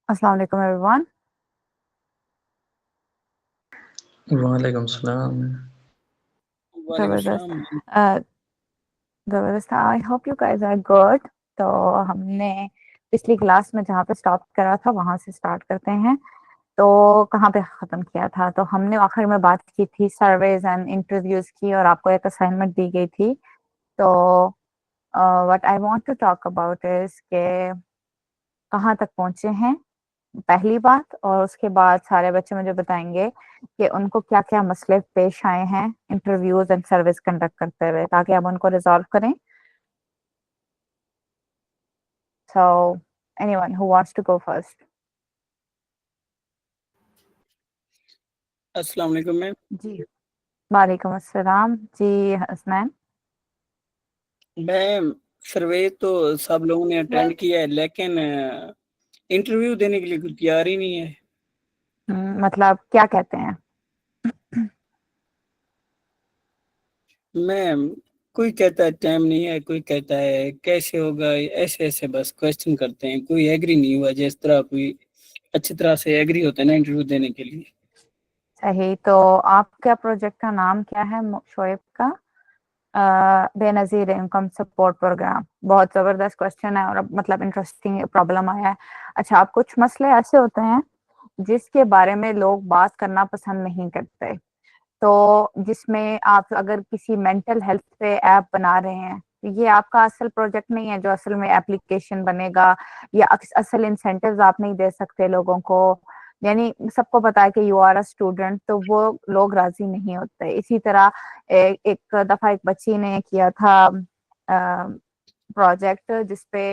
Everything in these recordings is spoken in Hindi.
अस्सलाम वालेकुम एवरीवन। वालेकुम सलाम। वालेकुम जबरदस्त। सलाम। अ, जबरदस्त। I hope you guys are good. तो हमने पिछली क्लास में जहाँ पे स्टॉप करा था वहां से स्टार्ट करते हैं। तो कहाँ पे खत्म किया था? तो हमने आखिर में बात की थी सर्वेज एंड इंटरव्यूज की, और आपको एक असाइनमेंट दी गई थी। तो what I want to talk about is के कहाँ तक पहुंचे हैं, पहली बात। और उसके बाद सारे बच्चे मुझे बताएंगे कि उनको क्या क्या मसले पेश आए हैं इंटरव्यूज एंड सर्विस कंडक्ट करते हुए, ताकि हम उनको रिजॉल्व करें। So, anyone who wants to go first? अस्सलाम वालेकुम मैम। जी, वालेकुम अस्सलाम जी। हसनैन। मैम, सर्वे तो सब लोगों ने अटेंड किया है, लेकिन इंटरव्यू देने के लिए कोई तैयार ही नहीं है। मतलब क्या कहते हैं? मैम, कोई कहता है टाइम नहीं है, कोई कहता है कैसे होगा, ऐसे ऐसे बस क्वेश्चन करते हैं। कोई एग्री नहीं हुआ, जिस तरह कोई अच्छी तरह से एग्री होता है ना इंटरव्यू देने के लिए। सही। तो आपका प्रोजेक्ट का नाम क्या है शोएब का? Benazir income support programme. बहुत जबरदस्त क्वेश्चन है, और मतलब इंटरेस्टिंग प्रॉब्लम आया है। अच्छा, आप कुछ मसले ऐसे होते हैं जिसके बारे में लोग बात करना पसंद नहीं करते। तो जिसमें आप अगर किसी मेंटल हेल्थ पे ऐप बना रहे हैं, तो ये आपका असल प्रोजेक्ट नहीं है जो असल में एप्लीकेशन बनेगा, या असल इंसेंटिव्स आप नहीं दे सकते लोगों को। यानी सबको पता है कि यू आर अ स्टूडेंट, तो वो लोग राजी नहीं होते। इसी तरह एक दफा एक बच्ची ने किया था प्रोजेक्ट जिसपे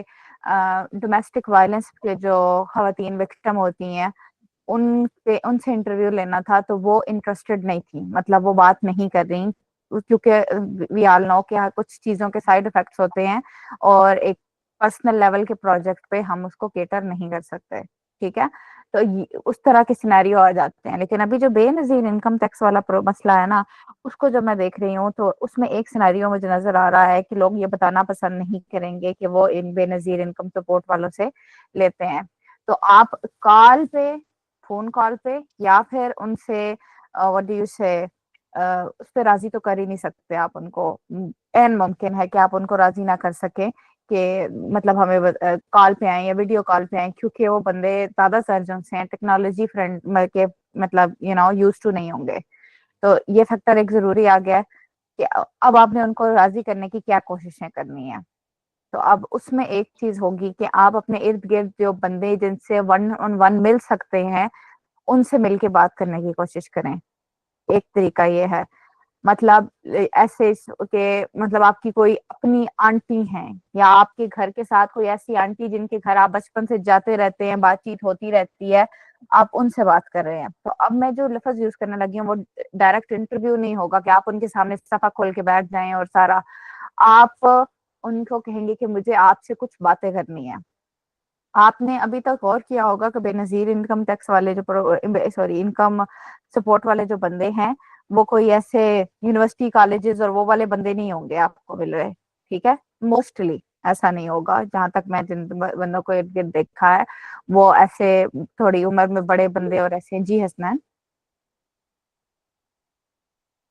डोमेस्टिक वायलेंस के जो खवातीन विक्टिम होती हैं उनसे उनसे इंटरव्यू लेना था। तो वो इंटरेस्टेड नहीं थी, मतलब वो बात नहीं कर रही, क्योंकि वी ऑल नो कि कुछ चीजों के साइड इफेक्ट्स होते हैं, और एक पर्सनल लेवल के प्रोजेक्ट पे हम उसको केटर नहीं कर सकते। ठीक है। तो उस तरह के सिनेरियो आ जाते हैं। लेकिन अभी जो बेनजीर इनकम टैक्स वाला मसला है ना, उसको जब मैं देख रही हूँ तो उसमें एक सिनेरियो मुझे नजर आ रहा है कि लोग ये बताना पसंद नहीं करेंगे कि वो इन बेनजीर इनकम सपोर्ट वालों से लेते हैं। तो आप कॉल पे, फोन कॉल पे, या फिर उनसे व्हाट डू यू से उस पे राजी तो कर ही नहीं सकते आप उनको। एन मुमकिन है कि आप उनको राजी ना कर सके कि मतलब हमें कॉल पे आए या वीडियो कॉल पे आए, क्योंकि वो बंदे ज्यादा सर्जन हैं, टेक्नोलॉजी फ्रेंड के मतलब यूज टू नहीं होंगे। तो ये फैक्टर एक जरूरी आ गया है कि अब आपने उनको राजी करने की क्या कोशिशें करनी है। तो अब उसमें एक चीज होगी कि आप अपने इर्द गिर्द जो बंदे जिनसे वन ऑन वन मिल सकते हैं उनसे मिलके बात करने की कोशिश करें। एक तरीका ये है। मतलब ऐसे के मतलब आपकी कोई अपनी आंटी हैं, या आपके घर के साथ कोई ऐसी आंटी जिनके घर आप बचपन से जाते रहते हैं, बातचीत होती रहती है, आप उनसे बात कर रहे हैं। तो अब मैं जो लफ्ज यूज करने लगी हूँ वो डायरेक्ट इंटरव्यू नहीं होगा कि आप उनके सामने सफा खोल के बैठ जाएं और सारा। आप उनको कहेंगे कि मुझे आपसे कुछ बातें करनी है। आपने अभी तक गौर किया होगा कि बेनजीर इनकम टैक्स वाले जो सॉरी इनकम सपोर्ट वाले जो बंदे हैं, वो कोई ऐसे यूनिवर्सिटी कॉलेजेस और वो वाले बंदे नहीं होंगे आपको मिल रहे। ठीक है। मोस्टली ऐसा नहीं होगा, जहां तक मैं जिन बंदों को इर्द गिर्द देखा है, वो ऐसे थोड़ी उम्र में बड़े बंदे और ऐसे। जी हसनैन।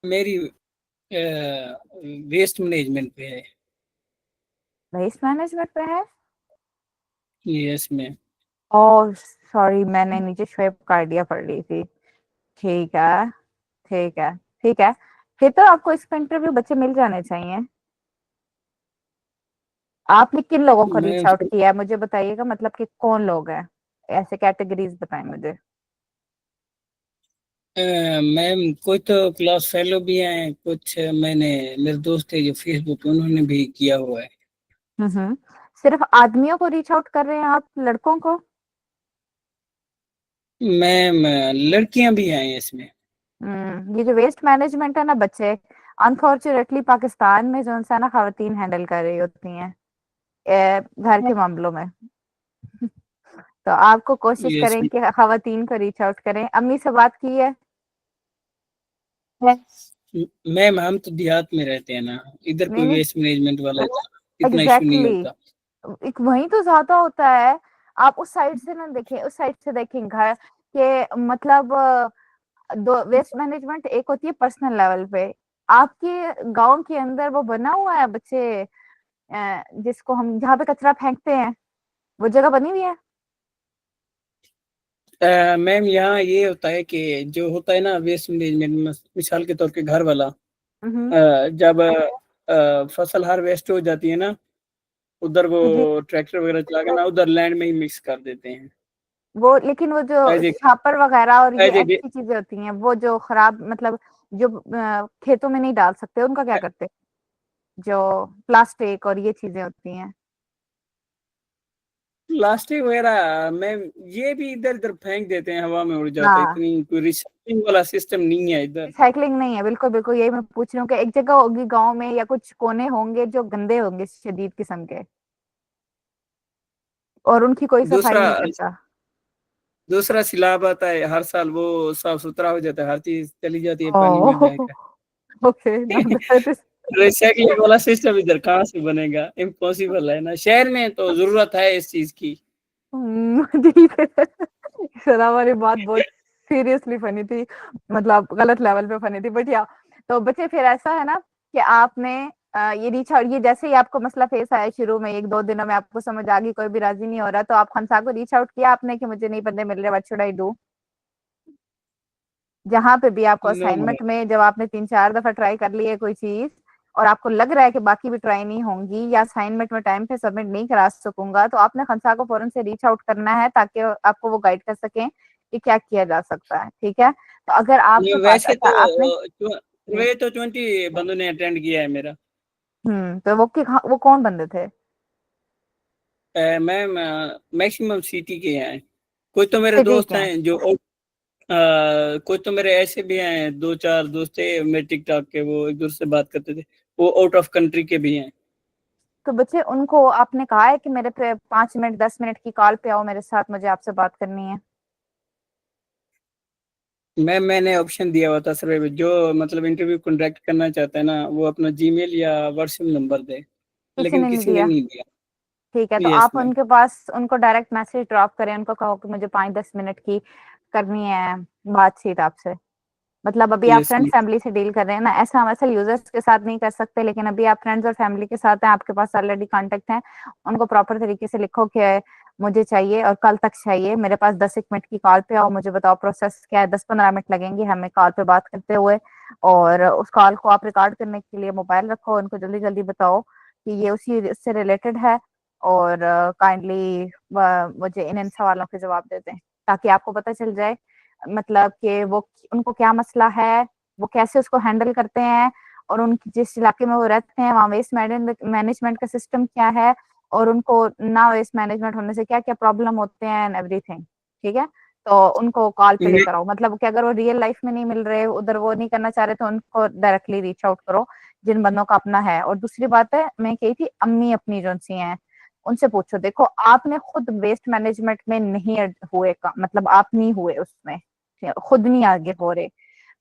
मेरी वेस्ट मैनेजमेंट पे है। वेस्ट मैनेजमेंट पे है? Yes ma'am. ओह सॉरी, मैंने नीचे शुएब का आइडिया पढ़ ली थी। ठीक है, ठीक है, ठीक है। फिर तो आपको इसका इंटरव्यू बच्चे मिल जाने चाहिए। आपने किन लोगों को रीच मैं आउट किया है मुझे बताइएगा, मतलब कि कौन लोग हैं, ऐसे कैटेगरीज बताएं मुझे। मैम, कोई तो क्लास फेलो भी हैं, कुछ मैंने मेरे दोस्त है जो फेसबुक पे उन्होंने भी किया हुआ है। हम्म। सिर्फ आदमियों को रीच आउट कर रहे हैं आप, लड़कों को? मैम, लड़कियां भी हैं इसमें। ये जो वेस्ट मैनेजमेंट है ना बच्चे, अनफॉर्चुनेटली पाकिस्तान में जो है ना खवातीन हैंडल कर रही होती हैं घर के मामलों में। तो आपको कोशिश यस करें कि खवातीन को रीच आउट करें। अम्मी से बात की है? मैम, हम तो देहात में रहते हैं ना, इधर नहीं कोई नहीं, वेस्ट मैनेजमेंट वाला इतना इशू नहीं एग्जैक्टली होता। एक वही तो ज्यादा होता है। आप उस साइड से ना देखें, उस साइड से देखें घर के, मतलब दो वेस्ट मैनेजमेंट एक होती है पर्सनल लेवल पे, आपके गांव के अंदर वो बना हुआ है बच्चे, जिसको हम जहाँ पे कचरा फेंकते हैं वो जगह बनी हुई है? मैम यहाँ ये होता है कि जो होता है ना वेस्ट मैनेजमेंट, मिसाल के तौर पे घर वाला, हम्म। जब फसल हार्वेस्ट हो जाती है ना, उधर वो जी। ट्रैक्टर वगैरह चला के ना उधर लैंड में ही मिक्स कर देते हैं। वो लेकिन वो जो एज ए छापर वगैरह और ये एज ए ऐसी चीजें होती हैं, वो जो खराब मतलब जो खेतों में नहीं डाल सकते, उनका क्या करते हैं? जो प्लास्टिक और ये चीजें होती हैं। प्लास्टिक वगैरह मैम ये भी इधर उधर फेंक देते हैं, हवा में उड़ जाते हैं, हाँ, इतनी कोई रिसाइकलिंग वाला सिस्टम नहीं है इधर। रिसाइकलिंग नहीं है, बिल्कुल बिल्कुल यही मैं पूछ रही हूँ कि एक जगह होगी गांव में या कुछ कोने होंगे जो गंदे होंगे शदीद किस्म के, और उनकी कोई सफाई दूसरा नहीं करता। दूसरा सिलाब आता है हर साल, वो साफ सुथरा हो जाता है, हर चीज चली जाती है पानी में ओह, बहकर। Okay, now that is recycling वाला सिस्टम इधर कहाँ से बनेगा, इम्पॉसिबल है ना, शहर में तो जरूरत है इस चीज की। ठीक है। सर हमारी बात बहुत सीरियसली फनी थी, मतलब गलत लेवल पे फनी थी, बट या तो बच्चे फिर ऐसा है ना कि आपने ये रीच आउट, ये जैसे ही आपको मसला फेस आया शुरू में एक दो दिनों में आपको समझ आ गई कोई भी राजी नहीं हो रहा, तो आप खनसा को रीच आउट किया आपने कि मुझे नहीं बंदे मिल रहे, व्हाट शुड आई डू? जहां पे भी आपको नो असाइनमेंट में जब आपने 3-4 दफा ट्राई कर ली है कोई चीज और आपको लग रहा है कि बाकी भी ट्राई नहीं होंगी या असाइनमेंट में टाइम पे सबमिट नहीं करा सकूंगा, तो आपने खंसा को फौरन से रीच आउट करना है ताकि आपको वो गाइड कर सकें कि क्या किया जा सकता है। ठीक है, तो अगर आपके पास वैसे अच्छा आपने जी, वे तो 20 बंदों ने अटेंड किया है मेरा। तो वो कौन बंदे थे? मैम मैक्सिमम सिटी के हैं, कोई तो मेरे जी दोस्त क्या? हैं जो कोई तो मेरे ऐसे भी हैं, दो चार दोस्त थे मेरे टिकटॉक के, वो एक दूसरे से बात करते थे, वो आउट ऑफ कंट्री के भी हैं। तो बच्चे उनको आपने कहा है कि मेरे पे 5 मिनट 10 मिनट की कॉल पे आओ मेरे साथ, मुझे आपसे बात करनी है? मैंने ऑप्शन दिया हुआ था सर्वे में, जो मतलब इंटरव्यू कंडक्ट करना चाहता है ना वो अपना जीमेल या व्हाट्सएप नंबर दे, किसी लेकिन ने नहीं किसी ने दिया? नहीं दिया। ठीक है, तो यस आप मैम। उनके पास उनको डायरेक्ट मैसेज ड्रॉप करें, उनको कहो कि मुझे 5-10 मिनट की करनी है बातचीत आपसे। मतलब अभी आप यस फ्रेंड मैम। फैमिली से डील कर रहे हैं ना, ऐसा हम असल यूजर्स के साथ नहीं कर सकते, लेकिन अभी आप फ्रेंड्स और फैमिली के साथ हैं, आपके पास ऑलरेडी कांटेक्ट हैं, उनको प्रॉपर तरीके से लिखो कि मुझे चाहिए और कल तक चाहिए, मेरे पास 10-1 मिनट की कॉल पे आओ, मुझे बताओ प्रोसेस क्या है, 10-15 मिनट लगेंगे हमें कॉल पे बात करते हुए, और उस कॉल को आप रिकॉर्ड करने के लिए मोबाइल रखो, उनको जल्दी जल्दी बताओ कि ये उसी उससे रिलेटेड है, और काइंडली मुझे इन इन सवालों के जवाब दे दें, ताकि आपको पता चल जाए मतलब कि वो उनको क्या मसला है, वो कैसे उसको हैंडल करते हैं, और उनकी जिस इलाके में वो रहते हैं वहाँ वेस्ट मैनेजमेंट का सिस्टम क्या है, और उनको ना वेस्ट मैनेजमेंट होने से क्या क्या प्रॉब्लम होते हैं एंड एवरीथिंग। ठीक है, तो उनको कॉल पे लेकर आओ, मतलब कि अगर वो रियल लाइफ में नहीं मिल रहे उधर, वो नहीं करना चाह रहे, तो उनको डायरेक्टली रीच आउट करो जिन बंदों का अपना है। और दूसरी बात है, मैं कही थी अम्मी अपनी जो सी हैं उनसे पूछो, देखो आपने खुद वेस्ट मैनेजमेंट में नहीं हुए का मतलब आप नहीं हुए उसमें, खुद नहीं आगे हो रहे,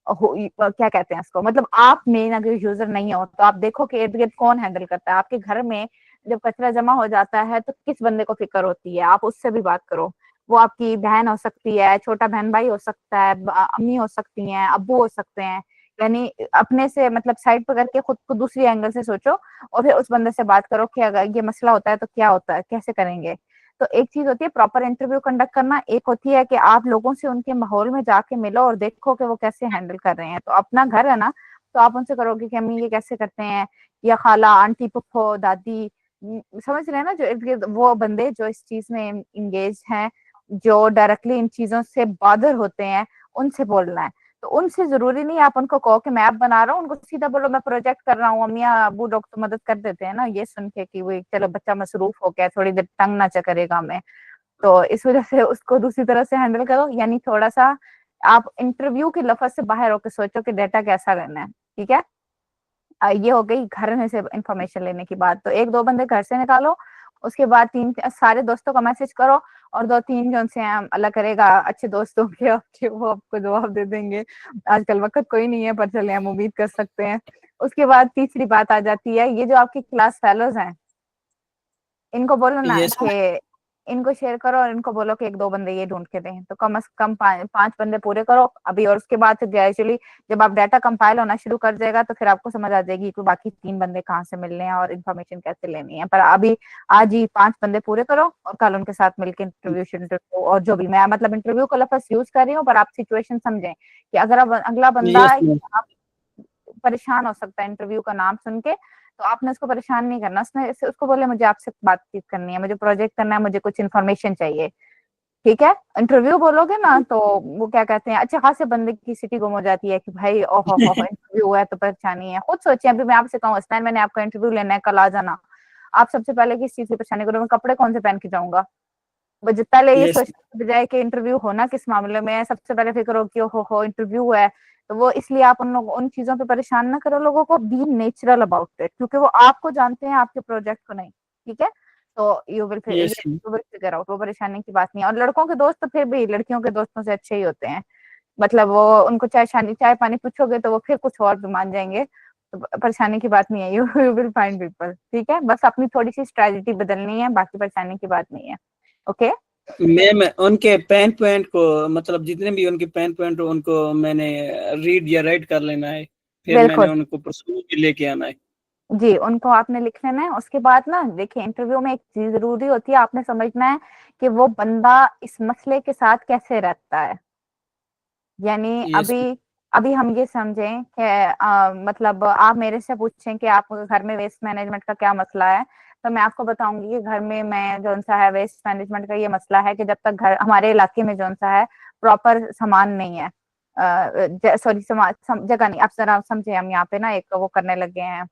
क्या कहते हैं इसको, मतलब आप मेन अगर यूजर नहीं हो तो आप देखो कि इर्द गिर्द कौन हैंडल करता है आपके घर में, जब कचरा जमा हो जाता है तो किस बंदे को फिक्र होती है, आप उससे भी बात करो। वो आपकी बहन हो सकती है, छोटा बहन भाई हो सकता है, अम्मी हो सकती हैं, अब्बू हो सकते हैं, यानी अपने से मतलब साइड पर करके खुद को दूसरी एंगल से सोचो, और फिर उस बंदे से बात करो कि अगर ये मसला होता है तो क्या होता है, कैसे करेंगे। तो एक चीज होती है प्रॉपर इंटरव्यू कंडक्ट करना, एक होती है कि आप लोगों से उनके माहौल में जाके मिलो और देखो कि वो कैसे हैंडल कर रहे हैं। तो अपना घर है ना, तो आप उनसे करोगे कि अम्मी ये कैसे करते हैं, या खाला आंटी पुप्पो दादी, समझ रहे हैं ना, जो इर्द गिर्द वो बंदे जो इस चीज में इंगेज हैं, जो डायरेक्टली इन चीजों से बॉदर होते हैं, उनसे बोलना है। तो उनसे जरूरी नहीं आप उनको कहो कि मैं ऐप बना रहा हूँ, उनको सीधा बोलो मैं प्रोजेक्ट कर रहा हूँ, अम्मिया अबू लोग तो मदद कर देते हैं ना, ये सुन के कि वो चलो बच्चा मसरूफ हो गया थोड़ी देर तंग ना करेगा हमें, तो इस वजह से उसको दूसरी तरह से हैंडल करो, यानी थोड़ा सा आप इंटरव्यू के लफ्ज से बाहर होकर सोचो कि डेटा कैसा करना है। ठीक है, ये हो गई घर में से इंफॉर्मेशन लेने की बात, तो एक दो बंदे घर से निकालो, उसके बाद तीन सारे दोस्तों का मैसेज करो, और दो तीन जो उनसे अल्लाह करेगा अच्छे दोस्तों के आपके, वो आपको जवाब दे देंगे। आजकल वक्त कोई नहीं है, पर चले हम उम्मीद कर सकते हैं। उसके बाद तीसरी बात आ जाती है, ये जो आपकी क्लास फेलोज हैं, इनको बोलो ना यस कि इनको शेयर करो और इनको बोलो कि 1-2 बंदे ये ढूंढ के दें, तो कम से कम 5 बंदे पूरे करो अभी। और उसके बाद ग्रेजुअली जब आप डाटा कंपाइल होना शुरू कर जाएगा तो फिर आपको समझ आ जाएगी कि बाकी 3 बंदे कहाँ से मिलने हैं और इन्फॉर्मेशन कैसे लेनी है। पर अभी आज ही 5 बंदे पूरे करो और कल उनके साथ मिलकर इंटरव्यू और जो भी, मैं मतलब इंटरव्यू का लफ्ज यूज कर रही हूँ पर आप सिचुएशन समझें कि अगर अगला बंदा यस मैम। आप परेशान हो सकता है इंटरव्यू का नाम सुन के, तो आपने उसको परेशान नहीं करना। उसको बोले मुझे आपसे बातचीत करनी है, मुझे प्रोजेक्ट करना है, मुझे कुछ इन्फॉर्मेशन चाहिए, ठीक है। इंटरव्यू बोलोगे ना तो वो क्या कहते हैं, अच्छे खासे बंदे की सिटी गुम हो जाती है कि भाई ओहो हो इंटरव्यू है तो परेशानी है। खुद सोचिए, अभी मैं आपसे कहूँ स्टैंड मैंने आपका इंटरव्यू लेना है, कल आ जाना, आप सबसे पहले किस चीज की परेशानी करोगे, मैं कपड़े कौन से पहन के जाऊंगा। बस पहले ये यस सोचने के बजाय कि इंटरव्यू होना किस मामले में है, सबसे पहले फिक्र हो कि हो इंटरव्यू है। तो वो इसलिए आप उन चीजों पे परेशान ना करो लोगों को, बी नेचुरल अबाउट इट, क्योंकि वो आपको जानते हैं आपके प्रोजेक्ट को नहीं, ठीक है। तो you will yes figure out, वो परेशानी की बात नहीं है। और लड़कों के दोस्त तो फिर भी लड़कियों के दोस्तों से अच्छे ही होते हैं, मतलब वो उनको चाय पानी पूछोगे तो वो फिर कुछ और भी मान जाएंगे, तो परेशानी की बात नहीं है। यू विल फाइंड पीपल, ठीक है, बस अपनी थोड़ी सी स्ट्रेटेजी बदलनी है, बाकी परेशानी की बात नहीं है। ओके मैम, उनके पेन पॉइंट को, मतलब जितने भी उनके पेन पॉइंट हो उनको मैंने रीड या राइट कर लेना है, फिर मैंने बिल्कुल उनको पर्सनली भी लेके आना है। जी, उनको आपने लिख लेना है। उसके बाद ना देखिए, इंटरव्यू में एक चीज जरूरी होती है, आपने समझना है कि वो बंदा इस मसले के साथ कैसे रहता है। यानी यस अभी अभी हम ये समझें कि मतलब आप मेरे से पूछें कि आप घर में वेस्ट मैनेजमेंट का क्या मसला है, तो मैं आपको बताऊंगी कि घर में मैं जो सा है वेस्ट मैनेजमेंट का ये मसला है कि जब तक घर हमारे इलाके में जो सा है प्रॉपर सामान नहीं है, सॉरी जगह नहीं, आप जरा समझे, हम यहाँ पे ना एक वो करने लगे हैं,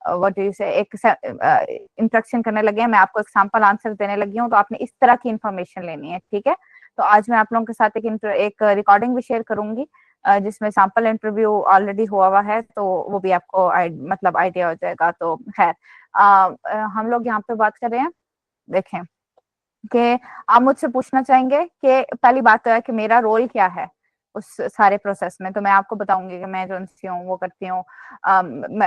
व्हाट डू यू से, एक इंस्ट्रक्शन करने लगे हैं, मैं आपको एक सैंपल आंसर देने लगी हूँ, तो आपने इस तरह की इंफॉर्मेशन लेनी है, ठीक है। तो आज मैं आप लोगों के साथ एक रिकॉर्डिंग भी शेयर करूंगी जिसमें सैंपल इंटरव्यू ऑलरेडी हुआ हुआ है, तो वो भी आपको मतलब आइडिया हो जाएगा। तो खैर हम लोग यहाँ पे बात कर रहे हैं, देखें कि आप मुझसे पूछना चाहेंगे कि पहली बात तो है कि मेरा रोल क्या है उस सारे प्रोसेस में, तो मैं आपको बताऊंगी कि मैं जो सी हूँ वो करती हूँ।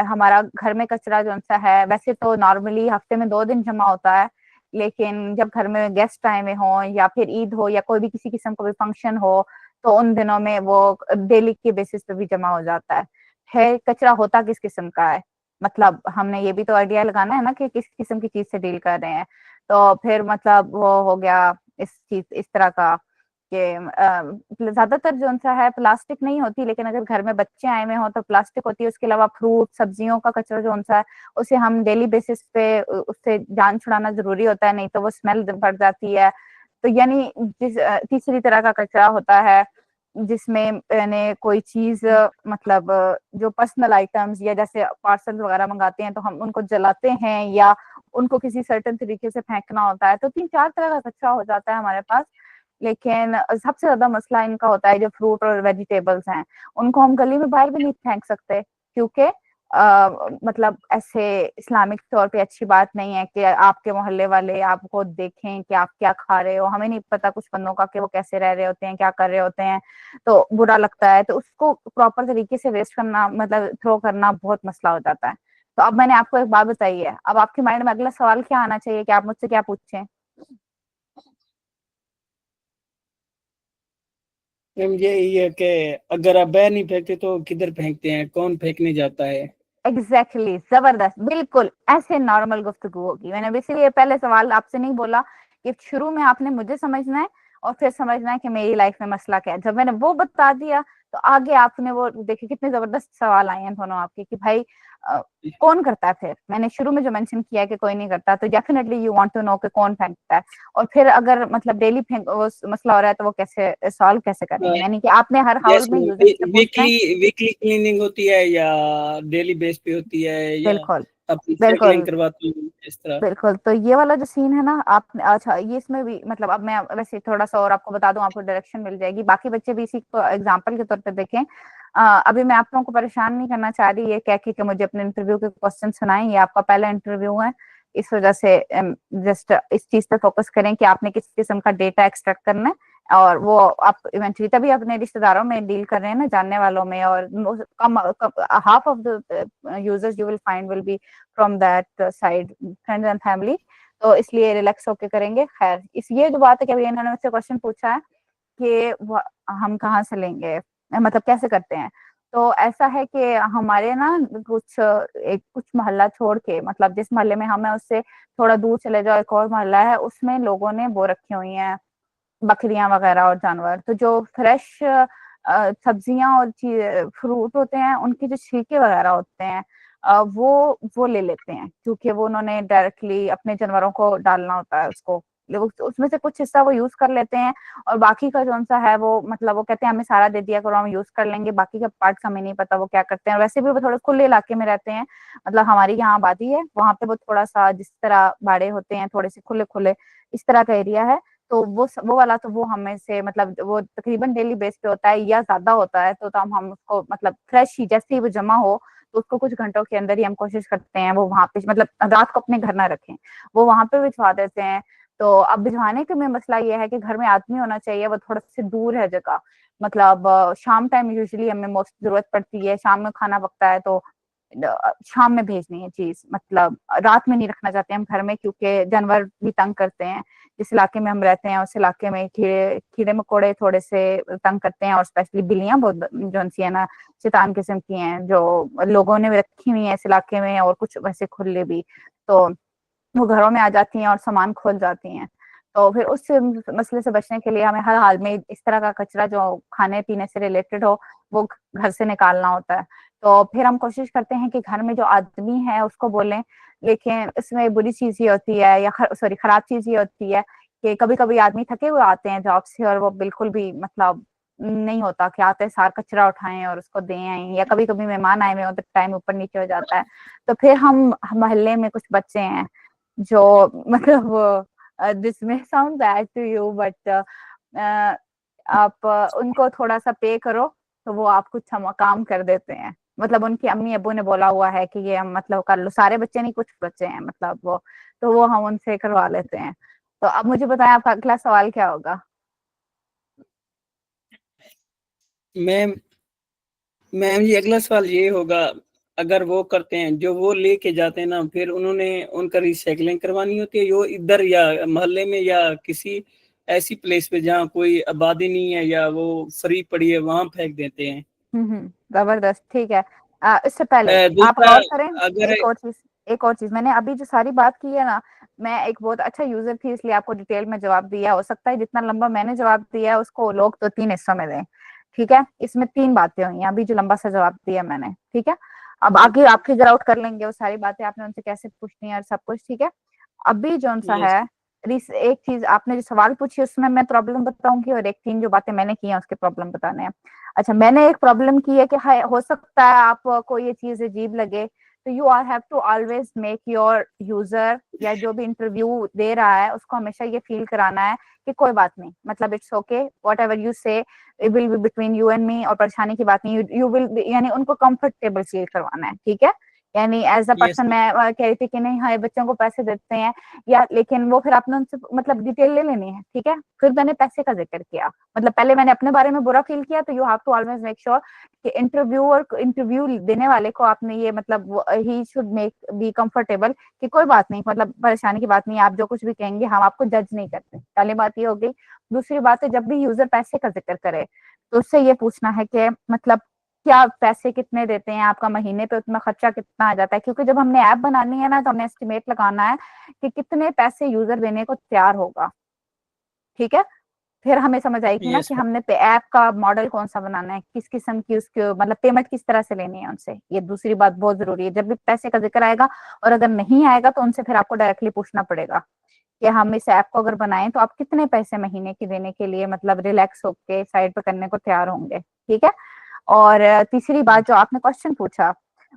हमारा घर में कचरा जो सा है वैसे तो नॉर्मली हफ्ते में 2 दिन जमा होता है, लेकिन जब घर में गेस्ट आए हुए हों या फिर ईद हो या कोई भी किसी किस्म का भी फंक्शन हो, तो उन दिनों में वो डेली के बेसिस पे भी जमा हो जाता है। कचरा होता किस किस्म का है, मतलब हमने ये भी तो आइडिया लगाना है ना कि किस किस्म की चीज से डील कर रहे हैं। तो फिर मतलब वो हो गया इस तरह का कि ज्यादातर जो सा है प्लास्टिक नहीं होती, लेकिन अगर घर में बच्चे आए हुए हों तो प्लास्टिक होती है। उसके अलावा फ्रूट सब्जियों का कचरा जो सा है उसे हम डेली बेसिस पे उससे जान छुड़ाना जरूरी होता है, नहीं तो वो स्मेल बढ़ जाती है। तो यानी तीसरी तरह का कचरा होता है जिसमें यानी कोई चीज मतलब जो पर्सनल आइटम्स या जैसे पार्सल वगैरह मंगाते हैं तो हम उनको जलाते हैं या उनको किसी सर्टेन तरीके से फेंकना होता है, तो 3-4 तरह का कचरा हो जाता है हमारे पास। लेकिन सबसे ज्यादा मसला इनका होता है जो फ्रूट और वेजिटेबल्स हैं, उनको हम गली में बाहर भी नहीं फेंक सकते, क्योंकि मतलब ऐसे इस्लामिक तौर पे अच्छी बात नहीं है कि आपके मोहल्ले वाले आपको देखें कि आप क्या खा रहे हो। हमें नहीं पता कुछ बंदों का कि वो कैसे रह रहे होते हैं, क्या कर रहे होते हैं, तो बुरा लगता है। तो उसको प्रॉपर तरीके से वेस्ट करना मतलब थ्रो करना बहुत मसला हो जाता है। तो अब मैंने आपको एक बात बताई है, अब आपके माइंड में अगला सवाल क्या आना चाहिए कि आप मुझसे क्या पूछें। मैम, ये है कि अगर आप बैग नहीं फेंकते तो किधर फेंकते हैं, कौन फेंकने जाता है? एग्जैक्टली जबरदस्त, बिल्कुल ऐसे नॉर्मल गुफ्तगू होगी। मैंने इसीलिए पहले सवाल आपसे नहीं बोला कि शुरू में आपने मुझे समझना है और फिर समझना है कि मेरी लाइफ में मसला क्या है। जब मैंने वो बता दिया तो आगे आपने वो देखिए कितने जबरदस्त सवाल आए हैं दोनों आपके कि भाई कौन करता है। फिर मैंने शुरू में जो मेंशन किया है कि कोई नहीं करता, तो definitely you want to know कि कौन फेंकता है। और फिर अगर मतलब डेली फेंक वो मसला हो रहा है तो वो कैसे सॉल्व कैसे करें, यानी कि आपने हर हाउस यस में मैम, यूजर से पूछना है। वीकली वीकली क्लीनिंग होती है या डेली बेस पे होती है, या बिल्कुल आप रिसाइकलिंग बिल्कुल करवाते हैं इस तरह? बिल्कुल। तो ये वाला जो सीन है ना आप, अच्छा ये इसमें भी मतलब अब मैं वैसे थोड़ा सा और आपको बता दूं, आपको डायरेक्शन मिल जाएगी, बाकी बच्चे भी इसी को एग्जांपल के तौर पे देखें। अभी मैं आप लोगों को परेशान नहीं करना चाह रही ये कह के कि मुझे अपने इंटरव्यू के क्वेश्चन सुनाएं, ये आपका पहला इंटरव्यू है, इस वजह से जस्ट इस चीज पे फोकस करें कि आपने किस किस्म का डेटा एक्सट्रैक्ट करना है। और वो आप इवेंचुअली तभी अपने रिश्तेदारों में डील कर रहे हैं ना, जानने वालों में, और come half of the users you will find will be from that side, friends and family. तो इसलिए रिलैक्स होके करेंगे। खैर ये जो बात है कि अभी इन्होंने मुझसे क्वेश्चन पूछा है कि हम कहाँ से लेंगे, मतलब कैसे करते हैं। तो ऐसा है कि हमारे ना कुछ मोहल्ला छोड़ के, मतलब जिस मोहल्ले में हम है उससे थोड़ा दूर चले जाओ, एक और मोहल्ला है, उसमें लोगों ने वो रखी हुई हैं बकरियां वगैरह और जानवर। तो जो फ्रेश सब्जियां और फ्रूट होते हैं, उनके जो छिलके वगैरह होते हैं वो ले लेते हैं, क्योंकि वो उन्होंने डायरेक्टली अपने जानवरों को डालना होता है उसको। उसमें से कुछ हिस्सा वो यूज कर लेते हैं, और बाकी का जो सा है वो, मतलब वो कहते हैं हमें सारा दे दिया करो, हम यूज कर लेंगे, बाकी का पार्ट हमें नहीं पता वो क्या करते हैं। वैसे भी वो थोड़े खुले इलाके में रहते हैं, मतलब हमारी यहाँ आबादी है, वहां पे वो थोड़ा सा जिस तरह बाड़े होते हैं थोड़े से खुले खुले, इस तरह का एरिया है। तो वो वाला तो वो हमें से, मतलब वो तकरीबन डेली बेस पे होता है या ज्यादा होता है, तो हम उसको मतलब फ्रेश ही जैसे ही वो जमा हो तो उसको कुछ घंटों के अंदर ही हम कोशिश करते हैं वो वहां पे, मतलब रात को अपने घर ना रखें, वो वहां पे भिजवा देते हैं। तो अब भिजवाने के में मसला ये है कि घर में आदमी होना चाहिए, वो थोड़ा से दूर है जगह, मतलब शाम टाइम यूजुअली हमें मोस्ट जरूरत पड़ती है, शाम में खाना पकता है तो शाम में भेजनी है चीज, मतलब रात में नहीं रखना चाहते हम घर में, क्योंकि जानवर भी तंग करते हैं। जिस इलाके में हम रहते हैं उस इलाके में कीड़े मकोड़े थोड़े से तंग करते हैं, और स्पेशली बिल्लियां बहुत जो सी है ना शैतान किस्म की हैं, जो लोगों ने रखी हुई है इस इलाके में, और कुछ वैसे खुले भी, तो वो घरों में आ जाती हैं और सामान खोल जाती हैं। तो फिर उस मसले से बचने के लिए हमें हर हाल में इस तरह का कचरा जो खाने पीने से रिलेटेड हो वो घर से निकालना होता है। तो फिर हम कोशिश करते हैं कि घर में जो आदमी है उसको बोलें, लेकिन इसमें बुरी चीज ये होती है, या सॉरी खराब चीज ये होती है कि कभी कभी आदमी थके हुए आते हैं जॉब से, और वो बिल्कुल भी मतलब नहीं होता कि आते सार कचरा उठाएं और उसको दें आए, या कभी कभी मेहमान आए हुए हो तो टाइम ऊपर नीचे हो जाता है। तो फिर हम मोहल्ले में कुछ बच्चे हैं जो मतलब दिस में sound bad to you but आप उनको थोड़ा सा पे करो तो वो आप कुछ काम कर देते हैं। मतलब उनकी अम्मी अब्बू ने बोला हुआ है कि ये हम मतलब कर लो, सारे बच्चे नहीं कुछ बच्चे हैं मतलब वो, तो वो हम उनसे करवा लेते हैं। तो अब मुझे बताएं आपका अगला सवाल क्या होगा। मैम मैम जी अगला सवाल ये होगा, अगर वो करते हैं जो वो लेके जाते हैं ना, फिर उन्होंने उनका रिसाइकलिंग करवानी होती है यो इधर या मोहल्ले में या किसी ऐसी प्लेस पे जहाँ कोई आबादी नहीं है या वो फ्री पड़ी है वहां फेंक देते हैं। जबरदस्त, ठीक है। इससे पहले आप दूसरा, गौर करें, अगर एक और चीज मैंने अभी जो सारी बात की है ना, मैं एक बहुत अच्छा यूजर थी इसलिए आपको डिटेल में जवाब दिया। हो सकता है जितना लंबा मैंने जवाब दिया है उसको लोग तो 3 हिस्सों में दें, ठीक है। इसमें 3 बातें हुई हैं अभी जो लंबा सा जवाब दिया मैंने, ठीक है। अब आगे आप फिगर आउट कर लेंगे वो सारी बातें आपने उनसे कैसे पूछनी है और सब कुछ, ठीक है। अभी जो सा यस, है, एक चीज आपने जो सवाल पूछी उसमें मैं प्रॉब्लम बताऊंगी, और एक 3 जो बातें मैंने की हैं उसके प्रॉब्लम बताने हैं। अच्छा, मैंने एक प्रॉब्लम की है कि हो सकता है आपको ये चीज अजीब लगे, तो you are have to always make your user या जो भी इंटरव्यू दे रहा है उसको हमेशा ये फील कराना है कि कोई बात नहीं, मतलब it's okay whatever you say, it will be between you and me, और परेशानी की बात नहीं, यू विल, यानी उनको कंफर्टेबल फील करवाना है, ठीक है। यानी एज अ यस, पर्सन मैं कह रही थी कि नहीं हाँ बच्चों को पैसे देते हैं, या लेकिन वो फिर आपने उनसे मतलब डिटेल ले लेनी है, ठीक है। फिर मैंने पैसे का जिक्र किया, मतलब पहले मैंने अपने बारे में बुरा फील किया, तो you have to always make sure कि इंटरव्यू देने वाले को आपने ये मतलब ही शुड मेक बी कंफर्टेबल कि कोई बात नहीं, मतलब परेशानी की बात नहीं, आप जो कुछ भी कहेंगे हम आपको जज नहीं करते। पहली बात ये हो गई। दूसरी बात है जब भी यूजर पैसे का जिक्र करे तो उससे ये पूछना है कि मतलब क्या पैसे कितने देते हैं, आपका महीने पे उतना खर्चा कितना आ जाता है, क्योंकि जब हमने ऐप बनानी है ना तो हमें एस्टिमेट लगाना है कि कितने पैसे यूजर देने को तैयार होगा, ठीक है। फिर हमें समझ आएगी ना यस कि हमने ऐप का मॉडल कौन सा बनाना है, किस किस्म की उसकी मतलब पेमेंट किस तरह से लेनी है उनसे। ये दूसरी बात बहुत जरूरी है, जब भी पैसे का जिक्र आएगा और अगर नहीं आएगा तो उनसे फिर आपको डायरेक्टली पूछना पड़ेगा कि हम इस ऐप को अगर बनाएं तो आप कितने पैसे महीने की देने के लिए मतलब रिलैक्स होके साइड पे करने को तैयार होंगे, ठीक है। और तीसरी बात जो आपने क्वेश्चन पूछा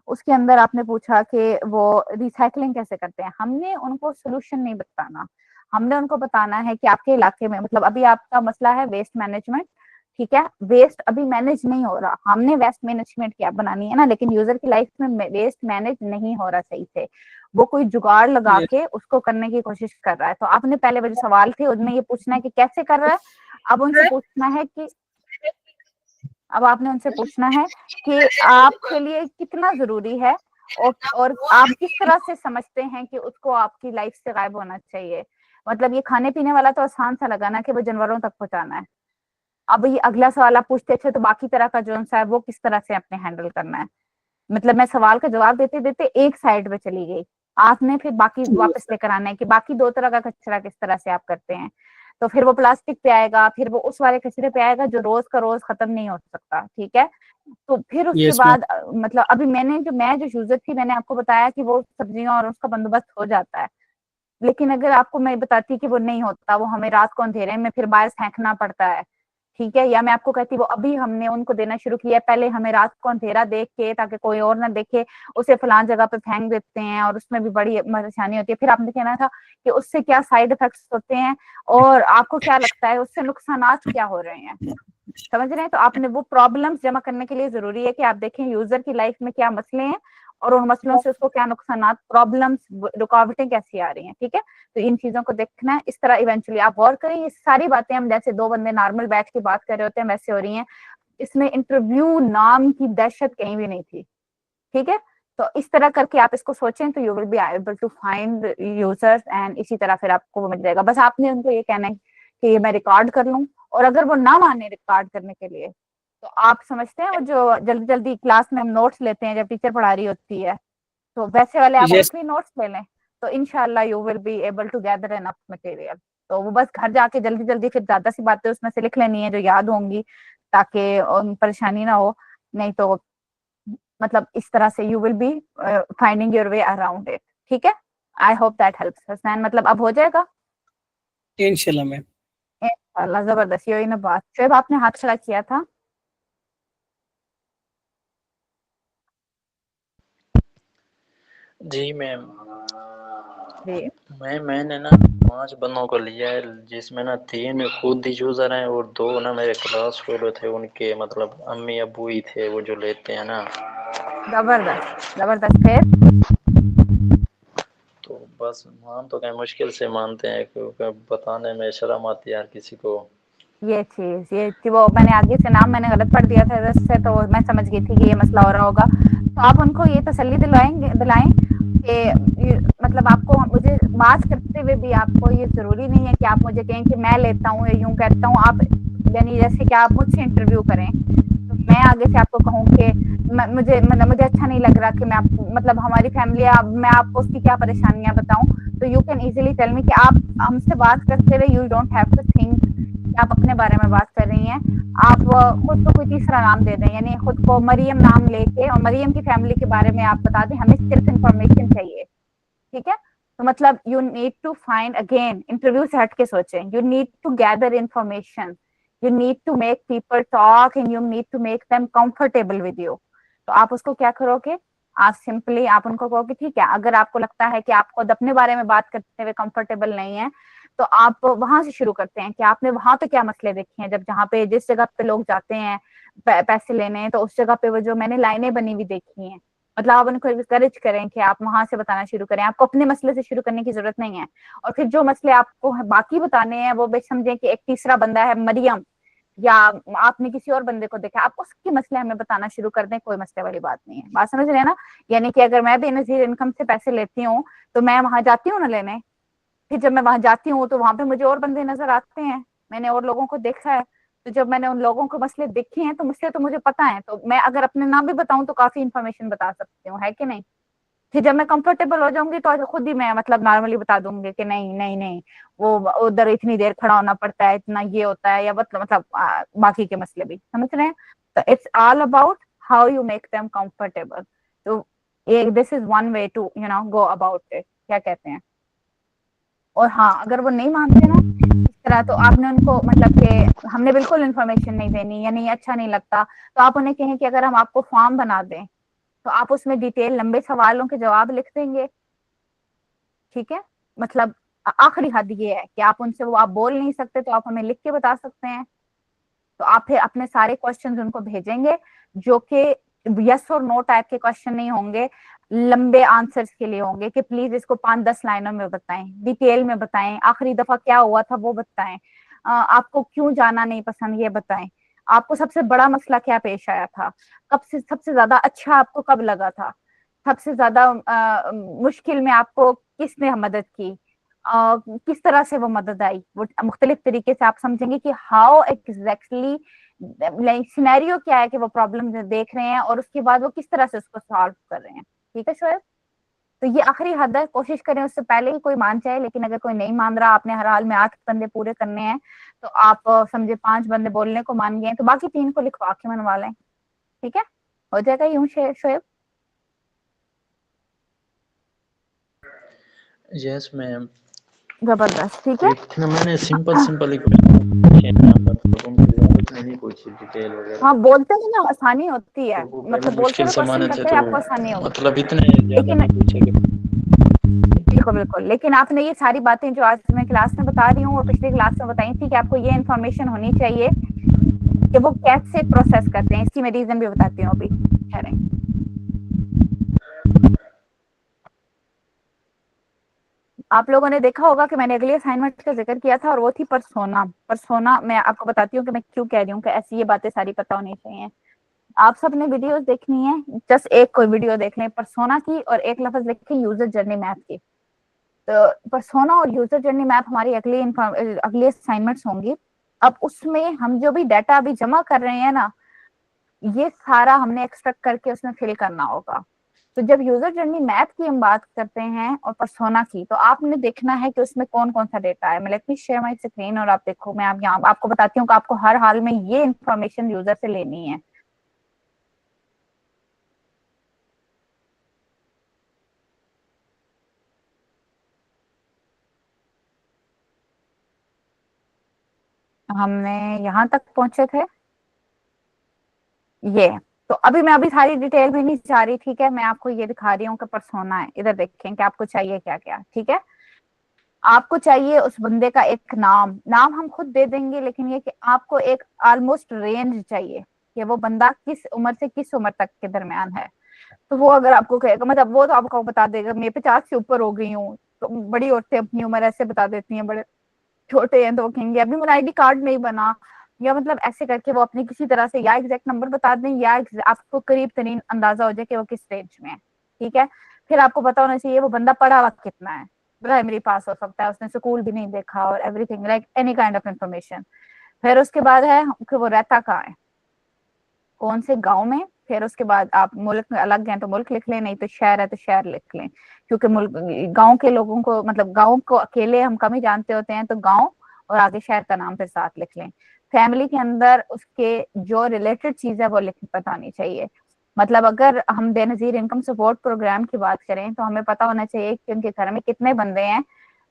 उसके अंदर आपने पूछा कि वो रिसाइकलिंग कैसे करते हैं, हमने उनको सोल्यूशन नहीं बताना, हमने उनको बताना है कि आपके इलाके में मतलब अभी आपका मसला है वेस्ट मैनेजमेंट, ठीक है। वेस्ट अभी मैनेज नहीं हो रहा, हमने वेस्ट मैनेजमेंट की ऐप बनानी है ना, लेकिन यूजर की लाइफ में वेस्ट मैनेज नहीं हो रहा सही से, वो कोई जुगाड़ लगा यस, के उसको करने की कोशिश कर रहा है। तो आपने पहले वो जो सवाल थी उसमें ये पूछना है कि कैसे कर रहा है, अब उनसे पूछना है कि अब आपने उनसे पूछना है कि आपके लिए कितना जरूरी है और आप किस तरह से समझते हैं कि उसको आपकी लाइफ से गायब होना चाहिए। मतलब ये खाने पीने वाला तो आसान सा लगा ना कि वो जानवरों तक पहुंचाना है। अब ये अगला सवाल आप पूछते थे तो बाकी तरह का जो सा है वो किस तरह से आपने हैंडल करना है। मतलब मैं सवाल का जवाब देते देते एक साइड पे चली गई, आपने फिर बाकी वापस लेकर आना है कि बाकी दो तरह का कचरा किस तरह से आप करते हैं। तो फिर वो प्लास्टिक पे आएगा, फिर वो उस वाले कचरे पे आएगा जो रोज का रोज खत्म नहीं हो सकता, ठीक है। तो फिर उसके यस मैम। बाद मतलब अभी मैं जो यूजर थी, मैंने आपको बताया कि वो सब्जियां और उसका बंदोबस्त हो जाता है। लेकिन अगर आपको मैं बताती कि वो नहीं होता, वो हमें रात को अंधेरे में फिर बाहर फेंकना पड़ता है, ठीक है। या मैं आपको कहती वो अभी हमने उनको देना शुरू किया, पहले हमें रात को अंधेरा देख के ताकि कोई और ना देखे उसे फलान जगह पे फेंक देते हैं और उसमें भी बड़ी परेशानी होती है। फिर आपने कहना था कि उससे क्या साइड इफेक्ट्स होते हैं और आपको क्या लगता है उससे नुकसान क्या हो रहे हैं, समझ रहे हैं। तो आपने वो प्रॉब्लम्स जमा करने के लिए जरूरी है कि आप देखें यूजर की लाइफ में क्या मसले हैं और उन मसलों से उसको क्या नुकसान, प्रॉब्लम्स, रुकावटें कैसी आ रही हैं, ठीक है। तो इन चीजों को देखना है। इस तरह इवेंचुअली आप गौर करें, ये सारी बातें हम जैसे दो बंदे नॉर्मल बैठ के बात कर रहे होते हैं वैसे हो रही हैं। इसमें इंटरव्यू नाम की दहशत कहीं भी नहीं थी, ठीक है। तो इस तरह करके आप इसको सोचें तो you will be able to find users and इसी तरह फिर आपको वो मिल जाएगा। बस आपने उनको ये कहना है कि ये मैं रिकॉर्ड कर लूं, और अगर वो ना माने रिकॉर्ड करने के लिए तो आप समझते हैं वो जो जल्दी जल्दी क्लास में हम नोट्स लेते हैं जब टीचर पढ़ा रही होती है, तो वैसे वाले आप यस। आखिरी नोट्स ले लें, तो इनशाला you will be able to gather enough material. तो वो बस घर जाके जल्दी जल्दी फिर ज्यादा सी बातें उसमें से लिख लेनी है जो याद होंगी, ताकि परेशानी ना हो। नहीं तो मतलब इस तरह से you will be finding your way around it, ठीक है। I hope that helps Hasnain. मतलब अब हो जाएगा इंशाल्लाह मैम। इंशाल्लाह। जबरदस्त, यही ना बात। शोएब आपने हाथ खड़ा किया था। जी मैम। जी मैंने ना 5 बंदों को लिया है, जिसमें ना 3 खुद ही यूज़र हैं और 2 ना मेरे क्लास फेलो थे, उनके मतलब अम्मी अबू ही थे वो जो लेते हैं ना। जबरदस्त जबरदस्त। फिर तो बस मान तो कहीं मुश्किल से मानते हैं, क्योंकि बताने में शर्म आती है यार किसी को। ये चीज ये थी, वो मैंने आगे से नाम मैंने गलत पढ़ दिया था वैसे, तो मैं समझ गई थी कि ये मसला हो रहा होगा। तो आप उनको ये तसल्ली दिलाएं कि मतलब आपको मुझे बात करते हुए भी आपको ये जरूरी नहीं है कि आप मुझे कहें कि मैं लेता हूँ या यूं कहता हूँ। आप यानी जैसे कि आप मुझसे इंटरव्यू करें तो मैं आगे से आपको कहूँ कि मुझे अच्छा नहीं लग रहा कि मैं मतलब हमारी फैमिली, मैं आपको उसकी क्या परेशानियां बताऊं। तो you can easily tell me कि आप हमसे बात करते रहे, you don't have to think आप अपने बारे में बात कर रही हैं। आप खुद को कोई तीसरा नाम दे दें, यानी खुद को मरियम नाम लेके और मरियम की फैमिली के बारे में आप बता दें, हमें सिर्फ इंफॉर्मेशन चाहिए, ठीक है। तो मतलब you need to find, again interview से हट के सोचें, you need to gather information, you need to make people talk and you need to make them comfortable with you. तो आप उसको क्या करोगे, आप सिंपली आप उनको कहोगे ठीक है, अगर आपको लगता है कि आप खुद अपने बारे में बात करते हुए कंफर्टेबल नहीं है तो आप वहां से शुरू करते हैं कि आपने वहां पे क्या मसले देखे हैं, जब जहाँ पे जिस जगह पे लोग जाते हैं पैसे लेने, तो उस जगह पे वो जो मैंने लाइनें बनी हुई देखी हैं। मतलब आप उनको इनकरेज करें कि आप वहां से बताना शुरू करें, आपको अपने मसले से शुरू करने की जरूरत नहीं है। और फिर जो मसले आपको बाकी बताने हैं वो समझें कि एक तीसरा बंदा है मरियम, या आपने किसी और बंदे को देखा, आप उसके मसले हमें बताना शुरू कर दें, कोई मसले वाली बात नहीं है। बात समझ रहे हैं ना। यानी कि अगर मैं बेनजीर इनकम से पैसे लेती हूँ तो मैं वहां जाती हूँ ना लेने, फिर जब मैं वहां जाती हूँ तो वहां पे मुझे और बंदे नजर आते हैं, मैंने और लोगों को देखा है। तो जब मैंने उन लोगों को मसले देखे हैं तो मुझसे तो मुझे पता है, तो मैं अगर अपने नाम भी बताऊं तो काफी इंफॉर्मेशन बता सकती हूँ, है कि नहीं। फिर जब मैं कंफर्टेबल हो जाऊंगी तो खुद ही मैं मतलब नॉर्मली बता दूंगी कि नहीं नहीं नहीं, वो उधर इतनी देर खड़ा होना पड़ता है, इतना ये होता है, या मतलब बाकी के मसले भी समझ रहे हैं। तो it's all about how you make them comfortable. तो this is one way to go about it, क्या कहते हैं। और हाँ, अगर वो नहीं मानते ना इस तरह, तो आपने उनको मतलब कि हमने बिल्कुल इन्फॉर्मेशन नहीं देनी या नहीं अच्छा नहीं लगता, तो आप उन्हें कहें कि अगर हम आपको फॉर्म बना दें तो आप उसमें डिटेल लंबे सवालों के जवाब लिख देंगे, ठीक है। मतलब आखिरी हद ये है कि आप उनसे वो आप बोल नहीं सकते तो आप हमें लिख के बता सकते हैं। तो आप फिर अपने सारे क्वेश्चंस उनको भेजेंगे जो कि यस और नो टाइप के क्वेश्चन नहीं होंगे, लंबे आंसर्स के लिए होंगे कि प्लीज इसको 5-10 लाइनों में बताएं, डिटेल में बताएं, आखिरी दफा क्या हुआ था वो बताएं, आपको क्यों जाना नहीं पसंद ये बताएं, आपको सबसे बड़ा मसला क्या पेश आया था, कब से सबसे ज्यादा अच्छा आपको कब लगा था। सबसे ज्यादा मुश्किल में आपको किसने मदद की, किस तरह से वो मदद आई, वो मुख्तलिफ तरीके से आप समझेंगे कि हाउ एग्जैक्टली सिनेरियो क्या है कि वो प्रॉब्लम देख रहे हैं और उसके बाद वो किस तरह से उसको सॉल्व कर रहे हैं। ठीक है शोएब, तो ये आखिरी हद है, कोशिश करें उससे पहले ही कोई मान जाए, लेकिन अगर कोई नहीं मान रहा, आपने हर हाल में 8 बंदे पूरे करने हैं, तो आप समझे 5 बंदे बोलने को मान गए तो बाकी 3 को लिखवा के मनवा लें। ठीक है, हो जाएगा यूं शोएब? Yes ma'am. जबरदस्त, ठीक है। इतना मैंने सिंपल सिंपल ही पूछे ना, मतलब उनकी जरूरत नहीं पूछी डिटेल वगैरह। हाँ, बोलते हैं ना आसानी होती है, तो वो बड़े मतलब बोलते मुश्किल हुए से क्वेश्चन माने थे, करते हैं तो आपको आसानी होगी। मतलब इतने ज्यादा लेकिन नहीं पूछे कि बिल्कुल बिल्कुल, लेकिन आपने ये सारी बातें जो आज मैं क्लास में बता रही हूँ और पिछली क्लास में बताई थी कि आपको ये इन्फॉर्मेशन होनी चाहिए कि वो कैसे प्रोसेस करते हैं, इसकी मैं रीजन भी बताती हूँ अभी। ठहरें, आप लोगों ने देखा होगा कि मैंने अगली असाइनमेंट का जिक्र किया था और वो थी परसोना। परसोना मैं आपको बताती हूँ कि मैं क्यों कह रही हूँ कि ऐसी ये बातें सारी पता होनी चाहिए। आप सबने वीडियोस देखनी है, जस्ट एक कोई वीडियो देख लें परसोना की और एक लफ्ज लिखें यूजर जर्नी मैप की। तो पर्सोना और यूजर जर्नी मैप हमारी अगली असाइनमेंट्स होंगी। अब उसमें हम जो भी डाटा अभी जमा कर रहे हैं ना, ये सारा हमने एक्सट्रैक्ट करके उसमें फिल करना होगा। तो जब यूजर जर्नी मैप की हम बात करते हैं और पर्सोना की, तो आपने देखना है कि उसमें कौन कौन सा डेटा है। मैं let me share my screen और आप देखो, मैं आप यहाँ आपको बताती हूँ कि आपको हर हाल में ये इंफॉर्मेशन यूजर से लेनी है। हमने यहाँ तक पहुंचे थे ये। तो मैं अभी सारी डिटेल में नहीं जा रही, ठीक है, मैं आपको ये दिखा रही हूँ कि पर्सोना है, इधर देखें कि आपको चाहिए क्या क्या। ठीक है, आपको चाहिए उस बंदे का एक नाम, नाम हम खुद दे देंगे, लेकिन ये कि आपको एक ऑलमोस्ट रेंज चाहिए कि वो बंदा किस उम्र से किस उम्र तक के दरमियान है। तो वो अगर आपको कहेगा, मतलब वो तो आपको बता देगा मैं 50 से ऊपर हो गई हूँ, तो बड़ी औरतें अपनी उम्र ऐसे बता देती हैं, बड़े छोटे हैं तो वो कहेंगे अभी मेरा आईडी कार्ड नहीं बना, या मतलब ऐसे करके वो अपने किसी तरह से या एग्जैक्ट नंबर बता दें या आपको करीब तरीन अंदाजा हो जाए कि वो किस स्टेज में है। ठीक है, फिर आपको पता होना चाहिए वो बंदा पढ़ा हुआ कितना है, प्राइमरी पास हो सकता है, उसने स्कूल भी नहीं देखा, और everything like any kind of information. फिर उसके बाद है कि वो रहता कहाँ है, कौन से गांव में। फिर उसके बाद आप मुल्क में अलग हैं तो मुल्क लिख लें, नहीं तो शहर है तो शहर लिख लें, क्योंकि मुल्क गांव के लोगों को, मतलब गांव को अकेले हम कम ही जानते होते हैं, तो गांव और आगे शहर का नाम फिर साथ लिख लें। फैमिली के अंदर उसके जो रिलेटेड चीज है वो लिख पता होनी चाहिए। मतलब अगर हम बेनजीर इनकम सपोर्ट प्रोग्राम की बात करें तो हमें पता होना चाहिए कि उनके घर में कितने बंदे हैं,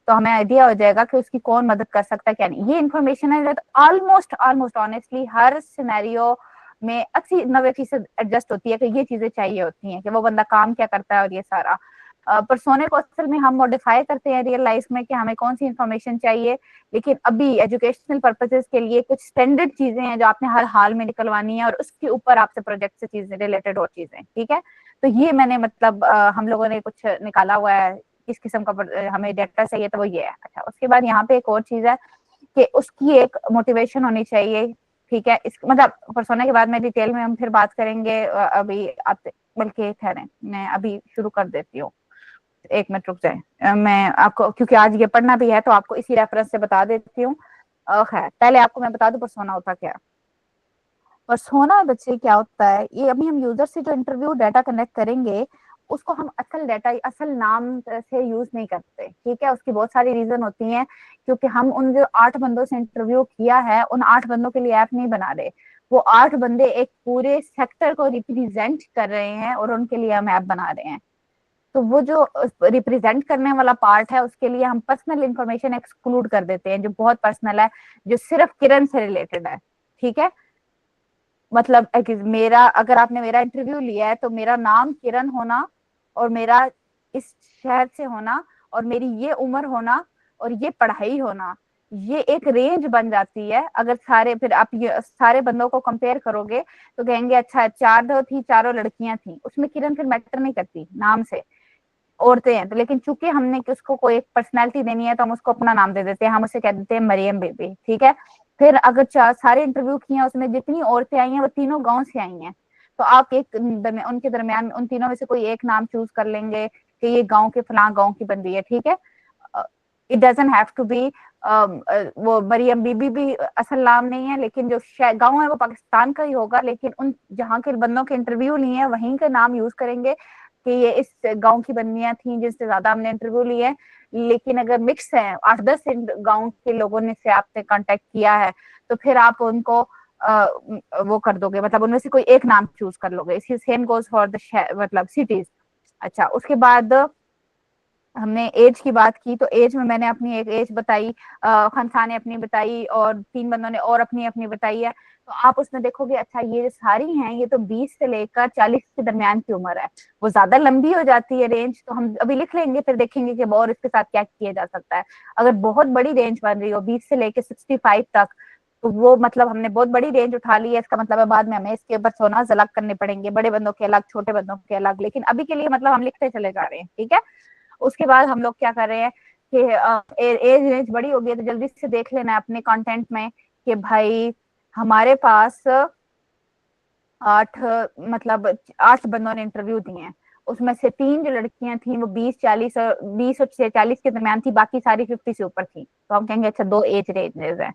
तो हमें आइडिया हो जाएगा कि उसकी कौन मदद कर सकता है क्या नहीं। ये इन्फॉर्मेशन है जो ऑलमोस्ट ऑलमोस्ट ऑनेस्टली हर सिनेरियो में 80-90% एडजस्ट होती है कि ये चीजें चाहिए होती हैं कि वो बंदा काम क्या करता है और ये सारा। परसोने को असल में हम मॉडिफाई करते हैं रियल लाइफ में कि हमें कौन सी इन्फॉर्मेशन चाहिए, लेकिन अभी एजुकेशनल पर्पसेस के लिए कुछ स्टैंडर्ड चीजें हैं जो आपने हर हाल में निकलवानी है और उसके ऊपर आपसे प्रोजेक्ट से चीजें रिलेटेड और चीजें। ठीक है, तो ये मैंने मतलब हम लोगों ने कुछ निकाला हुआ है किस किस्म का हमें डाटा चाहिए, तो वो ये है। अच्छा, उसके बाद यहाँ पे एक और चीज है कि उसकी एक मोटिवेशन होनी चाहिए। ठीक है, इस मतलब परसोना के बाद में डिटेल में हम फिर बात करेंगे। अभी आप बल्कि ठहरें, मैं अभी शुरू कर देती हूँ, 1 मिनट रुक जाए। मैं आपको क्योंकि आज ये पढ़ना भी है तो आपको इसी रेफरेंस से बता देती हूँ। खैर पहले आपको मैं बता दूं परसोना होता क्या है। पर्सोना बच्चे क्या होता है, ये अभी हम यूजर से जो इंटरव्यू डाटा कनेक्ट करेंगे उसको हम असल डाटा असल नाम से यूज नहीं करते। ठीक है, उसकी बहुत सारी रीजन होती हैं, क्योंकि हम उन जो 8 बंदों से इंटरव्यू किया है उन 8 बंदों के लिए ऐप नहीं बना रहे। वो 8 बंदे एक पूरे सेक्टर को रिप्रेजेंट कर रहे हैं और उनके लिए हम ऐप बना रहे हैं। तो वो जो रिप्रेजेंट करने वाला पार्ट है उसके लिए हम पर्सनल इंफॉर्मेशन एक्सक्लूड कर देते हैं जो बहुत पर्सनल है, जो सिर्फ किरण से रिलेटेड है। ठीक है, मतलब मेरा, अगर आपने मेरा इंटरव्यू लिया है तो मेरा नाम किरण होना और मेरा इस शहर से होना और मेरी ये उम्र होना और ये पढ़ाई होना, ये एक रेंज बन जाती है। अगर सारे फिर आप ये सारे बंदों को कंपेयर करोगे तो कहेंगे अच्छा 4 थी, चारों लड़कियां थी, उसमें किरण फिर मैटर नहीं करती नाम से, औरतें हैं तो। लेकिन चूंकि हमने उसको कोई एक पर्सनैलिटी देनी है तो हम उसको अपना नाम दे देते हैं, हम उसे कह देते हैं मरियम बेबी। ठीक है, फिर अगर सारे इंटरव्यू किए हैं उसमें जितनी औरतें आई हैं वो तीनों गांव से आई हैं, तो आप उनके दरमियान उन तीनों में से कोई एक नाम चूज कर लेंगे कि ये गांव के फलां गांव की बंदी है, ठीक है। It doesn't have to be वो मरियम बीबी भी असल नाम नहीं है, लेकिन जो गांव है वो पाकिस्तान का ही होगा, लेकिन उन जहाँ के बंदों के इंटरव्यू लिए हैं वहीं का नाम यूज करेंगे कि ये इस गांव की बंदियां थी जिससे ज्यादा हमने इंटरव्यू लिए। लेकिन अगर मिक्स है 8-10 गांव के लोगों ने से आपने कांटेक्ट किया है, तो फिर आप उनको वो कर दोगे, मतलब उनमें से कोई एक नाम चूज कर लोगे। इसी सेम गोज फॉर द मतलब सिटीज। अच्छा, उसके बाद हमने एज की बात की, तो एज में मैंने अपनी एक एज बताई, खनसा ने अपनी बताई, और 3 बंदों ने और अपनी अपनी बताई है। तो आप उसमें देखोगे अच्छा ये जो सारी हैं ये तो 20 से लेकर 40 के दरमियान की उम्र है। वो ज्यादा लंबी हो जाती है रेंज, तो हम अभी लिख लेंगे, फिर देखेंगे कि और इसके साथ क्या किया जा सकता है। अगर बहुत बड़ी रेंज बन रही हो 20 से लेकर 65 तक, तो वो मतलब हमने बहुत बड़ी रेंज उठा ली है, इसका मतलब है बाद में हमें इसके ऊपर सोना अलग करने पड़ेंगे, बड़े बंदों के अलग, छोटे बंदों के अलग। लेकिन अभी के लिए मतलब हम लिखते चले जा रहे हैं, ठीक है। उसके बाद हम लोग क्या कर रहे हैं कि एज रेंज बड़ी होगी है तो जल्दी से देख लेना है अपने कंटेंट में कि भाई हमारे पास 8 मतलब 8 बंदों ने इंटरव्यू दिए हैं, उसमें से 3 जो लड़कियां थी वो 20 और 40 के दरमियान थी, बाकी सारी 50 से ऊपर थी। तो हम कहेंगे अच्छा 2 एज रेंजेस हैं,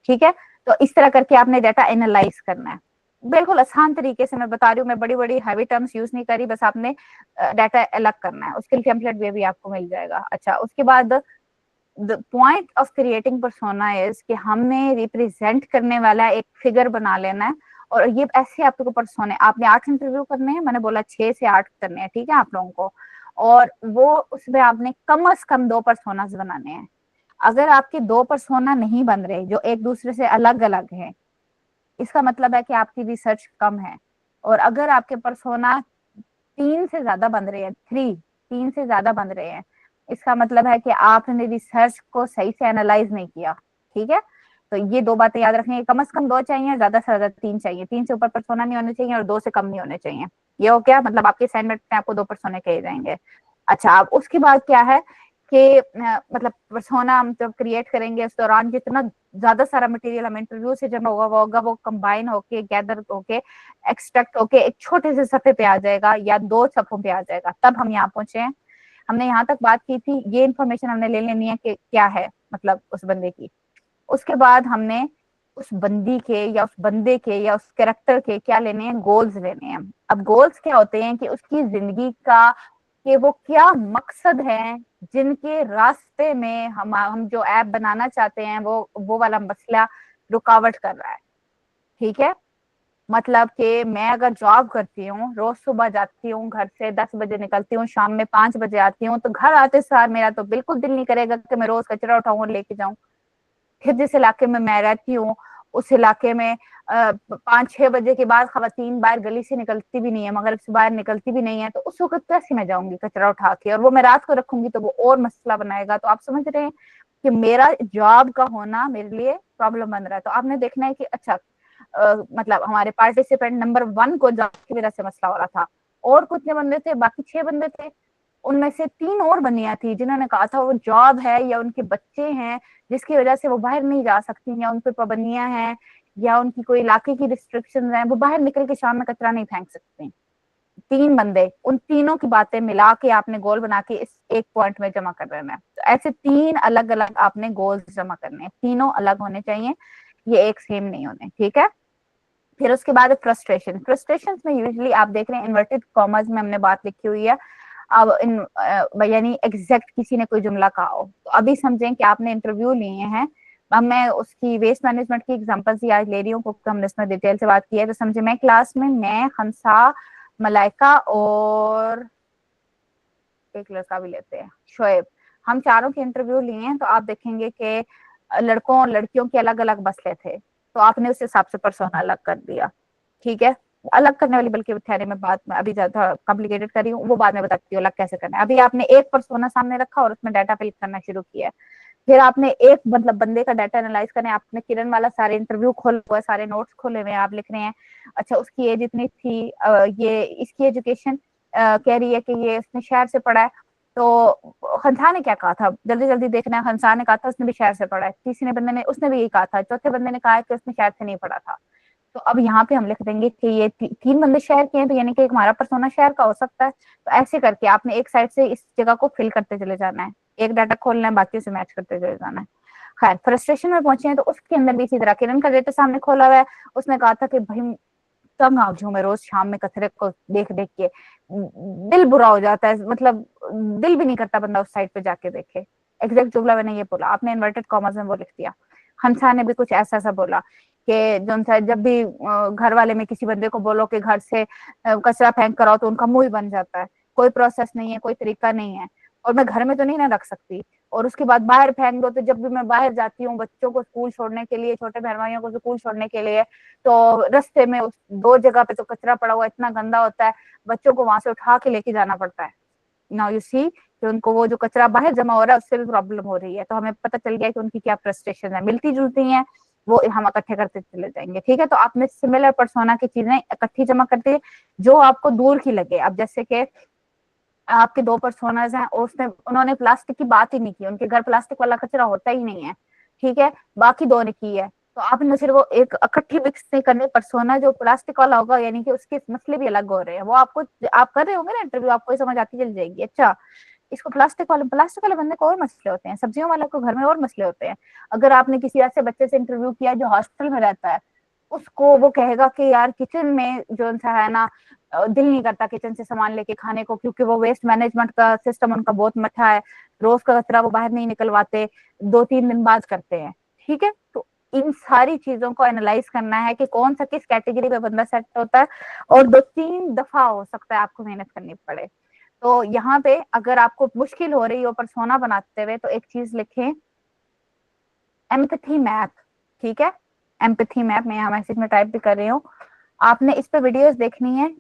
ठीक है। तो इस तरह करके आपने डाटा एनालाइज करना है। बिल्कुल आसान तरीके से मैं बता रही हूँ, मैं बड़ी बड़ी हैवी टर्म्स यूज नहीं करी, बस आपने डाटा अलग करना है। उसके लिए टेम्पलेट भी आपको मिल जाएगा। अच्छा, उसके बाद the point of creating persona is कि हमने रिप्रेजेंट करने वाला एक फिगर बना लेना है। और ये ऐसे आपको पर्सोने, आपने 8 इंटरव्यू करने हैं, मैंने बोला 6 से 8 करने हैं, ठीक है आप लोगों को। और वो उसमें आपने कम से कम 2 पर्सोनास बनाने हैं। अगर आपके 2 पर्सोना नहीं बन रहे जो एक दूसरे से अलग अलग है, इसका मतलब है कि आपकी रिसर्च कम है। और अगर आपके पर्सोना 3 से ज्यादा बन रहे हैं, 3 से ज्यादा बन रहे हैं, इसका मतलब है कि आपने रिसर्च को सही से एनालाइज नहीं किया, ठीक है। तो ये 2 बातें याद रखनी है, कम से कम 2 चाहिए, ज्यादा से ज्यादा 3 चाहिए, 3 से ऊपर पर्सोना नहीं होने चाहिए और 2 से कम नहीं होने चाहिए। ये हो गया, मतलब आपके असाइनमेंट में आपको 2 पर्सोने कहे जाएंगे। अच्छा, अब उसके बाद क्या है कि मतलब पर्सोना हम जब क्रिएट करेंगे उस दौरान जितना ज्यादा सारा मटेरियल हम इंटरव्यू से जमा होगा वो कंबाइन होके, गैदर होके, एक्सट्रैक्ट होके एक छोटे से सफे पे आ जाएगा या 2 सफों पे आ जाएगा। तब हम यहाँ पहुंचे हैं। हमने यहाँ तक बात की थी, ये इन्फॉर्मेशन हमने ले लेनी है कि क्या है मतलब उस बंदे की। उसके बाद हमने उस बंदी के या उस बंदे के या उस कैरेक्टर के क्या लेने हैं, गोल्स लेने हैं। अब गोल्स क्या होते हैं कि उसकी जिंदगी का, कि वो क्या मकसद है जिनके रास्ते में हम जो ऐप बनाना चाहते हैं वो वाला मसला रुकावट कर रहा है, ठीक है। मतलब कि मैं अगर जॉब करती हूँ, रोज सुबह जाती हूँ घर से, 10 बजे निकलती हूँ, शाम में 5 बजे आती हूँ, तो घर आते सार मेरा तो बिल्कुल दिल नहीं करेगा कि मैं रोज कचरा उठाऊं और लेके जाऊं। फिर जिस इलाके में मैं रहती हूँ उस इलाके में 5-6 बजे के बाद खवातीन बाहर गली से निकलती भी नहीं है, मगर से बाहर निकलती भी नहीं है, तो उस वक्त कैसे मैं जाऊंगी कचरा उठा के, और वो मैं रात को रखूंगी तो वो और मसला बनाएगा। तो आप समझ रहे हैं कि मेरा जॉब का होना मेरे लिए प्रॉब्लम बन रहा है। तो आपने देखना है कि अच्छा मतलब हमारे पार्टिसिपेंट नंबर 1 को जॉब की वजह से मसला हो रहा था, और कितने बंदे थे, बाकी 6 बंदे थे, उनमें से 3 और बंदियां थी जिन्होंने कहा था वो जॉब है या उनके बच्चे हैं जिसकी वजह से वो बाहर नहीं जा सकती, या उन पर पाबंदियां हैं, या उनकी कोई इलाके की रिस्ट्रिक्शन है, वो बाहर निकल के शाम में कचरा नहीं फेंक सकते। 3 बंदे, उन तीनों की बातें मिला के आपने गोल बना के इस एक पॉइंट में जमा कर देना है। तो ऐसे 3 अलग अलग आपने गोल्स जमा करने हैं, तीनों अलग होने चाहिए, ये एक सेम नहीं होने, ठीक है। फिर उसके बाद फ्रस्ट्रेशन। फ्रस्ट्रेशन में यूजुअली आप देख रहे हैं इन्वर्टेड कॉमर्स में हमने बात लिखी हुई है। अब यानी एग्जैक्ट किसी ने कोई जुमला कहा हो, तो अभी समझें कि आपने इंटरव्यू लिए हैं। अब मैं उसकी वेस्ट मैनेजमेंट की एग्जांपल्स ही आज ले रही हूँ क्योंकि हमने इसमें डिटेल से बात की है। तो समझे मैं क्लास में, मैं, खंसा, मलाइका और एक लड़का भी लेते हैं, शोएब, हम चारों के इंटरव्यू लिए हैं। तो आप देखेंगे कि लड़कों और लड़कियों के अलग अलग मसले थे, तो आपने उस हिसाब से पर्सोना अलग कर दिया, ठीक है। अलग करने वाली बल्कि ठहरे में बात में अभी ज्यादा कॉम्प्लिकेटेड कर रही हूँ, वो बाद में बताती हूँ अलग कैसे करना है। अभी आपने एक पर्सोना सामने रखा और उसमें डाटा फिल करना शुरू किया। फिर आपने एक मतलब बंदे का डाटा एनालाइज करना है। आपने किरण वाला सारे इंटरव्यू खोला हुआ है, सारे नोट्स खोले हुए हैं, आप लिख रहे हैं अच्छा उसकी एज इतनी थी, ये इसकी एजुकेशन कह रही है कि ये उसने शहर से पढ़ा है। तो खंसा ने क्या कहा था, जल्दी जल्दी देखना है। खंसा ने कहा था उसने भी शहर से पढ़ा है, तीसरे बंदे ने उसने भी यही कहा था, चौथे बंदे ने कहा है कि उसने शहर से नहीं पढ़ा था। तो अब यहाँ पे हम लिख देंगे कि ये तीन बंदे शेयर किए हैं, तो यानी कि एक हमारा पर्सोना शेयर का हो सकता है। तो ऐसे करके आपने एक साइड से इस जगह को फिल करते चले जाना है, एक डाटा खोलना है, बाकी से मैच करते चले जाना है। खैर फ्रस्ट्रेशन में पहुंचे हैं तो उसके अंदर भी इसी तरह किरण का डेटा सामने खोला हुआ है, उसने कहा था कि भाई तंग आ गई मैं रोज शाम में कचरे को देख देख के, दिल बुरा हो जाता है, मतलब दिल भी नहीं करता बंदा उस साइड पे जाके देखे। एग्जैक्ट जुमला मैंने ये बोला, आपने इन्वर्टेड कॉमर्स में वो लिख दिया। हंसा ने भी कुछ ऐसा ऐसा बोला कि जो सा जब भी घर वाले में किसी बंदे को बोलो कि घर से कचरा फेंक कराओ तो उनका मुंह ही बन जाता है, कोई प्रोसेस नहीं है, कोई तरीका नहीं है, और मैं घर में तो नहीं ना रख सकती, और उसके बाद बाहर फेंक दो। तो जब भी मैं बाहर जाती हूँ बच्चों को स्कूल छोड़ने के लिए, छोटे बहन भाइयों को स्कूल छोड़ने के लिए, तो रास्ते में उस दो जगह पे तो कचरा पड़ा हुआ इतना गंदा होता है, बच्चों को वहां से उठा के लेके जाना पड़ता है। नाउ यू सी कि उनको वो जो कचरा बाहर जमा हो रहा है उससे भी प्रॉब्लम हो रही है। तो हमें पता चल गया कि उनकी क्या फ्रस्ट्रेशन है, मिलती जुलती हैं, वो हम इकट्ठे करते चले जाएंगे। ठीक है, तो आपने सिमिलर पर्सोना की चीजें इकट्ठी जमा करते हैं जो आपको दूर की लगे। अब जैसे कि आपके दो पर्सोनाज हैं, उसने उन्होंने प्लास्टिक की बात ही नहीं की, उनके घर प्लास्टिक वाला कचरा होता ही नहीं है, ठीक है, बाकी दो ने की है। तो आपने सिर्फ वो एक इकट्ठी मिक्स नहीं करनी, पर्सोना जो प्लास्टिक वाला होगा यानी कि उसके मसले भी अलग हो रहे हैं, वो आपको आप कर रहे होंगे ना इंटरव्यू, आपको समझ आती चल जाएगी। अच्छा, इसको प्लास्टिक वाले बंदे को और मसले होते हैं, सब्जियों वाले को घर में और मसले होते हैं। अगर आपने किसी ऐसे बच्चे से इंटरव्यू किया जो हॉस्टल में रहता है, उसको वो कहेगा कि यार किचन में जो सा है ना, दिल नहीं करता किचन से सामान लेके खाने को, क्योंकि वो वेस्ट मैनेजमेंट का सिस्टम उनका बहुत मठा है, रोज का कचरा वो बाहर नहीं निकलवाते, 2-3 दिन बाद करते हैं। ठीक है, तो इन सारी चीजों को एनालाइज करना है कि कौन सा किस कैटेगरी पे बंदा सेट होता है, और 2-3 दफा हो सकता है आपको मेहनत करनी पड़े। तो यहाँ पे अगर आपको मुश्किल हो रही हो पर्सोना बनाते हुए, तो एक चीज लिखें, एम्पैथी मैप। ठीक है, एम्पैथी मैप मैं यहाँ मैसेज में टाइप भी कर रही हूँ, आपने इस पे वीडियोस देखनी है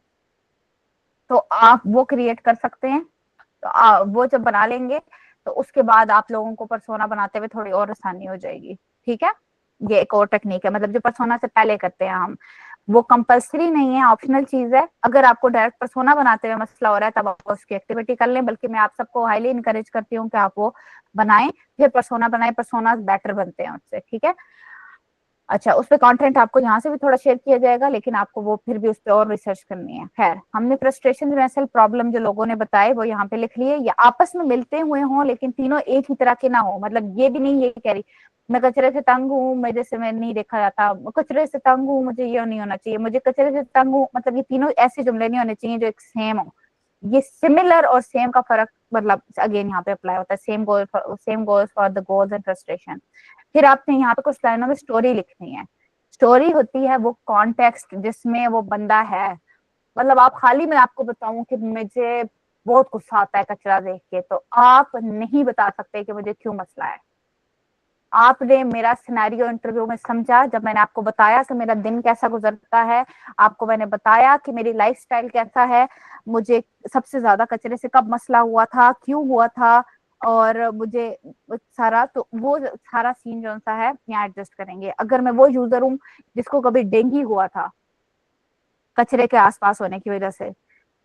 तो आप वो क्रिएट कर सकते हैं। तो वो जब बना लेंगे तो उसके बाद आप लोगों को पर्सोना बनाते हुए थोड़ी और आसानी हो जाएगी। ठीक है, ये एक और टेक्निक है, मतलब जो पर्सोना से पहले करते हैं हम, वो कंपल्सरी नहीं है, ऑप्शनल चीज है। अगर आपको डायरेक्ट पर्सोना बनाते हुए मसला हो रहा है तब आप उसकी एक्टिविटी कर लें, बल्कि मैं आप सबको हाईली इनकरेज करती हूँ कि आप वो बनाएं, फिर पर्सोना बनाएं, पर्सोना बेटर बनते हैं उससे। ठीक है, अच्छा, उस पे कंटेंट आपको यहाँ से भी थोड़ा शेयर किया जाएगा, लेकिन आपको वो फिर भी उस पर और रिसर्च करनी है। खैर, हमने फ्रस्ट्रेशन रिहर्सल प्रॉब्लम जो लोगों ने बताए वो यहाँ पे लिख लिए, या आपस में मिलते हुए हों लेकिन तीनों एक ही तरह के ना हो। मतलब ये भी नहीं ये कह रही मैं कचरे से तंग हूँ, मेरे से मैं नहीं देखा जाता, कचरे से तंग हूँ, मुझे ये नहीं होना चाहिए, मुझे कचरे से तंग हूँ, मतलब ये तीनों ऐसे जुमले नहीं होने चाहिए जो एक सेम हो। ये सिमिलर और सेम का फर्क, मतलब अगेन यहाँ पे अप्लाई होता है, same goals for the goals and frustration. फिर आपने यहाँ पे कुछ लाइनों में स्टोरी लिखनी है। स्टोरी होती है वो कॉन्टेक्स्ट जिसमें वो बंदा है। मतलब आप खाली, मैं आपको बताऊं कि मुझे बहुत गुस्सा आता है कचरा देख के, तो आप नहीं बता सकते कि मुझे क्यों मसला है। आपने मेरा सिनेरियो इंटरव्यू में समझा, जब मैंने आपको बताया कि मेरा दिन कैसा गुजरता है, आपको मैंने बताया कि मेरी लाइफस्टाइल कैसा है, मुझे सबसे ज्यादा कचरे से कब मसला हुआ था, क्यों हुआ था, और मुझे सारा, तो वो सारा सीन जो सा है यहाँ एडजस्ट करेंगे। अगर मैं वो यूजर हूँ जिसको कभी डेंगू हुआ था कचरे के आसपास होने की वजह से,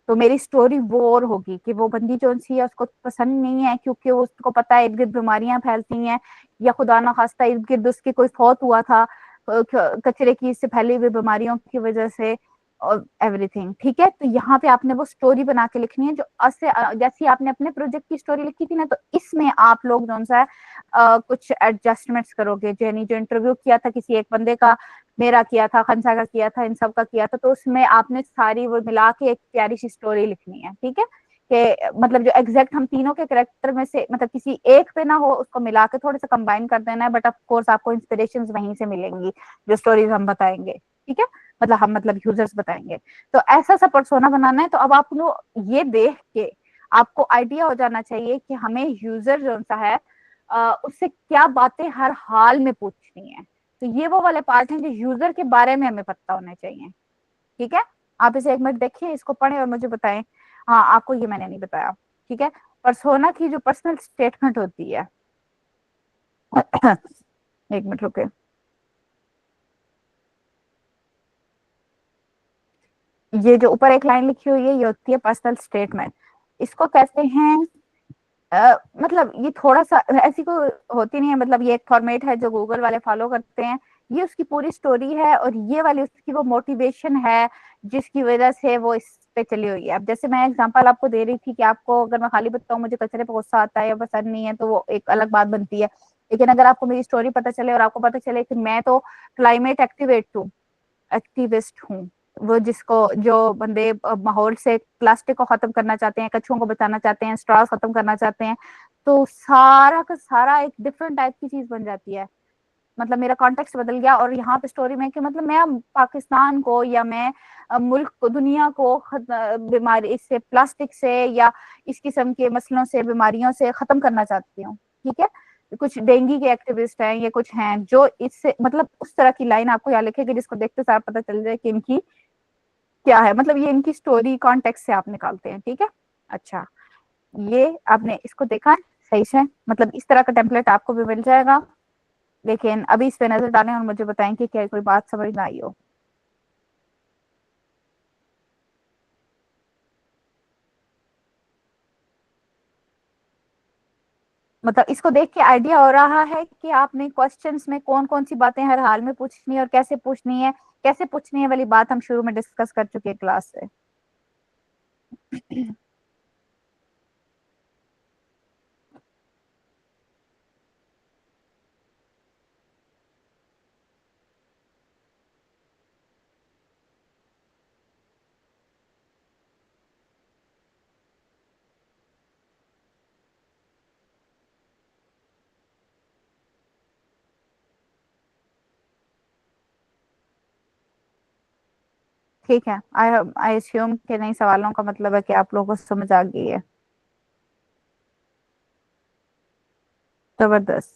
तो मेरी स्टोरी वो और होगी कि वो बंदी जो सी है उसको पसंद नहीं है, क्योंकि उसको पता है इर्द गिर्द बीमारियां फैलती हैं, या खुदा ना खास्ता इर्द गिर्द उसकी कोई फौत हुआ था कचरे की इससे फैली हुई बीमारियों की वजह से, और एवरीथिंग। ठीक है, तो यहाँ पे आपने वो स्टोरी बना के लिखनी है जो जैसी आपने अपने प्रोजेक्ट की स्टोरी लिखी थी ना, तो इसमें आप लोग जो सा है कुछ एडजस्टमेंट्स करोगे। जैनी जो इंटरव्यू किया था किसी एक बंदे का, मेरा किया था, खनसा का किया था, इन सब का किया था, तो उसमें आपने सारी वो मिला के एक प्यारी सी स्टोरी लिखनी है। ठीक है, कि मतलब जो एग्जैक्ट हम तीनों के करेक्टर में से मतलब किसी एक पे ना हो, उसको मिला के थोड़ा सा कंबाइन कर देना है, बट ऑफ कोर्स आपको इंस्पिरेशंस वहीं से मिलेंगी जो स्टोरीज हम बताएंगे। ठीक है, मतलब हम मतलब यूजर्स बताएंगे। तो ऐसा सा पर्सोना बनाना है। तो अब आप लोग ये देख के आपको आइडिया हो जाना चाहिए कि हमें यूजर जो सा है उससे क्या बातें हर हाल में पूछनी है। तो ये वो वाले पार्ट हैं जो यूजर के बारे में हमें पता होने चाहिए। ठीक है, आप इसे एक मिनट देखिए, इसको पढ़ें और मुझे बताएं। हाँ, आपको ये मैंने नहीं बताया। ठीक है, पर्सोना की जो पर्सनल स्टेटमेंट होती है एक मिनट रुके, ये जो ऊपर एक लाइन लिखी हुई है ये होती है पर्सनल स्टेटमेंट। इसको कहते हैं मतलब ये थोड़ा सा ऐसी को होती नहीं है, मतलब ये एक फॉर्मेट है जो गूगल वाले फॉलो करते हैं ये उसकी पूरी स्टोरी है, और ये वाली उसकी वो मोटिवेशन है जिसकी वजह से वो इस पे चली हुई है। अब जैसे मैं एग्जांपल आपको दे रही थी कि आपको अगर मैं खाली बताऊं मुझे कचरे पे गुस्सा आता है या पसंद नहीं है, तो वो एक अलग बात बनती है। लेकिन अगर आपको मेरी स्टोरी पता चले और आपको पता चले कि मैं तो क्लाइमेट एक्टिविस्ट हूँ, वो जिसको जो बंदे माहौल से प्लास्टिक को खत्म करना चाहते हैं, कछुओं को बचाना चाहते हैं, स्ट्रॉ खत्म करना चाहते हैं, तो सारा का सारा एक डिफरेंट टाइप की चीज बन जाती है। मतलब मेरा कॉन्टेक्स्ट बदल गया, और यहाँ पे स्टोरी में कि मतलब मैं पाकिस्तान को या मैं मुल्क को, दुनिया को बीमारी इससे, प्लास्टिक से या इस किस्म के मसलों से, बीमारियों से खत्म करना चाहती हूँ। ठीक है, कुछ डेंगू के एक्टिविस्ट हैं, ये कुछ हैं जो इससे, मतलब उस तरह की लाइन आपको यहाँ लिखेगी जिसको देखते सार पता चल जाए कि इनकी क्या है, मतलब ये इनकी स्टोरी कॉन्टेक्स्ट से आप निकालते हैं। ठीक है, अच्छा, ये आपने इसको देखा है सही से, मतलब इस तरह का टेम्पलेट आपको भी मिल जाएगा। लेकिन अभी इस पे नजर डालें और मुझे बताएं कि क्या कोई बात समझ ना आई हो। मतलब इसको देख के आइडिया हो रहा है कि आपने क्वेश्चंस में कौन कौन सी बातें हर हाल में पूछनी है और कैसे पूछनी है वाली बात हम शुरू में डिस्कस कर चुके हैं क्लास से। ठीक है, आई आई अस्यूम कि नहीं, सवालों का मतलब है कि आप लोगों को समझ आ गई है। जबरदस्त।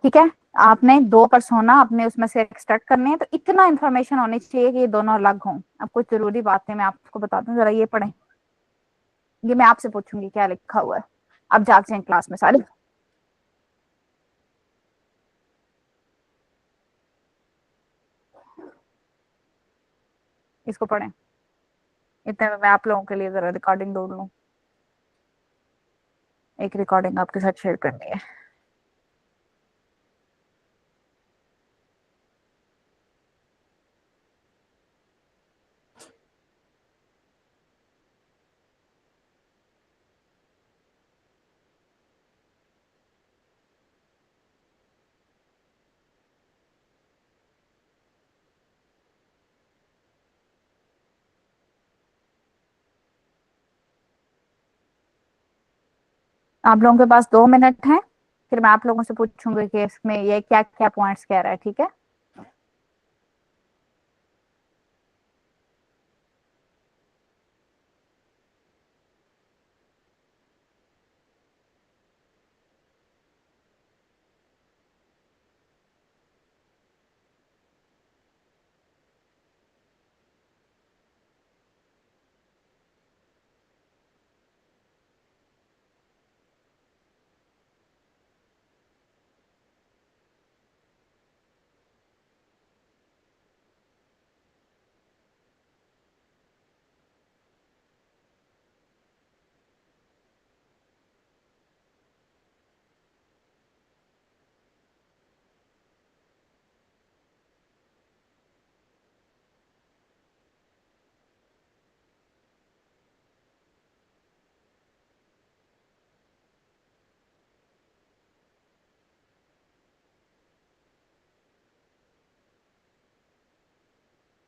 ठीक है, आपने दो पर्सोना अपने उसमें से एक्सट्रैक्ट करने हैं, तो इतना इन्फॉर्मेशन होनी चाहिए कि ये दोनों अलग हों। अब कुछ जरूरी बातें मैं आपको बता दूं, जरा ये पढ़ें। ये मैं आपसे पूछूंगी क्या लिखा हुआ है, अब जाग जाए क्लास में सारे। इसको पढ़ें, इतने में मैं आप लोगों के लिए जरा रिकॉर्डिंग ढूंढ लूं। एक रिकॉर्डिंग आपके साथ शेयर करनी है। आप लोगों के पास 2 मिनट हैं, फिर मैं आप लोगों से पूछूंगी कि इसमें ये क्या क्या पॉइंट्स कह रहा है। ठीक है,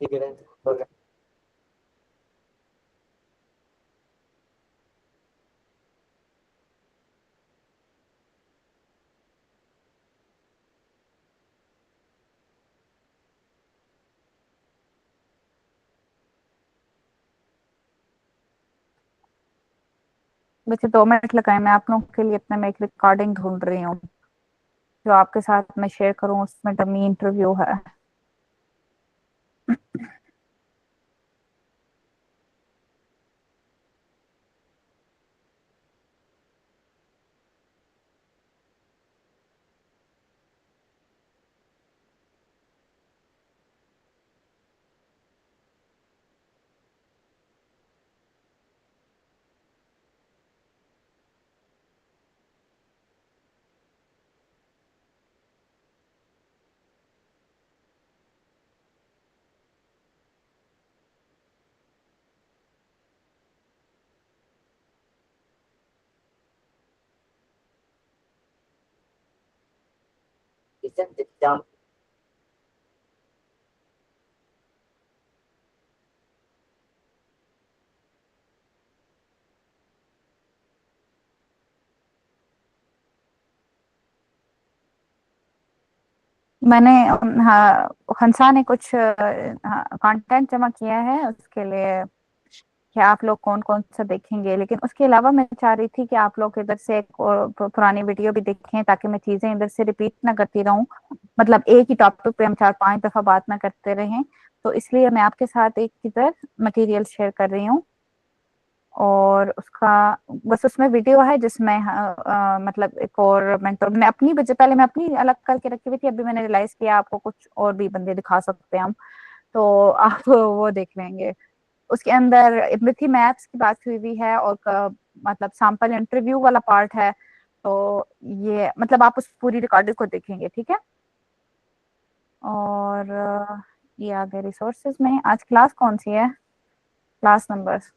ठीक है, हो गया। बच्चे 2 मिनट लगाए, मैं आप लोगों के लिए इतने में एक रिकॉर्डिंग ढूंढ रही हूँ जो आपके साथ मैं शेयर करूँ, उसमें डमी इंटरव्यू है। मैंने हाँ, हंसा ने कुछ कंटेंट जमा किया है उसके लिए कि आप लोग कौन कौन सा देखेंगे, लेकिन उसके अलावा मैं चाह रही थी कि आप लोग इधर से एक और पुरानी वीडियो भी देखें ताकि मैं चीजें इधर से रिपीट ना करती रहूं, मतलब एक ही टॉपिक पे हम 4-5 दफा बात ना करते रहें। तो इसलिए मैं आपके साथ एक इधर मटेरियल शेयर कर रही हूँ, और उसका बस उसमें वीडियो है जिसमें मतलब एक और मेंटोर मैं अपनी वजह पहले मैं अपनी अलग करके रखी हुई थी, अभी मैंने रियलाइज किया आपको कुछ और भी बंदे दिखा सकते हैं हम, तो आप वो देख लेंगे। उसके अंदर मिथी मैप्स की बात हुई हुई है, और मतलब सैंपल इंटरव्यू वाला पार्ट है। तो ये मतलब आप उस पूरी रिकॉर्डिंग को देखेंगे, ठीक है। और ये आगे रिसोर्सेज में आज क्लास कौन सी है, क्लास नंबर्स।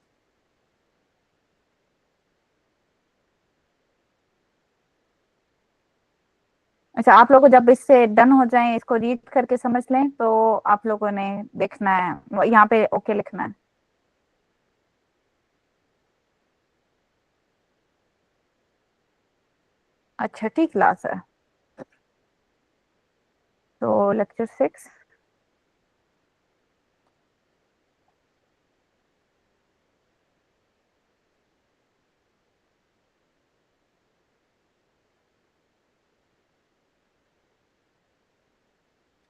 अच्छा, आप लोगों को जब इससे डन हो जाए इसको रीड करके समझ लें तो आप लोगों ने देखना है यहाँ पे ओके लिखना है। अच्छा ठीक क्लास है, तो लेक्चर 6।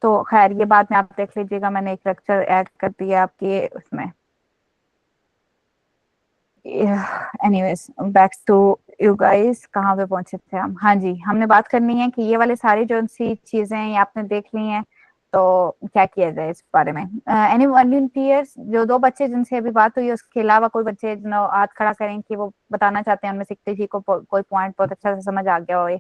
तो खैर ये बाद में आप देख लीजिएगा, मैंने एक लेक्चर ऐड कर दिया आपके उसमें। Anyways back to you guys, कहाँ पे पहुंचे थे हम। हाँ जी, हमने बात करनी है कि ये वाले सारी जो सी चीजें ये आपने देख ली हैं, तो क्या किया जाए इस बारे में। एनी वॉलंटियर्स, जो 2 बच्चे जिनसे अभी बात हुई है उसके अलावा कोई बच्चे जो हाथ खड़ा करें कि वो बताना चाहते हैं उनमें से किसी को कोई पॉइंट बहुत अच्छा से समझ आ गया हो।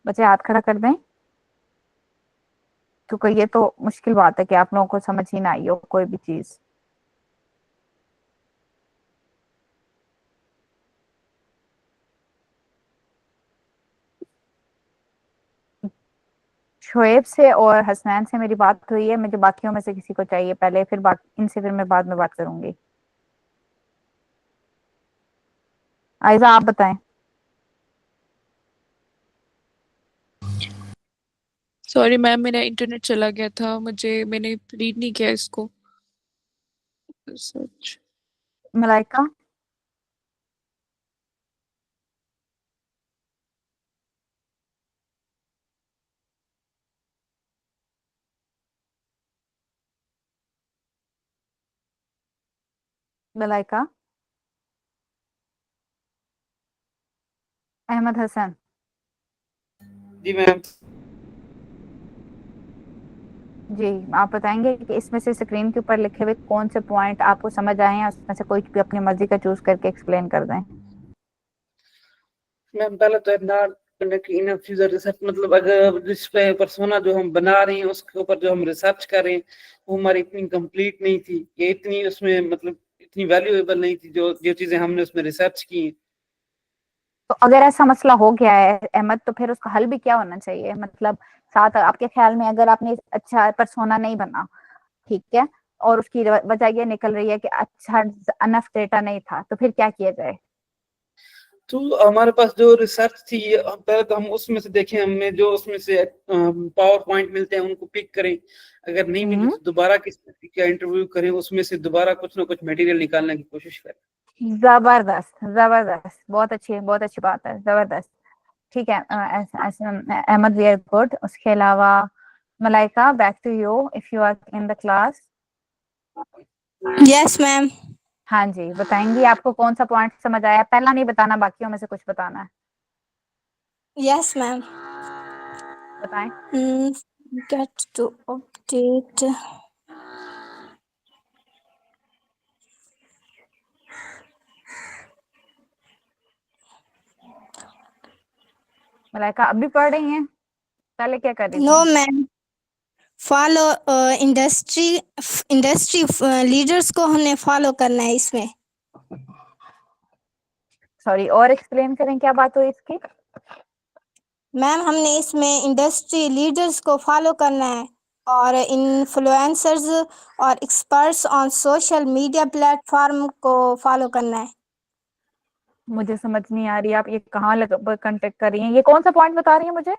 बच्चे हाथ खड़ा कर दें, क्योंकि ये तो मुश्किल बात है कि आप लोगों को समझ ही ना आई हो कोई भी चीज। शोएब से और हसनैन से मेरी बात हुई है, मुझे बाकियों में से किसी को चाहिए पहले, फिर बाकी इनसे फिर मैं बाद में बात करूंगी। आयजा आप बताएं। सॉरी मैम, मेरा इंटरनेट चला गया था, मैंने रीड नहीं किया इसको सच। मलाइका। मलाइका। अहमद हसन। जी मैम। जी, आप बताएंगे कि इसमें से स्क्रीन के ऊपर लिखे हुए कौन से पॉइंट आपको समझ आए हैं, उसमें से कोई भी अपनी मर्जी का चूज करके एक्सप्लेन कर दें। मैम पहले तो not conducting enough future research, मतलब अगर जिस पे पर्सोना जो हम बना रहे हैं उसके ऊपर जो हम रिसर्च करें वो हमारी इतनी कंप्लीट नहीं थी, ये इतनी उसमें मतलब इतनी वैल्यूएबल नहीं थी जो जो चीजें हमने उसमें रिसर्च की। तो अगर ऐसा मसला हो गया है अहमद, तो फिर उसका हल भी क्या होना चाहिए, मतलब साथ आपके ख्याल में अगर आपने अच्छा परसोना नहीं बना, ठीक है, और उसकी वजह ये निकल रही है कि अच्छा अनफ डेटा नहीं था, तो फिर क्या किया जाए। तो हमारे पास जो रिसर्च थी पहले तो हम उसमें से देखें, हमने जो उसमें से पावर पॉइंट मिलते हैं उनको पिक करें, अगर नहीं मिले तो दोबारा किस का इंटरव्यू करें, उसमें से दोबारा कुछ ना कुछ मटेरियल निकालने की कोशिश करें। जबरदस्त जबरदस्त, बहुत अच्छी बात है, जबरदस्त। ठीक है, अहमद वेयर गुड। उसके अलावा Malaika, back to you if you are in the class. Yes ma'am. हाँ जी, बताएंगी आपको कौन सा पॉइंट समझ आया, पहला नहीं बताना, बाकियों में से कुछ बताना है। Yes ma'am. बताएं। Get to update. मलाइका अब भी पढ़ रही हैं, पहले क्या कर रही नो थी। मैम, फॉलो इंडस्ट्री लीडर्स को हमने फॉलो करना है इसमें। सॉरी, और एक्सप्लेन करें क्या बात हुई इसकी? मैम हमने इसमें इंडस्ट्री लीडर्स को फॉलो करना है और इन्फ्लुएंसर्स और experts on social media platform को फॉलो करना है। मुझे समझ नहीं आ रही आप ये कहाँ कांटेक्ट कर रही हैं, ये कौन सा पॉइंट बता रही हैं मुझे?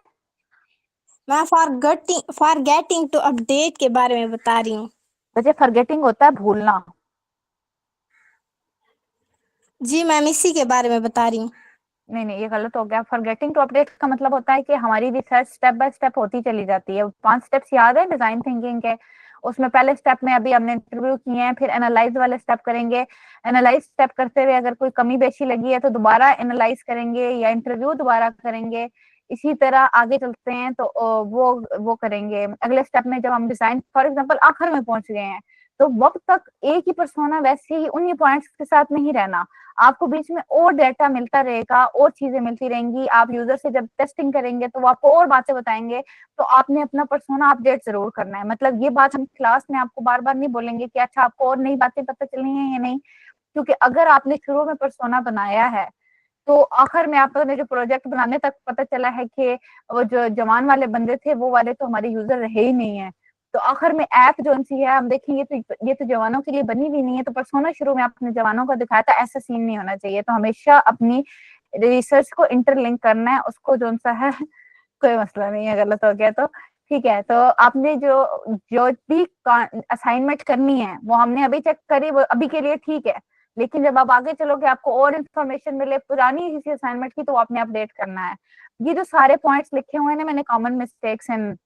मैं फॉर गेटिंग टू अपडेट के बारे में बता रही हूँ। बच्चे, फॉरगेटिंग होता है भूलना। जी मैम इसी के बारे में बता रही हूँ। नहीं नहीं, ये गलत हो गया। फॉरगेटिंग टू अपडेट का मतलब होता है कि हमारी रिसर्च स्टेप बाय स्टेप होती चली जाती है। 5 स्टेप्स याद है डिजाइन थिंकिंग के? उसमें पहले स्टेप में अभी हमने इंटरव्यू किए हैं, फिर एनालाइज वाले स्टेप करेंगे। एनालाइज स्टेप करते हुए अगर कोई कमी बेशी लगी है तो दोबारा एनालाइज करेंगे या इंटरव्यू दोबारा करेंगे। इसी तरह आगे चलते हैं तो वो करेंगे अगले स्टेप में। जब हम डिजाइन फॉर एग्जांपल आखिर में पहुंच गए हैं तो वक्त तक एक ही पर्सोना वैसे ही उन्हीं पॉइंट्स के साथ नहीं रहना। आपको बीच में और डेटा मिलता रहेगा, और चीजें मिलती रहेंगी। आप यूजर से जब टेस्टिंग करेंगे तो वो आपको और बातें बताएंगे, तो आपने अपना पर्सोना अपडेट जरूर करना है। मतलब ये बात हम क्लास में आपको बार बार नहीं बोलेंगे कि अच्छा आपको और नई बातें पता चली हैं या नहीं, क्योंकि अगर आपने शुरू में पर्सोना बनाया है तो आखिर में आपने जो प्रोजेक्ट बनाने तक पता चला है कि वो जो जवान वाले बंदे थे वो वाले तो हमारे यूजर रहे ही नहीं है, तो आखिर में ऐप जो सी है हम देखेंगे तो ये तो जवानों के लिए बनी हुई नहीं है। तो पर्सोना शुरू में आपने जवानों का दिखाया था, ऐसा सीन नहीं होना चाहिए। तो हमेशा अपनी रिसर्च को इंटरलिंक करना है, उसको जो सा है कोई मसला नहीं है, गलत हो गया तो ठीक है। तो आपने जो जो भी असाइनमेंट करनी है वो हमने अभी चेक करी, वो अभी के लिए ठीक है। लेकिन जब आप आगे चलोगे आपको और इन्फॉर्मेशन मिले पुरानी किसी असाइनमेंट की, तो आपने अपडेट करना है। ये जो सारे पॉइंट्स लिखे हुए हैं ना मैंने, कॉमन मिस्टेक्स इन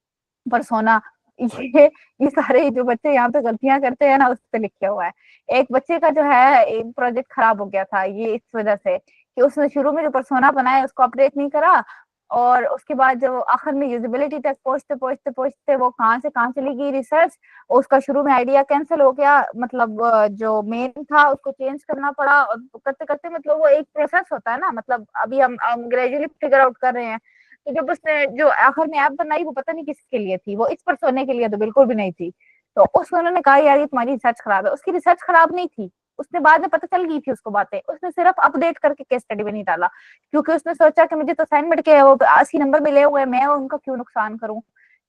परसोना, ये ये सारे जो बच्चे यहाँ पे गलतियां करते हैं ना उस पे लिखे हुआ है। एक बच्चे का जो है प्रोजेक्ट खराब हो गया था ये इस वजह से कि उसने शुरू में जो परसोना बनाया उसको अपडेट नहीं करा, और उसके बाद जब आखिर में यूजिबिलिटी तक पहुंचते पहुंचते पहुंचते वो कहाँ से कहाँ चली गई रिसर्च, और उसका शुरू में आइडिया कैंसिल हो गया। मतलब जो मेन था उसको चेंज करना पड़ा, और करते करते मतलब वो एक प्रोसेस होता है ना। मतलब अभी हम ग्रेजुअली फिगर आउट कर रहे हैं। तो जब उसने जो आखिर में ऐप बनाई वो पता नहीं किसके लिए थी, वो इस पर सोने के लिए तो बिल्कुल भी नहीं थी। तो उसको उन्होंने कहा यार ये तुम्हारी रिसर्च खराब है। उसकी रिसर्च खराब नहीं थी, उसने बाद में पता चल गई थी उसको बातें, उसने सिर्फ अपडेट करके केस स्टडी में नहीं डाला, क्योंकि उसने सोचा कि मुझे तो असाइनमेंट के वो 80 नंबर मिले हुए, मैं उनका क्यों नुकसान करूं,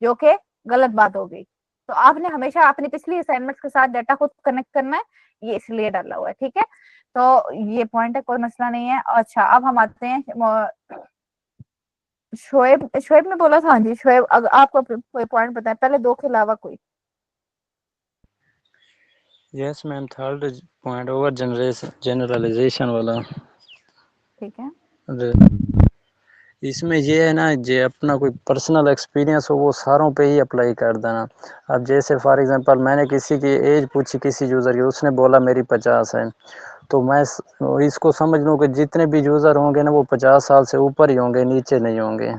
जो कि गलत बात हो गई। तो आपने हमेशा अपनी पिछली असाइनमेंट के साथ डाटा खुद कनेक्ट करना है, ये इसलिए डाला हुआ है, ठीक है। तो ये पॉइंट है, कोई मसला नहीं है। अच्छा अब हम आते हैं शोएब। शोएब ने बोला था, हाँ जी शोएब, अगर आपको कोई पॉइंट बताए पहले दो के अलावा कोई। Yes ma'am, third point over generalisation वाला। ठीक है, इसमें ये है ना, जे अपना कोई पर्सनल एक्सपीरियंस हो वो सारों पे ही अप्लाई कर देना। अब जैसे फॉर एग्जांपल मैंने किसी की एज पूछी किसी यूज़र की, उसने बोला मेरी 50 है, तो मैं इसको समझ लूँ कि जितने भी यूज़र होंगे ना वो 50 साल से ऊपर ही होंगे, नीचे नहीं होंगे।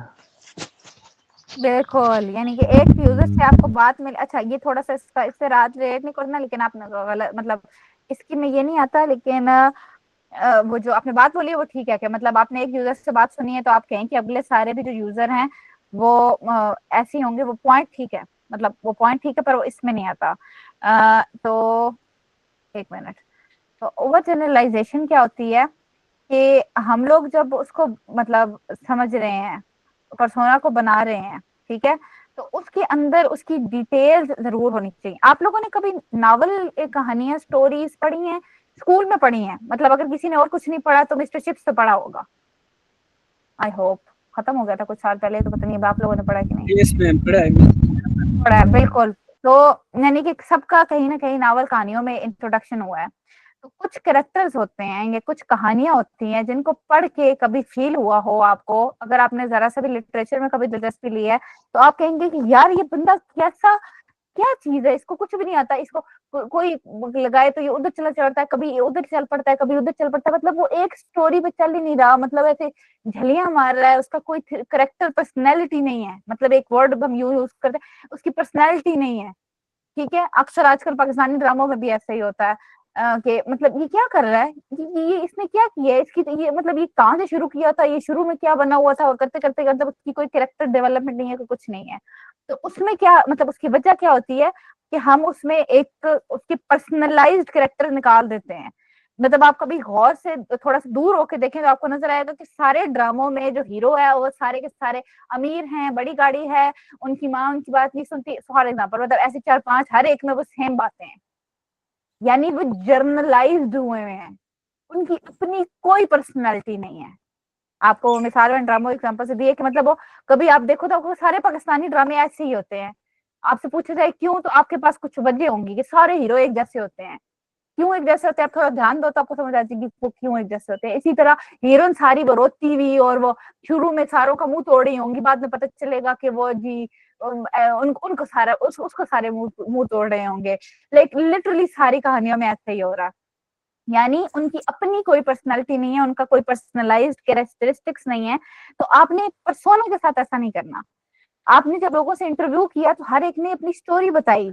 बिल्कुल। यानी कि एक यूजर से आपको बात मिल, अच्छा ये थोड़ा सा इससे रात रेट नहीं करना, लेकिन आपने गलत मतलब इसकी में ये नहीं आता, लेकिन वो जो आपने बात बोली है वो ठीक है कि मतलब आपने एक यूजर से बात सुनी है तो आप कहें कि अगले सारे भी जो यूजर हैं वो ऐसे ही होंगे, वो पॉइंट ठीक है। मतलब वो पॉइंट ठीक है पर वो इसमें नहीं आता। तो एक मिनट। तो ओवर जनरलाइजेशन क्या होती है कि हम लोग जब उसको मतलब समझ रहे हैं, पर्सोना को बना रहे हैं, ठीक है, तो उसके अंदर उसकी डिटेल्स जरूर होनी चाहिए। आप लोगों ने कभी नावल कहानियां स्टोरीज पढ़ी हैं, स्कूल में पढ़ी हैं? मतलब अगर किसी ने और कुछ नहीं पढ़ा तो मिस्टर चिप्स तो पढ़ा होगा, आई होप। खत्म हो गया था कुछ साल पहले, तो पता नहीं अब आप लोगों ने पढ़ा कि नहीं। यस मैम, पढ़ा है। पढ़ा है, बिल्कुल। तो यानी कि सबका कहीं ना कहीं नावल कहानियों में इंट्रोडक्शन हुआ है। तो कुछ कैरेक्टर्स होते हैं या कुछ कहानियां होती हैं जिनको पढ़ के कभी फील हुआ हो आपको, अगर आपने जरा सा भी लिटरेचर में कभी दिलचस्पी ली है, तो आप कहेंगे कि यार ये बंदा कैसा, क्या चीज है, इसको कुछ भी नहीं आता, इसको कोई लगाए तो ये उधर चला चढ़ता है, कभी ये उधर चल पड़ता है, कभी उधर चल पड़ता है। मतलब वो एक स्टोरी पे चल ही नहीं रहा, मतलब ऐसे झलियां मार रहा है, उसका कोई करेक्टर पर्सनैलिटी नहीं है। मतलब एक वर्ड हम यूज करते हैं, उसकी पर्सनैलिटी नहीं है, ठीक है। अक्सर आजकल पाकिस्तानी ड्रामों में भी ऐसा ही होता है। कि मतलब ये क्या कर रहा है, ये इसने क्या किया है, इसकी तो ये मतलब ये कहाँ से शुरू किया था, ये शुरू में क्या बना हुआ था, और करते करते करते उसकी कोई कैरेक्टर डेवलपमेंट नहीं है, कोई कुछ नहीं है। तो उसमें क्या मतलब उसकी वजह क्या होती है कि हम उसमें एक उसकी पर्सनलाइज्ड कैरेक्टर निकाल देते हैं। मतलब आप कभी गौर से थोड़ा सा दूर होके देखें तो आपको नजर आएगा कि सारे ड्रामों में जो हीरो है वो सारे के सारे अमीर हैं, बड़ी गाड़ी है, उनकी माँ उनकी बात नहीं सुनती, फॉर एग्जाम्पल मतलब ऐसे 4-5 हर एक में वो सेम बातें हैं, यानी वो जर्नलाइज्ड हुए हैं, उनकी अपनी कोई पर्सनैलिटी नहीं है। आपको मिसाल में ड्रामा एग्जांपल से दिए कि मतलब वो कभी आप देखो तो वो सारे पाकिस्तानी ड्रामे ऐसे ही होते हैं। आपसे पूछा जाए क्यों, तो आपके पास कुछ वजह होंगी कि सारे हीरो एक जैसे होते हैं। क्यों एक जैसे होते हैं, आप थोड़ा ध्यान दो तो आपको समझ आ जाएगी वो क्यों एक जैसे होते हैं। इसी तरह हीरोइन सारी वो रोती हुई और वो शुरू में सारों का मुंह तोड़ रही होंगी, बाद में पता चलेगा कि वो जी उनको सारा उसको सारे मुंह तोड़ रहे होंगे। लाइक लिटरली सारी कहानियों में ऐसा ही हो रहा, यानी उनकी अपनी कोई पर्सनालिटी नहीं है, उनका कोई पर्सनलाइज्ड कैरेक्टरिस्टिक्स नहीं है। तो आपने पर्सोना के साथ ऐसा नहीं करना। आपने जब लोगों से इंटरव्यू किया तो हर एक ने अपनी स्टोरी बताई।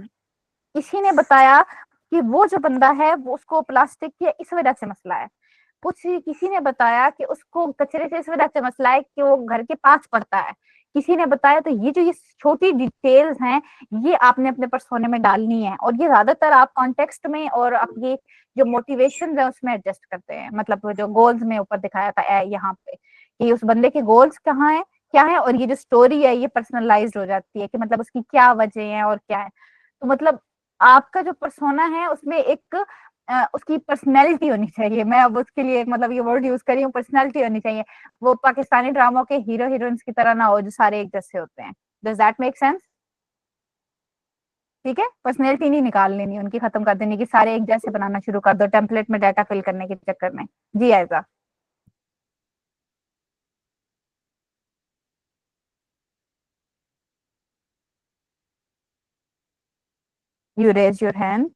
किसी ने बताया कि वो जो बंदा है वो उसको प्लास्टिक के इस वजह से मसला है, कुछ किसी ने बताया कि उसको कचरे से इस वजह से मसला है कि वो घर के पास पड़ता है, किसी ने बताया। तो ये जो ये छोटी डिटेल्स हैं ये आपने अपने पर्सोने में डालनी है, और ये ज्यादातर आप कॉन्टेक्स्ट में और आपकी जो मोटिवेशन है उसमें एडजस्ट करते हैं। मतलब वो जो गोल्स में ऊपर दिखाया था यहाँ पे कि उस बंदे के गोल्स कहाँ है क्या है, और ये जो स्टोरी है ये पर्सनलाइज्ड हो जाती है कि मतलब उसकी क्या वजह है और क्या है। तो मतलब आपका जो पर्सोना है उसमें एक उसकी पर्सनैलिटी होनी चाहिए। मैं अब उसके लिए एक मतलब ये वर्ड यूज करी हूँ, पर्सनैलिटी होनी चाहिए। वो पाकिस्तानी ड्रामों के हीरो हीरोइंस की तरह ना हो जो सारे एक जैसे होते हैं। Does that make sense? ठीक है, पर्सनैलिटी नहीं निकाल लेनी, उनकी खत्म कर देनी कि सारे एक जैसे बनाना शुरू कर दो टेम्पलेट में डाटा फिल करने के चक्कर में। जी आयजा। You raise your hand.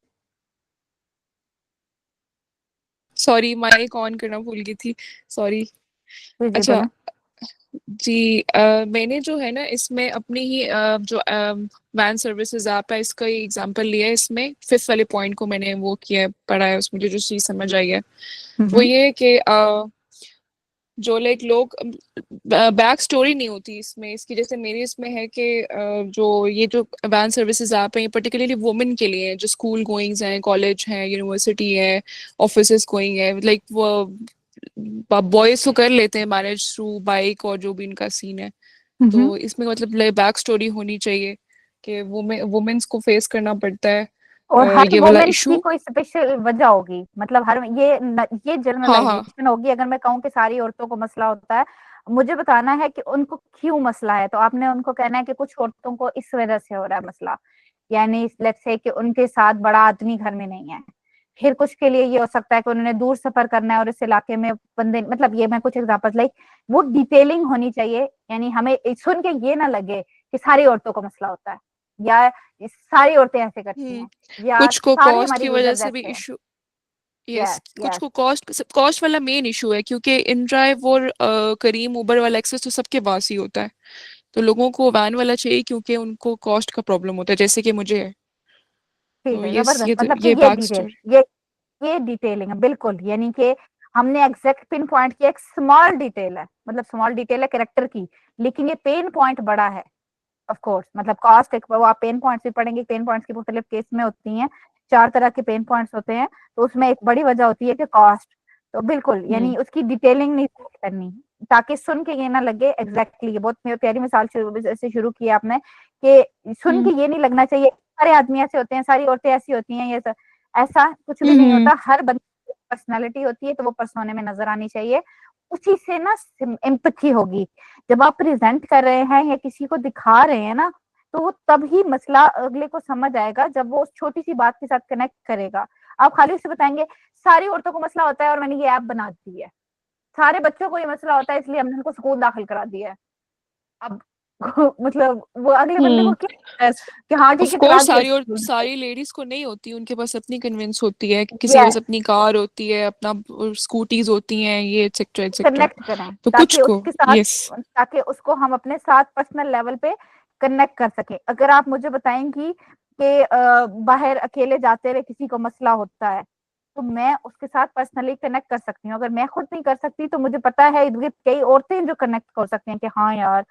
Sorry, mic on करना भूल गई थी, सॉरी। जी जी अच्छा बोलो। जी, मैंने जो है ना इसमें अपनी ही जो वैन सर्विसेज ऐप है इसका ही एग्जांपल लिया है। इसमें फिफ्थ वाले पॉइंट को मैंने वो किया है, पढ़ा है, उसमें जो चीज समझ आई है वो ये है कि जो लाइक लोग बैक स्टोरी नहीं होती इसमें इसकी, जैसे मेरी इसमें है कि जो ये जो वैन सर्विसेज ऐप है ये पर्टिकुलरली वुमेन के लिए है जो स्कूल गोइंग्स हैं, कॉलेज हैं, यूनिवर्सिटी है, ऑफिस गोइंग है। लाइक वो बॉयज तो कर लेते हैं मैनेज थ्रू बाइक और जो भी इनका सीन है। तो इसमें मतलब बैक स्टोरी होनी चाहिए कि वुमेन्स को फेस करना पड़ता है और हर ये वाला वुमेन्स की इशू। कोई स्पेशल वजह होगी, मतलब हर ये हाँ हाँ। जनरलाइजेशन होगी। अगर मैं कहूँ कि सारी औरतों को मसला होता है, मुझे बताना है कि उनको क्यों मसला है, तो आपने उनको कहना है कि कुछ औरतों को इस वजह से हो रहा है मसला। यानी लेट्स से कि उनके साथ बड़ा आदमी घर में नहीं है। फिर कुछ के लिए ये हो सकता है कि उन्होंने दूर सफर करना है और इस इलाके में बंदे, मतलब ये मैं कुछ एग्जांपल्स लाइक वो डिटेलिंग होनी चाहिए। यानी हमें सुन के ये ना लगे कि सारी औरतों को मसला होता है, या सारी औरतें ऐसे करती हैं, या कुछ को सारी कॉस्ट हमारी की वजह यूजर्स से भी ऐसे हैं। इशू। यस, यस कुछ यस। को कॉस्ट वाला मेन इशू है क्योंकि इन ड्राइव और करीम उबर वाला एक्सेस तो सबके पास ही होता है। तो लोगों को वैन वाला चाहिए क्योंकि उनको कॉस्ट का प्रॉब्लम होता है, जैसे कि मुझे है। ठीक तो है, यस, जबरदस्त, मतलब कि ये ये बैक डिटेल, स्टोरी। ये डिटेलिंग है बिल्कुल। यानी कि हमने एग्जैक्ट पिन पॉइंट किया, एक स्मॉल डिटेल है, मतलब स्मॉल डिटेल है कैरेक्टर की, लेकिन ये पेन पॉइंट बड़ा है। ऑफ कोर्स मतलब कॉस्ट एक, वो आप पेन पॉइंट्स भी पढ़ेंगे, पेन पॉइंट्स की मुख्तलिफ केस में होती हैं। 4 तरह के पेन पॉइंट्स होते हैं, तो उसमें एक बड़ी वजह होती है कि कॉस्ट। तो बिल्कुल यानी उसकी डिटेलिंग नहीं करनी, ताकि सुन के ये ना लगे एग्जैक्टली। ये बहुत प्यारी मिसाल से शुरू की आपने कि सुन के हम्म ये नहीं लगना चाहिए सारे आदमी ऐसे होते हैं, सारी औरतें ऐसी होती हैं, ये सब ऐसा कुछ भी नहीं हम्म होता। हर बंदे की पर्सनालिटी होती है, तो वो पर्सोने में नजर आनी चाहिए। उसी से ना एम्पथी होगी। जब आप प्रेजेंट कर रहे हैं या किसी को दिखा रहे हैं ना, तो वो तभी मसला अगले को समझ आएगा जब वो उस छोटी सी बात के साथ कनेक्ट करेगा। आप खाली उसे बताएंगे सारी औरतों को मसला होता है और मैंने ये ऐप बना दी है, सारे बच्चों को ये मसला होता है इसलिए हमने उनको स्कूल दाखिल करा दिया है। अब मतलब वो अगले बंदे को हम्म क्या लगता है कि हाँ ठीक ऑफ है करा कोर्स दिया सारी और स्कूल। सारी लेडीज को नहीं होती, उनके पास अपनी कन्विंस होती है, किसी के ये पास अपनी कार होती है, अपना स्कूटीज होती हैं, ये एटसेट्रा एटसेट्रा। कनेक्ट करें तो कुछ ताकि को उसके साथ, यस। ताकि उसको हम अपने साथ पर्सनल लेवल पे कनेक्ट कर सके। अगर आप मुझे बताएंगी कि बाहर अकेले जाते हुए किसी को मसला होता है, तो मैं उसके साथ पर्सनली कनेक्ट कर सकती हूँ। अगर मैं खुद नहीं कर सकती तो मुझे पता है कई औरतें जो कनेक्ट कर सकती हैं कि हाँ यार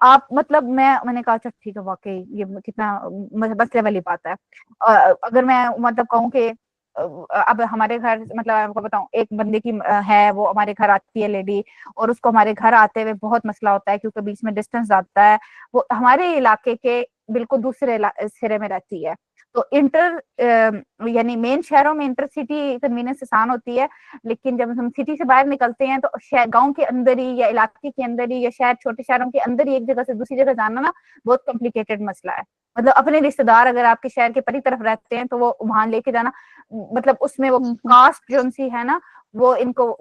आप मतलब मैंने कहा अच्छा ठीक है, वाकई ये कितना मसले वाली बात है। अगर मैं मतलब कहूँ कि अब हमारे घर मतलब आपको बताऊं, एक बंदे की है, वो हमारे घर आती है लेडी, और उसको हमारे घर आते हुए बहुत मसला होता है क्योंकि बीच में डिस्टेंस आता है। वो हमारे इलाके के बिल्कुल दूसरे सिरे में रहती है। तो यानी मेन शहरों में इंटरसिटी कन्वीनियंस आसान होती है, लेकिन जब हम सिटी से बाहर निकलते हैं तो गांव के अंदर ही या इलाके के अंदर ही या शहर छोटे शहरों के अंदर ही एक जगह से दूसरी जगह जाना ना बहुत कॉम्प्लिकेटेड मसला है। मतलब अपने रिश्तेदार अगर आपके शहर के परी तरफ रहते हैं तो वो वहां लेके जाना, मतलब उसमें वो कास्ट जो सी है ना, वो इनको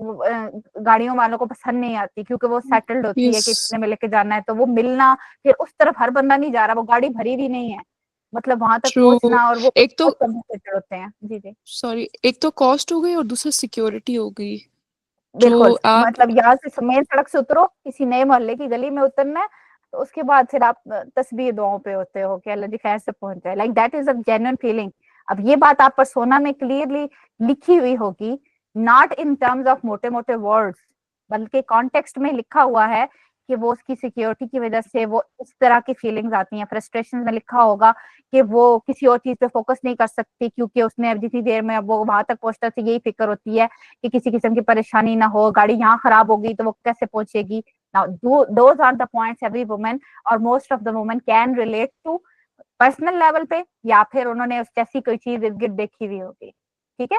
गाड़ियों वालों को पसंद नहीं आती क्योंकि वो सेटल्ड होती है कि इतने में लेके जाना है, तो वो मिलना फिर उस तरफ हर बंदा नहीं जा रहा, वो गाड़ी भरी भी नहीं है, मतलब वहां तक ट्रू। पहुंचना, और वो एक तो बहुत कॉम्प्लिकेटेड होते हैं। जी जी सॉरी, एक तो कॉस्ट हो गई और दूसरा सिक्योरिटी हो गई। बिल्कुल। जो आप मतलब यहाँ से मेन सड़क से उतरो, किसी नए मोहल्ले की गली में उतरना है, तो उसके बाद फिर आप तस्बीह दुआओं पे होते हो कि अल्लाह जी खैर से पहुंच जाए, like that is a genuine feeling. अब ये बात आप पर्सोना में क्लियरली लिखी हुई होगी, नॉट इन टर्म्स ऑफ मोटे मोटे वर्ड्स, बल्कि कॉन्टेक्स्ट में लिखा हुआ है कि वो उसकी सिक्योरिटी की वजह से वो इस तरह की फीलिंग्स आती हैं। फ्रस्ट्रेशन में लिखा होगा कि वो किसी और चीज पे फोकस नहीं कर सकती क्योंकि उसने अब जितनी देर में अब वो वहां तक पहुंचता है यही फिक्र होती है कि किसी किस्म की परेशानी ना हो, गाड़ी यहाँ खराब होगी तो वो कैसे पहुंचेगी। Now those are the points every woman और most of the woman can relate to personal level पे, या फिर उन्होंने उस जैसी कोई चीज इर्द गिर्द देखी हुई होगी। ठीक है,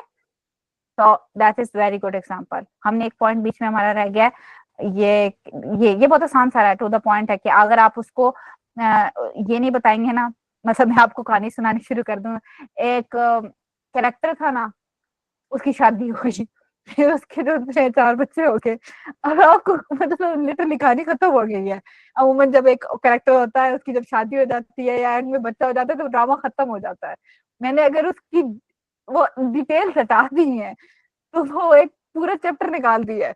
तो that is very good example. हमने एक पॉइंट बीच में हमारा रह गया है, ये बहुत आसान सा है, टू द पॉइंट है कि अगर आप उसको ये नहीं बताएंगे ना, मतलब मैं आपको कहानी सुनानी शुरू कर दूं। एक कैरेक्टर था ना, उसकी शादी हो गई, फिर उसके जो 4 बच्चे हो गए, और आपको मतलब लिटरली कहानी खत्म हो गई है। अमूमन जब एक कैरेक्टर होता है उसकी जब शादी हो जाती है या एंड में बच्चा हो जाता है तो ड्रामा खत्म हो जाता है। मैंने अगर उसकी वो डिटेल्स हटा दी है तो वो एक पूरा चैप्टर निकाल दिया है।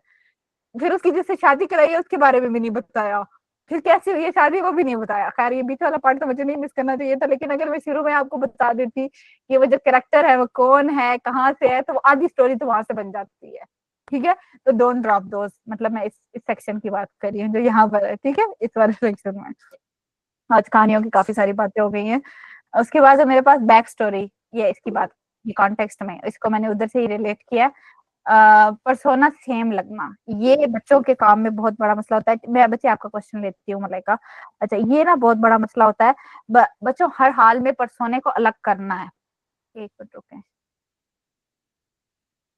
फिर उसकी जिससे शादी कराई है उसके बारे में भी नहीं बताया, फिर कैसे हुई है शादी वो भी नहीं बताया। खैर ये बीच वाला पार्ट तो मुझे नहीं मिस करना चाहिए था, लेकिन अगर मैं शुरू में आपको बता देती कि वो जो कैरेक्टर है वो कौन है, कहाँ से है, तो वो आधी स्टोरी तो वहां से बन जाती है। ठीक है, तो डोंट ड्रॉप दोस, मतलब मैं इस सेक्शन की बात कर रही हूँ जो यहाँ पर है। ठीक है, इस वाले सेक्शन में आज कहानियों की काफी सारी बातें हो गई हैं। उसके बाद मेरे पास बैक स्टोरी, ये इसकी बात, ये कॉन्टेक्स्ट में इसको मैंने उधर से ही रिलेट किया। पर्सोना सेम लगना, ये बच्चों के काम में बहुत बड़ा मसला होता है। मैं बच्चे आपका क्वेश्चन लेती हूँ मलाइका। अच्छा, ये ना बहुत बड़ा मसला होता है, बच्चों हर हाल में पर्सोने को अलग करना है। एक मिनट रुके।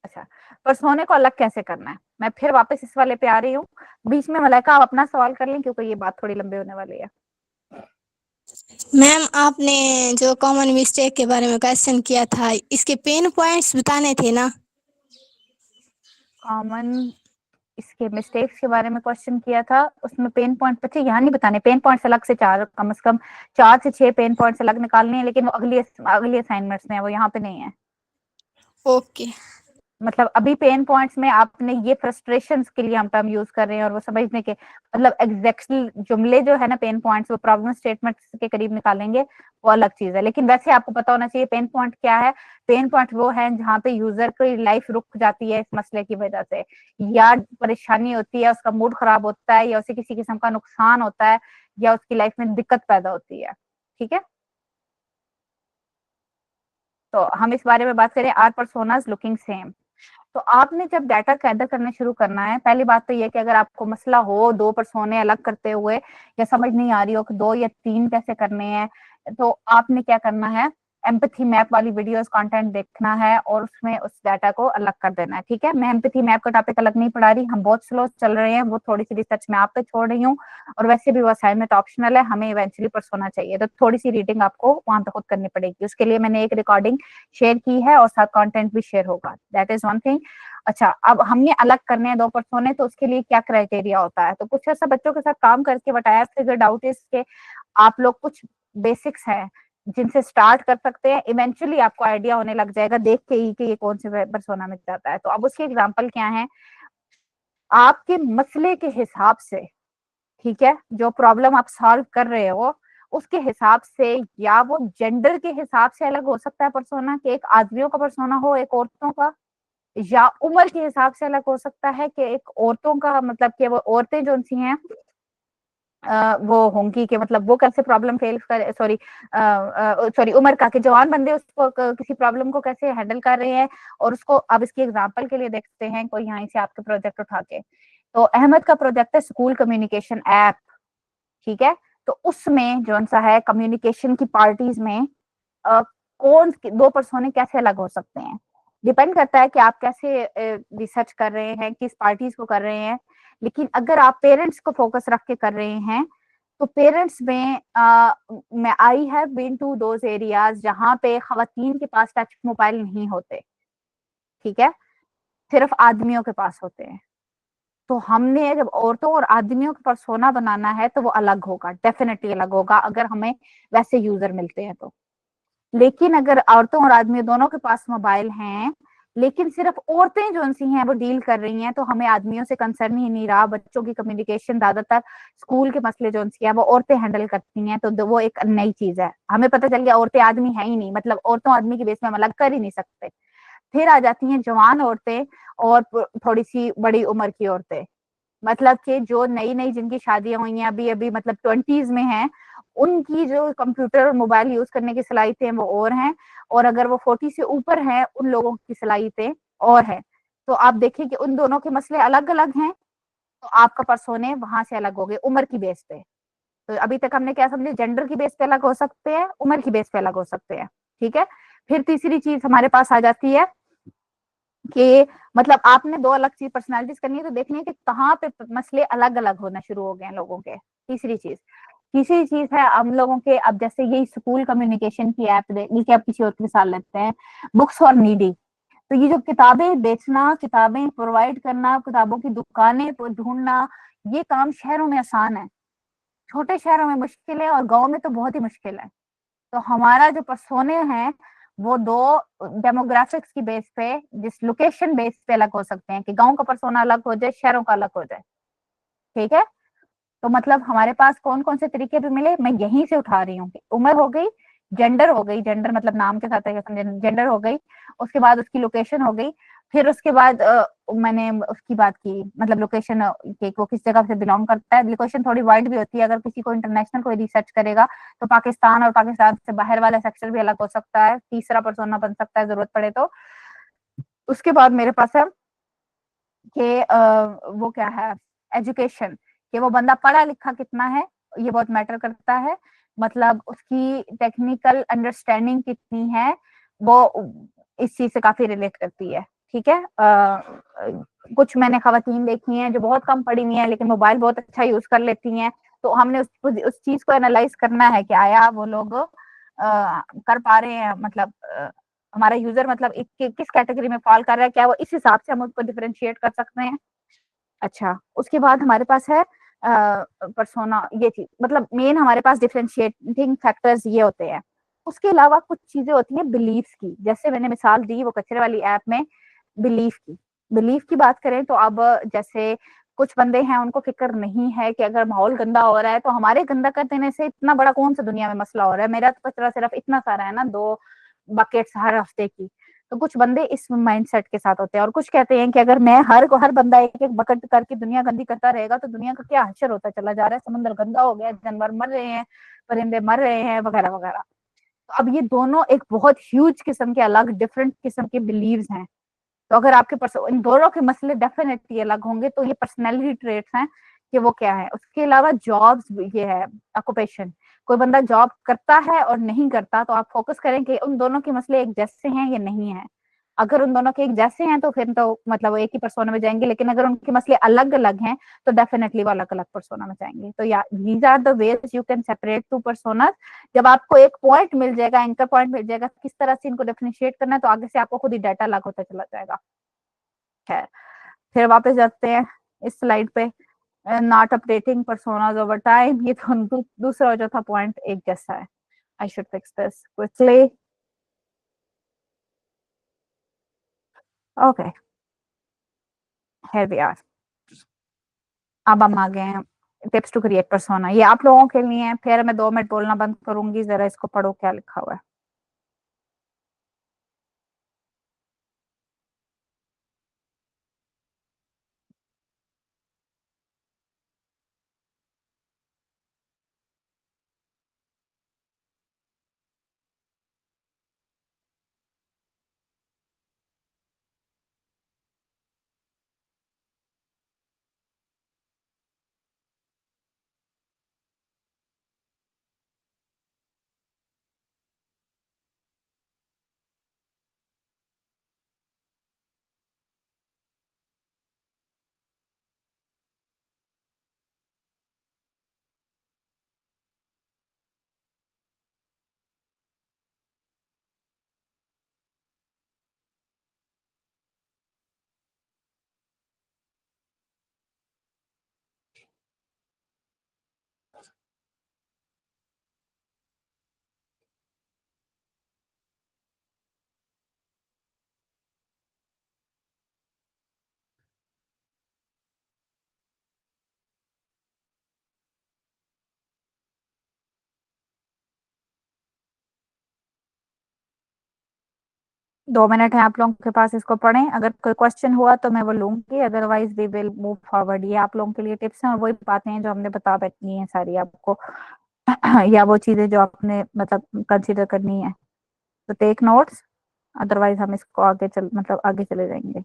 अच्छा, पर्सोने को अलग कैसे करना है, मैं फिर वापस इस वाले पे आ रही हूँ। बीच में मलाइका आप अपना सवाल कर लें क्योंकि ये बात थोड़ी लंबी होने वाली है। मैम आपने जो कॉमन मिस्टेक के बारे में क्वेश्चन किया था, इसके पेन पॉइंट्स बताने थे ना? कॉमन इसके मिस्टेक्स के बारे में क्वेश्चन किया था, उसमें पेन पॉइंट बच्चे यहाँ नहीं बताने, पेन पॉइंट्स अलग से चार, कम से कम 4 से 6 पेन पॉइंट्स अलग निकालने हैं, लेकिन वो अगली असाइनमेंट्स में है, वो यहाँ पे नहीं है। ओके। मतलब अभी पेन पॉइंट्स में आपने ये फ्रस्ट्रेशंस के लिए हम टर्म यूज कर रहे हैं, और वो समझने के मतलब एग्जैक्टली जुमले जो है ना पेन पॉइंट्स, वो प्रॉब्लम स्टेटमेंट्स के करीब निकालेंगे, वो अलग चीज है। लेकिन वैसे आपको पता होना चाहिए पेन पॉइंट क्या है। पेन पॉइंट वो है जहाँ पे यूजर की लाइफ रुक जाती है इस मसले की वजह से, या परेशानी होती है, उसका मूड खराब होता है, या उसे किसी किस्म का नुकसान होता है, या उसकी लाइफ में दिक्कत पैदा होती है। ठीक है, तो हम इस बारे में बात करें, आर पर्सोनास लुकिंग सेम। तो आपने जब डाटा गैदर करना शुरू करना है, पहली बात तो ये कि अगर आपको मसला हो 2 पर्सोने अलग करते हुए, या समझ नहीं आ रही हो कि 2 या 3 कैसे करने हैं, तो आपने क्या करना है, एम्पैथी मैप वाली वीडियोस कंटेंट देखना है और उसमें उस डाटा को अलग कर देना है। ठीक है, मैं एम्पैथी मैप का टॉपिक अलग नहीं पढ़ा रही, हम बहुत स्लो चल रहे हैं, वो थोड़ी सी रिसर्च मैं आप पे छोड़ रही हूँ, और वैसे भी वो असाइनमेंट ऑप्शनल है, हमें इवेंचुअली पर्सोना चाहिए, तो थोड़ी सी रीडिंग आपको वहां पे खुद करनी पड़ेगी। उसके लिए मैंने एक रिकॉर्डिंग शेयर की है और साथ कंटेंट भी शेयर होगा, दैट इज वन थिंग। अच्छा, अब हम ये अलग करने हैं 2 पर्सोने, तो उसके लिए क्या क्राइटेरिया होता है, तो कुछ ऐसा बच्चों के साथ काम करके बताया, फिगर आउट इज के आप लोग कुछ बेसिक्स हैं जिनसे स्टार्ट कर सकते हैं, इवेंचुअली आपको आइडिया होने लग जाएगा देख के ही कि ये कौन से पर्सोना में जाता है। तो अब उसके एग्जांपल क्या है, आपके मसले के हिसाब से, ठीक है, जो प्रॉब्लम आप सॉल्व कर रहे हो उसके हिसाब से, या वो जेंडर के हिसाब से अलग हो सकता है पर्सोना, कि एक आदमियों का पर्सोना हो एक औरतों का, या उम्र के हिसाब से अलग हो सकता है कि एक औरतों का मतलब कि वो औरतें जो सी हैं वो होंगी कि मतलब वो कैसे प्रॉब्लम फेस कर सॉरी उम्र का कि जवान बंदे उसको किसी प्रॉब्लम को कैसे हैंडल कर रहे हैं। और उसको अब इसकी एग्जांपल के लिए देखते हैं कोई यहाँ से आपके प्रोजेक्ट उठा के, तो अहमद का प्रोजेक्ट है स्कूल कम्युनिकेशन ऐप, ठीक है। तो उसमें जो सा है कम्युनिकेशन की पार्टीज में अ, कौन दो पर्सोने कैसे अलग हो सकते हैं, डिपेंड करता है कि आप कैसे रिसर्च कर रहे हैं, किस पार्टीज को कर रहे हैं। लेकिन अगर आप पेरेंट्स को फोकस रख के कर रहे हैं तो पेरेंट्स में मैं I have been to those areas जहां पे खवातीन के पास टच मोबाइल नहीं होते, ठीक है, सिर्फ आदमियों के पास होते हैं। तो हमने जब औरतों और आदमियों के पर्सोना बनाना है तो वो अलग होगा, डेफिनेटली अलग होगा अगर हमें वैसे यूजर मिलते हैं तो। लेकिन अगर औरतों और आदमी दोनों के पास मोबाइल हैं लेकिन सिर्फ औरतें जो सी हैं वो डील कर रही हैं, तो हमें आदमियों से कंसर्न ही नहीं रहा। बच्चों की कम्युनिकेशन ज्यादातर स्कूल के मसले जो सी है वो औरतें हैंडल करती हैं, तो वो एक नई चीज है। हमें पता चल गया औरतें आदमी है ही नहीं, मतलब औरतों आदमी के बेस में हम अलग कर ही नहीं सकते। फिर आ जाती हैं जवान औरतें और थोड़ी सी बड़ी उम्र की औरतें, मतलब कि जो नई नई जिनकी शादियां हुई हैं अभी अभी मतलब 20s में हैं, उनकी जो कंप्यूटर और मोबाइल यूज करने की सलाहियतें हैं वो और हैं। और अगर वो 40 से ऊपर हैं उन लोगों की सलाहियतें और है। तो आप देखिए कि उन दोनों के मसले अलग अलग हैं, तो आपका परसोने वहां से अलग हो गए उम्र की बेस पे। तो अभी तक हमने क्या समझे, जेंडर की बेस पे अलग हो सकते हैं, उम्र की बेस पे अलग हो सकते हैं, ठीक है। फिर तीसरी चीज हमारे पास आ जाती है कि मतलब आपने दो अलग चीज पर्सनालिटीज करनी है तो देखनी है कि कहाँ पे मसले अलग अलग होना शुरू हो गए हैं लोगों के। तीसरी चीज है हम लोगों के, अब जैसे यही स्कूल कम्युनिकेशन की ऐप देखिए, अब किसी और की मिसाल लेते हैं, बुक्स और नीडी। तो ये जो किताबें बेचना, किताबें प्रोवाइड करना, किताबों की दुकानें ढूंढना, ये काम शहरों में आसान है, छोटे शहरों में मुश्किल है और गाँव में तो बहुत ही मुश्किल है। तो हमारा जो पर्सोने हैं वो दो डेमोग्राफिक्स की बेस पे, जिस लोकेशन बेस पे अलग हो सकते हैं कि गांव का पर्सोना अलग हो जाए, शहरों का अलग हो जाए, ठीक है। तो मतलब हमारे पास कौन कौन से तरीके भी मिले, मैं यहीं से उठा रही हूँ कि उम्र हो गई, जेंडर हो गई, जेंडर मतलब नाम के साथ जेंडर हो गई, उसके बाद उसकी लोकेशन हो गई, फिर उसके बाद मैंने उसकी बात की मतलब लोकेशन के वो किस जगह से बिलोंग करता है। लोकेशन थोड़ी वाइड भी होती है, अगर किसी को इंटरनेशनल कोई रिसर्च करेगा तो पाकिस्तान और पाकिस्तान से बाहर वाला सेक्टर भी अलग हो सकता है, तीसरा पर्सोना बन सकता है जरूरत पड़े तो। उसके बाद मेरे पास है कि वो क्या है, एजुकेशन, कि वो बंदा पढ़ा लिखा कितना है, ये बहुत मैटर करता है। मतलब उसकी टेक्निकल अंडरस्टैंडिंग कितनी है, वो इस चीज से काफी रिलेट करती है, ठीक है। कुछ मैंने खवातीन देखी हैं जो बहुत कम पढ़ी हुई हैं लेकिन मोबाइल बहुत अच्छा यूज कर लेती हैं। तो हमने उस चीज को एनालाइज करना है कि आया वो लोग कर पा रहे हैं, मतलब हमारा यूजर मतलब किस कैटेगरी में फॉल कर रहा है, क्या वो इस हिसाब से हम उसको डिफरेंशिएट कर सकते हैं। अच्छा, उसके बाद हमारे पास है पर्सोना, ये चीज मतलब मेन हमारे पास डिफरेंशिएटिंग फैक्टर्स ये होते हैं। उसके अलावा कुछ चीजें होती हैं बिलीफ की, जैसे मैंने मिसाल दी वो कचरे वाली ऐप में, बिलीफ की बात करें तो अब जैसे कुछ बंदे हैं उनको फिक्र नहीं है कि अगर माहौल गंदा हो रहा है तो हमारे गंदा कर देने से इतना बड़ा कौन सा दुनिया में मसला हो रहा है, मेरा तो कचरा सिर्फ इतना सारा है ना, 2 बकेट्स हर हफ्ते की। तो कुछ बंदे इस माइंडसेट के साथ होते हैं और कुछ कहते हैं कि अगर मैं हर बंदा एक एक बकेट करके दुनिया गंदी करता रहेगा तो दुनिया का क्या हशर होता चला जा रहा है, समुद्र गंदा हो गया, जानवर मर रहे हैं, परिंदे मर रहे हैं, वगैरह वगैरह। तो अब ये दोनों एक बहुत ह्यूज किस्म के अलग डिफरेंट किस्म के बिलीव्स हैं। तो अगर आपके इन दोनों के मसले डेफिनेटली अलग होंगे, तो ये पर्सनैलिटी ट्रेट्स हैं कि वो क्या है। उसके अलावा जॉब्स, ये है ऑक्यूपेशन, कोई बंदा जॉब करता है और नहीं करता, तो आप फोकस करें कि उन दोनों के मसले एक जैसे हैं या नहीं है। अगर उन दोनों के एक जैसे हैं तो फिर तो मतलब वो एक ही पर्सोना में जाएंगे, लेकिन अगर उनके मसले अलग अलग हैं तो डेफिनेटली वो अलग अलग पर्सोना में जाएंगे। तो या these are the ways you can separate to personas. जब आपको एक पॉइंट मिल जाएगा, एंकर पॉइंट मिल जाएगा किस तरह से इनको डिफरेंशिएट करना है, तो आगे से आपको खुद ही डाटा अलग होता चला जाएगा। है, फिर वापस जाते हैं इस स्लाइड पे, not updating personas over time, ये तो दूसरा और चौथा पॉइंट एक जैसा है। I should fix this quickly. Okay, here we are. अब हम आ गए हैं टिप्स टू क्रिएट पर्सोना, ये आप लोगों के लिए है। फिर मैं 2 मिनट बोलना बंद करूंगी, जरा इसको पढ़ो क्या लिखा हुआ है। 2 मिनट है आप लोगों के पास, इसको पढ़ें। अगर कोई क्वेश्चन हुआ तो मैं वो लूंगी, otherwise we will move forward. ये आप लोगों के लिए टिप्स हैं और वही बातें हैं जो हमने बता बैठी हैं सारी आपको या वो चीजें जो आपने मतलब कंसीडर करनी है, तो टेक नोट्स, अदरवाइज हम इसको आगे मतलब आगे चले जाएंगे।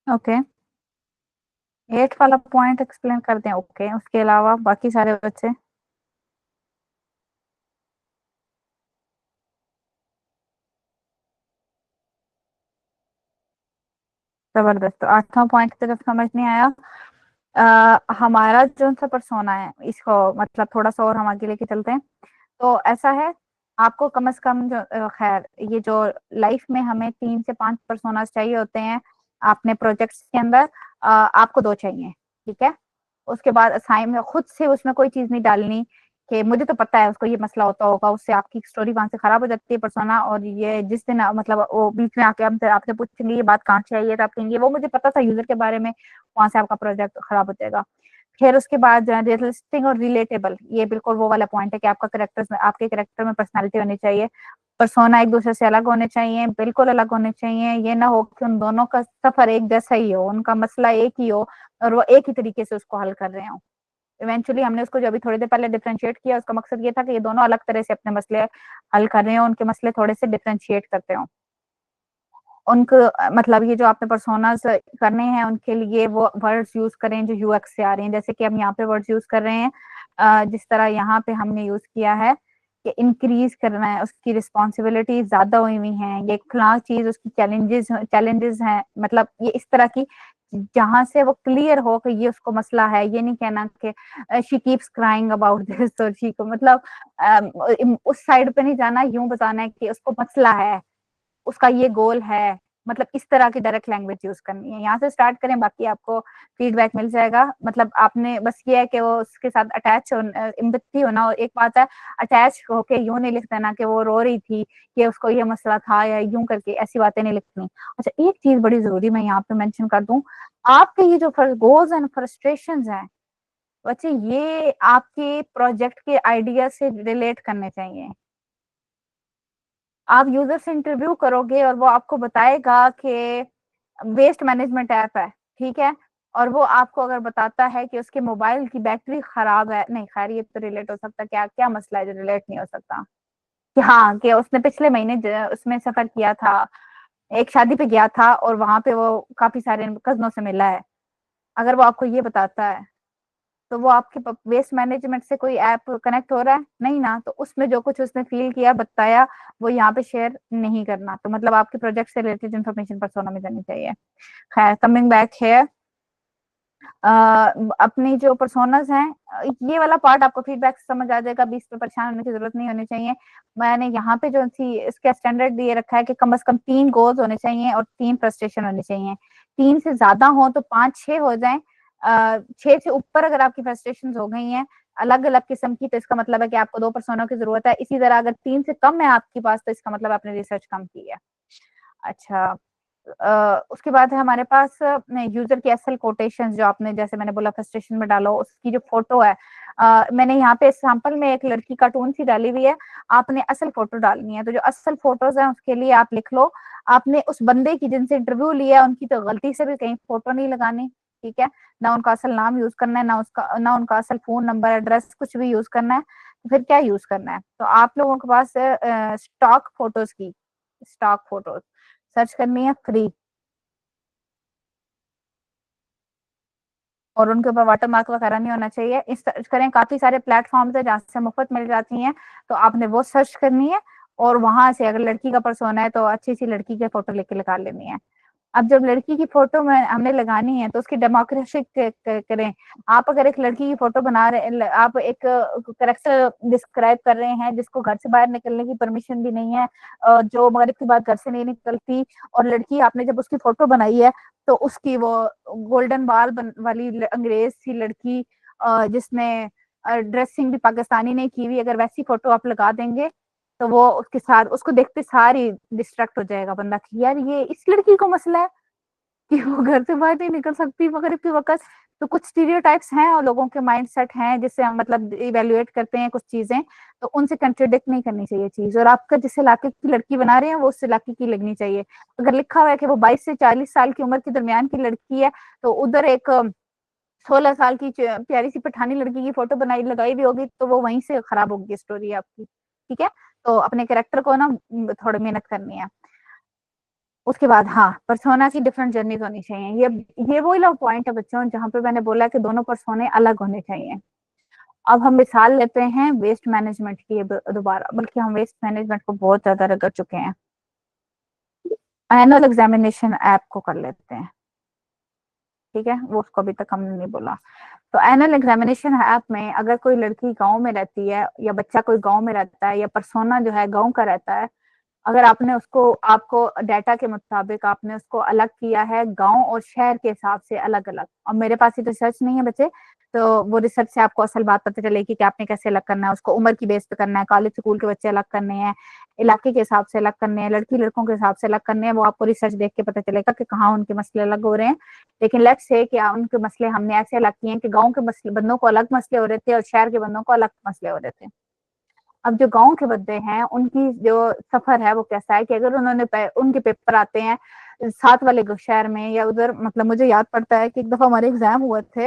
ओके, 8 वाला पॉइंट एक्सप्लेन कर दें? ओके, उसके अलावा बाकी सारे बच्चे? जबरदस्त। तो 8वां पॉइंट की तरफ समझ नहीं आया। हमारा जो सा परसोना है, इसको मतलब थोड़ा सा और हम आगे लेके चलते हैं। तो ऐसा है, आपको कम से कम जो खैर ये जो लाइफ में हमें 3 से 5 पर्सोनास चाहिए होते हैं अपने प्रोजेक्ट्स के अंदर। आपको 2 चाहिए, ठीक है। उसके बाद असाइन खुद से उसमें कोई चीज नहीं डालनी कि मुझे तो पता है उसको ये मसला होता होगा, उससे आपकी स्टोरी वहां से खराब हो जाती है पर्सोना। और ये जिस दिन मतलब वो बीच में आके हमसे आपसे पूछेंगे ये बात कहाँ से आई है, तो आप कहेंगे वो मुझे पता था यूजर के बारे में, वहां से आपका प्रोजेक्ट खराब हो जाएगा। फिर उसके बाद जो है रियलिस्टिक और रिलेटेबल, ये बिल्कुल वो वाला पॉइंट है कि आपका करेक्टर में, आपके करेक्टर में पर्सनालिटी होनी चाहिए। पर्सोना एक दूसरे से अलग होने चाहिए, बिल्कुल अलग होने चाहिए। ये ना हो कि उन दोनों का सफर एक जैसा ही हो, उनका मसला एक ही हो और वो एक ही तरीके से उसको हल कर रहे हो। इवेंचुअली हमने उसको जो अभी थोड़ी देर पहले डिफरेंशिएट किया, उसका मकसद ये था कि ये दोनों अलग तरह से अपने मसले हल कर रहे हो, उनके मसले थोड़े से डिफरेंशिएट करते हो। उनको मतलब ये जो आपने पर्सोनास करने हैं उनके लिए वो वर्ड्स यूज करें जो यूएक्स से आ रहे हैं। जैसे कि हम यहाँ पे वर्ड्स यूज कर रहे हैं, जिस तरह यहाँ पे हमने यूज किया है कि इंक्रीज करना है, उसकी रिस्पॉन्सिबिलिटी ज्यादा हुई हुई है, ये खिलाफ चीज उसकी चैलेंजेस हैं, मतलब ये इस तरह की जहां से वो क्लियर हो कि ये उसको मसला है। ये नहीं कहना कि she keeps crying about this, और शी को मतलब उस साइड पे नहीं जाना, यूं बताना है कि उसको मसला है, उसका ये गोल है। मतलब इस तरह की डायरेक्ट लैंग्वेज यूज करनी है। यहाँ से स्टार्ट करें, बाकी आपको फीडबैक मिल जाएगा। मतलब आपने बस ये है कि वो उसके साथ अटैच हो, एम्पैथी होना। और एक बात है, अटैच होके यूं नहीं लिख देना कि वो रो रही थी, कि उसको ये मसला था, या यूं करके ऐसी बातें नहीं लिखनी। अच्छा, एक चीज बड़ी जरूरी मैं यहाँ पे मेंशन कर दूं, आपके ये जो गोल्स एंड फ्रस्ट्रेशंस हैं बच्चे, ये आपके प्रोजेक्ट के आइडिया से रिलेट करने चाहिए। आप यूजर से इंटरव्यू करोगे और वो आपको बताएगा कि वेस्ट मैनेजमेंट ऐप है, ठीक है, और वो आपको अगर बताता है कि उसके मोबाइल की बैटरी खराब है, नहीं खैर ये तो रिलेट हो सकता, क्या क्या मसला है जो रिलेट नहीं हो सकता, कि हाँ कि उसने पिछले महीने उसमें सफर किया था, एक शादी पे गया था और वहां पे वो काफी सारे कजनों से मिला है। अगर वो आपको ये बताता है तो वो आपके वेस्ट मैनेजमेंट से कोई ऐप कनेक्ट हो रहा है? नहीं ना। तो उसमें जो कुछ उसने फील किया, बताया, वो यहाँ पे शेयर नहीं करना। तो मतलब आपके प्रोजेक्ट से रिलेटेड इन्फॉर्मेशन पर्सोना में जानी चाहिए। खैर, कमिंग बैक है, अपनी जो पर्सोनास हैं, ये वाला पार्ट आपको फीडबैक से समझ आ जाएगा, बीच में परेशान होने की जरूरत नहीं होनी चाहिए। मैंने यहाँ पे जो थी इसका स्टैंडर्ड दिए रखा है कि कम से कम 3 गोल्स होने चाहिए और 3 फ्रस्ट्रेशन होने चाहिए। 3 से ज्यादा हो तो 5-6 हो जाए, 6 से ऊपर अगर आपकी फ्रस्ट्रेशन हो गई हैं अलग अलग किस्म की, तो इसका मतलब है कि आपको 2 पर्सोनों की जरूरत है। इसी तरह अगर 3 से कम है आपके पास, तो इसका मतलब आपने रिसर्च कम की है। अच्छा, उसके बाद है हमारे पास यूजर की असल कोटेशन, जो आपने जैसे मैंने बोला फ्रस्ट्रेशन में डालो, उसकी जो फोटो है, मैंने यहाँ पे सैंपल में एक लड़की कार्टून सी डाली हुई है, आपने असल फोटो डालनी है। तो जो असल फोटोज है उसके लिए आप लिख लो आपने उस बंदे की जिनसे इंटरव्यू लिया उनकी तो गलती से भी कहीं फोटो नहीं लगानी, ठीक है, ना उनका असल नाम यूज करना है, ना उनका असल फोन नंबर एड्रेस कुछ भी यूज करना है, तो फिर क्या यूज करना है। तो आप लोगों के पास स्टॉक फोटोज सर्च करनी है फ्री, और उनके ऊपर वाटर मार्क वगैरह नहीं होना चाहिए। इस सर्च करें, काफी सारे प्लेटफॉर्म्स है जहाँ से मुफ्त मिल जाती हैं, तो आपने वो सर्च करनी है, और वहां से अगर लड़की का पर्सोना है तो अच्छी सी लड़की की फोटो लेके लगा लेनी है। अब जब लड़की की फोटो में हमने लगानी है तो उसकी डेमोक्रेसी करें। आप अगर एक लड़की की फोटो बना रहे, आप एक करेक्टर डिस्क्राइब कर रहे हैं जिसको घर से बाहर निकलने की परमिशन भी नहीं है, जो मगरिब के बाद घर से नहीं निकलती, और लड़की आपने जब उसकी फोटो बनाई है तो उसकी वो गोल्डन बाल वाली अंग्रेज सी लड़की, जिसने ड्रेसिंग भी पाकिस्तानी नहीं की हुई, अगर वैसी फोटो आप लगा देंगे तो वो उसके साथ उसको देखते सारी डिस्ट्रैक्ट हो जाएगा बंदा कि यार ये इस लड़की को मसला है कि वो घर से बाहर नहीं निकल सकती मगरिब के वक्त। तो कुछ स्टीरियोटाइप्स हैं और लोगों के माइंडसेट हैं जिससे हम मतलब इवेल्युएट करते हैं कुछ चीजें, तो उनसे कंट्रोडिक्ट नहीं करनी चाहिए चीज। और आपका जिस इलाके की लड़की बना रहे हैं वो उस इलाके की लगनी चाहिए। अगर लिखा हुआ है कि वो 22 से 40 साल की उम्र के दरमियान की लड़की है, तो उधर एक 16 साल की प्यारी सी पठानी लड़की की फोटो बनाई लगाई भी होगी, तो वो वहीं से खराब होगी स्टोरी आपकी, ठीक है। तो अपने कैरेक्टर को ना थोड़ी मेहनत करनी है। उसके बाद हाँ, पर्सोना की डिफरेंट जर्नीज होनी चाहिए। ये वही लोग पॉइंट है बच्चों जहां पे मैंने बोला कि दोनों पर्सोने अलग होने चाहिए। अब हम मिसाल लेते हैं वेस्ट मैनेजमेंट की, दोबारा, बल्कि हम वेस्ट मैनेजमेंट को बहुत ज्यादा रगड़ चुके हैं। एनुअल एग्जामिनेशन ऐप को कर लेते हैं, ठीक है, वो उसको अभी तक हमने नहीं बोला। तो एनुअल एग्जामिनेशन ऐप में अगर कोई लड़की गांव में रहती है या बच्चा कोई गांव में रहता है या पर्सोना जो है गांव का रहता है, अगर आपने उसको, आपको डाटा के मुताबिक आपने उसको अलग किया है गांव और शहर के हिसाब से अलग अलग। अब मेरे पास ये रिसर्च नहीं है बच्चे, तो वो रिसर्च से आपको असल बात पता चलेगी कि आपने कैसे अलग करना है उसको। उम्र की बेस पे करना है, कॉलेज स्कूल के बच्चे अलग करने हैं, इलाके के हिसाब से अलग करने हैं, लड़की लड़कों के हिसाब से अलग करने हैं, वो आपको रिसर्च देख के पता चलेगा कि कहाँ उनके मसले अलग हो रहे हैं। लेकिन लेट्स से कि उनके मसले हमने ऐसे अलग किए हैं कि गाँव के मसले बंदों को अलग मसले हो रहे थे और शहर के बंदों को अलग मसले हो रहे थे। अब जो गांव के बच्चे हैं उनकी जो सफर है वो कैसा है कि अगर उनके पेपर आते हैं साथ वाले शहर में या उधर, मतलब मुझे याद पड़ता है कि एक दफा हमारे एग्जाम हुए थे,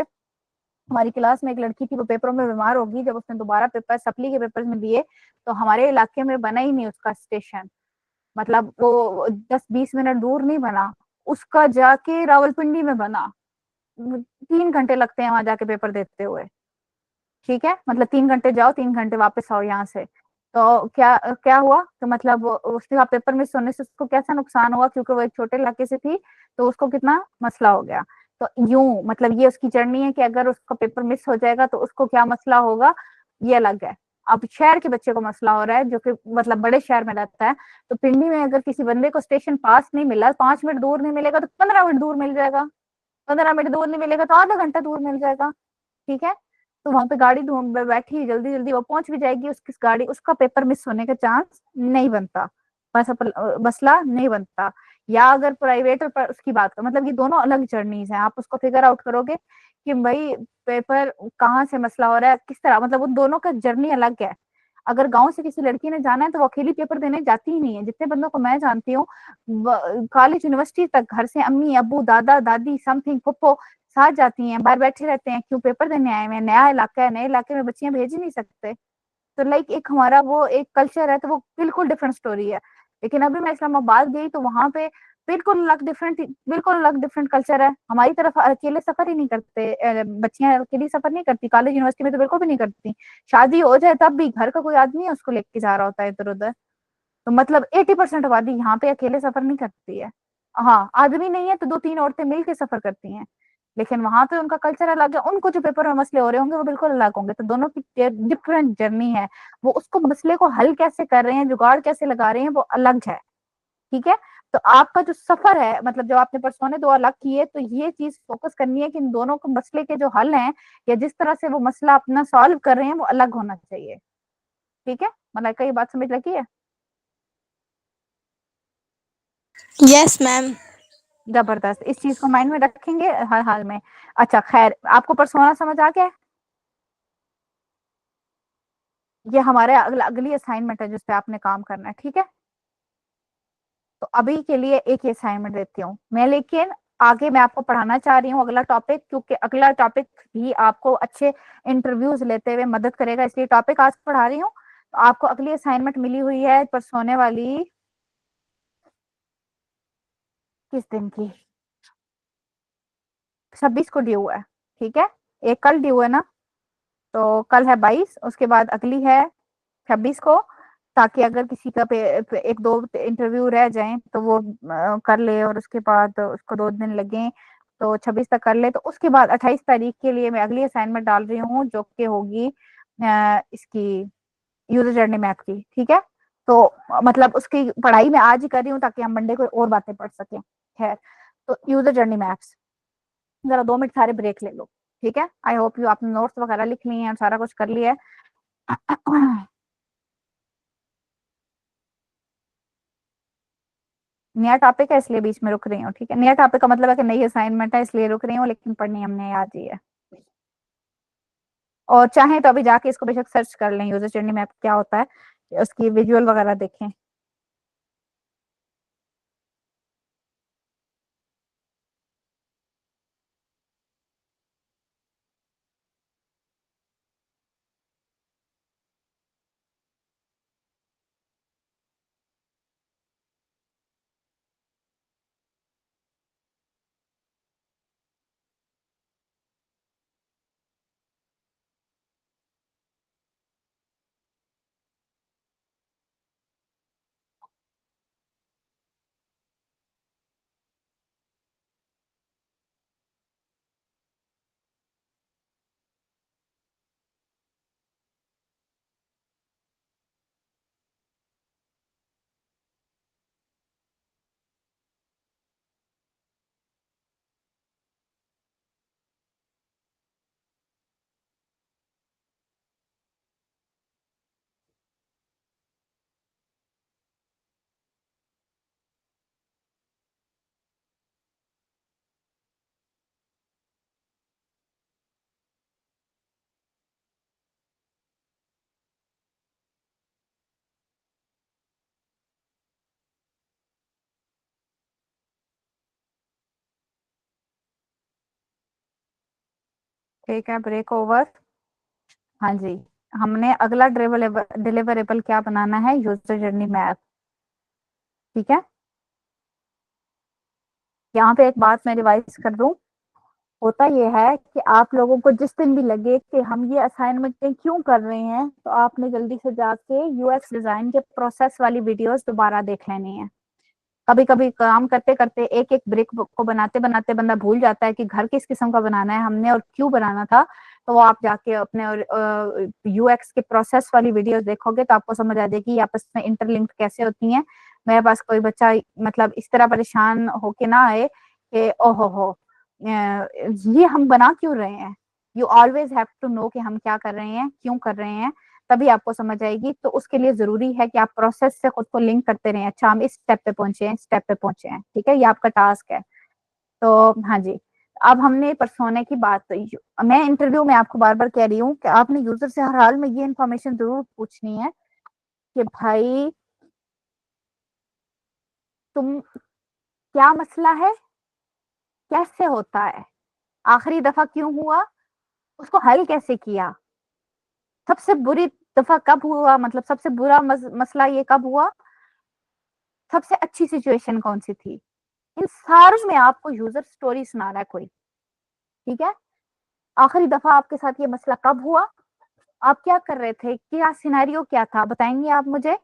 हमारी क्लास में एक लड़की थी, वो पेपरों में बीमार होगी, जब उसने दोबारा पेपर सप्ली के पेपर में दिए तो हमारे इलाके में बना ही नहीं उसका स्टेशन, मतलब वो 10-20 मिनट दूर नहीं बना, उसका जाके रावलपिंडी में बना। 3 घंटे लगते हैं वहां जाके पेपर देते हुए, ठीक है, मतलब 3 घंटे जाओ 3 घंटे वापस आओ यहाँ से। तो क्या क्या हुआ, तो मतलब उसका पेपर मिस होने से उसको कैसा नुकसान हुआ, क्योंकि वो एक छोटे इलाके से थी तो उसको कितना मसला हो गया। तो यूं मतलब ये उसकी जर्नी है कि अगर उसका पेपर मिस हो जाएगा तो उसको क्या मसला होगा, ये अलग है। अब शहर के बच्चे को मसला हो रहा है जो कि मतलब बड़े शहर में रहता है, तो पिंडी में अगर किसी बंदे को स्टेशन पास नहीं मिला, 5 मिनट दूर नहीं मिलेगा तो 15 मिनट दूर मिल जाएगा, 15 मिनट दूर नहीं मिलेगा तो आधा घंटा दूर मिल जाएगा, ठीक है। तो वहां पे गाड़ी ढूंढ बैठी, जल्दी जल्दी वो पहुंच भी जाएगी, उसकी गाड़ी, उसका पेपर मिस होने का चांस नहीं बनता, मसला नहीं बनता। या अगर प्राइवेट और उसकी बात करो, मतलब ये दोनों अलग जर्नीज हैं, आप उसको फिगर आउट करोगे कि भाई पेपर कहाँ से मसला हो रहा है किस तरह, मतलब उन दोनों का जर्नी अलग है। अगर गांव से किसी लड़की ने जाना है तो वो अकेली पेपर देने जाती ही नहीं है। जितने बंदों को मैं जानती हूँ कॉलेज यूनिवर्सिटी तक घर से अम्मी अब्बू दादा दादी समथिंग फुप्पो साथ जाती हैं, बाहर बैठे रहते हैं, क्यों, पेपर देने आए हैं, नया इलाका है, नए इलाके में बच्चियां भेज ही नहीं सकते। तो लाइक एक हमारा वो एक कल्चर है, तो वो बिल्कुल डिफरेंट स्टोरी है। लेकिन अभी मैं इस्लामाबाद गई तो वहां पे बिल्कुल अलग डिफरेंट कल्चर है। हमारी तरफ अकेले सफर ही नहीं करते, बच्चियां अकेली सफर नहीं करती, कॉलेज यूनिवर्सिटी में तो बिल्कुल भी नहीं करती। शादी हो जाए तब भी घर का कोई आदमी है उसको लेके जा रहा होता है इधर उधर। तो मतलब 80% आबादी यहाँ पे अकेले सफर नहीं करती है। हाँ, आदमी नहीं है तो 2-3 औरतें मिलके सफर करती हैं, लेकिन वहां पे उनका कल्चर अलग है, उनको जो पेपर में मसले हो रहे होंगे वो बिल्कुल अलग होंगे। तो दोनों की डिफरेंट जर्नी है, वो उसको मसले को हल कैसे कर रहे हैं, जुगाड़ कैसे लगा रहे हैं, वो अलग है, ठीक है। तो आपका जो सफर है, मतलब जब आपने परसों 2 अलग किए, तो ये चीज फोकस करनी है कि इन दोनों को मसले के जो हल हैं या जिस तरह से वो मसला अपना सॉल्व कर रहे हैं वो अलग होना चाहिए, ठीक है। मलाइका ये बात समझ लगी है? Yes ma'am. जबरदस्त, इस चीज को माइंड में रखेंगे हर हाल में। अच्छा खैर, आपको परसोना समझ आ गया? ये हमारे अगली असाइनमेंट है जिस पे आपने काम करना है, ठीक है। तो अभी के लिए एक ही असाइनमेंट देती हूँ मैं, लेकिन आगे मैं आपको पढ़ाना चाह रही हूँ अगला टॉपिक, क्योंकि अगला टॉपिक भी आपको अच्छे इंटरव्यूज लेते हुए मदद करेगा, इसलिए टॉपिक आज पढ़ा रही हूँ। तो आपको अगली असाइनमेंट मिली हुई है परसों होने वाली, किस दिन की, 26 को ड्यू है, ठीक है। एक कल ड्यू है ना, तो कल है 22, उसके बाद अगली है 26 को, ताकि अगर किसी का एक दो इंटरव्यू रह जाए तो वो कर ले, और उसके बाद उसको 2 दिन लगे तो 26 तक कर ले। तो उसके बाद 28 तारीख के लिए मैं अगली असाइनमेंट डाल रही हूँ, जो कि होगी इसकी यूजर जर्नी मैप की, ठीक है। तो मतलब उसकी पढ़ाई मैं आज ही कर रही हूँ ताकि हम मंडे को और बातें पढ़ सकें। खैर, तो यूजर जर्नी मैप्स, जरा 2 मिनट सारे ब्रेक ले लो, ठीक है। आई होप यू आपने नोट्स वगैरह लिख लिए हैं और सारा कुछ कर लिया है। नया टॉपिक है इसलिए बीच में रुक रही हूँ, ठीक है। नया टॉपिक का मतलब है कि नई असाइनमेंट है इसलिए रुक रही हूँ, लेकिन पढ़नी हमने आज ही है। और चाहे तो अभी जाके इसको बेशक सर्च कर लें, यूजर जर्नी मैप क्या होता है, उसकी विजुअल वगैरह देखें। ठीक है, ब्रेक ओवर। हाँ जी, हमने अगला डिलीवरेबल क्या बनाना है, यूजर जर्नी मैप, ठीक है। यहाँ पे एक बात मैं रिवाइज कर दूं, होता यह है कि आप लोगों को जिस दिन भी लगे कि हम ये असाइनमेंटें क्यों कर रहे हैं, तो आपने जल्दी से जाके यूएक्स डिजाइन के प्रोसेस वाली वीडियोस दोबारा देख लेनी है। कभी कभी काम करते करते एक एक ब्रिक को बनाते बनाते बंदा भूल जाता है कि घर किस किस्म का बनाना है हमने और क्यों बनाना था। तो वो आप जाके अपने यूएक्स के प्रोसेस वाली वीडियोस देखोगे तो आपको समझ आ जाएगी आपस में इंटरलिंक्ड कैसे होती हैं। मेरे पास कोई बच्चा मतलब इस तरह परेशान होके ना आए कि ओहो हो ये हम बना क्यों रहे हैं। You always have to know कि हम क्या कर रहे हैं, क्यों कर रहे हैं, तभी आपको समझ आएगी। तो उसके लिए जरूरी है कि आप प्रोसेस से खुद को लिंक करते रहें। अच्छा, हम इस स्टेप पे पहुंचे हैं, स्टेप पे पहुंचे हैं, ठीक है, ये आपका टास्क है। तो हाँ जी, अब हमने परसोने की बात, मैं इंटरव्यू में आपको बार बार कह रही हूँ कि आपने यूजर से हर हाल में ये इन्फॉर्मेशन जरूर पूछनी है कि भाई तुम, क्या मसला है, कैसे होता है, आखिरी दफा क्यों हुआ, उसको हल कैसे किया, सबसे बुरी दफा कब हुआ, मतलब सबसे बुरा मसला ये कब हुआ, सबसे अच्छी सिचुएशन कौन सी थी। इन सारों में आपको यूजर स्टोरी सुना रहा है कोई, ठीक है। आखिरी दफा आपके साथ ये मसला कब हुआ, आप क्या कर रहे थे, क्या सिनेरियो क्या था, बताएंगे आप मुझे।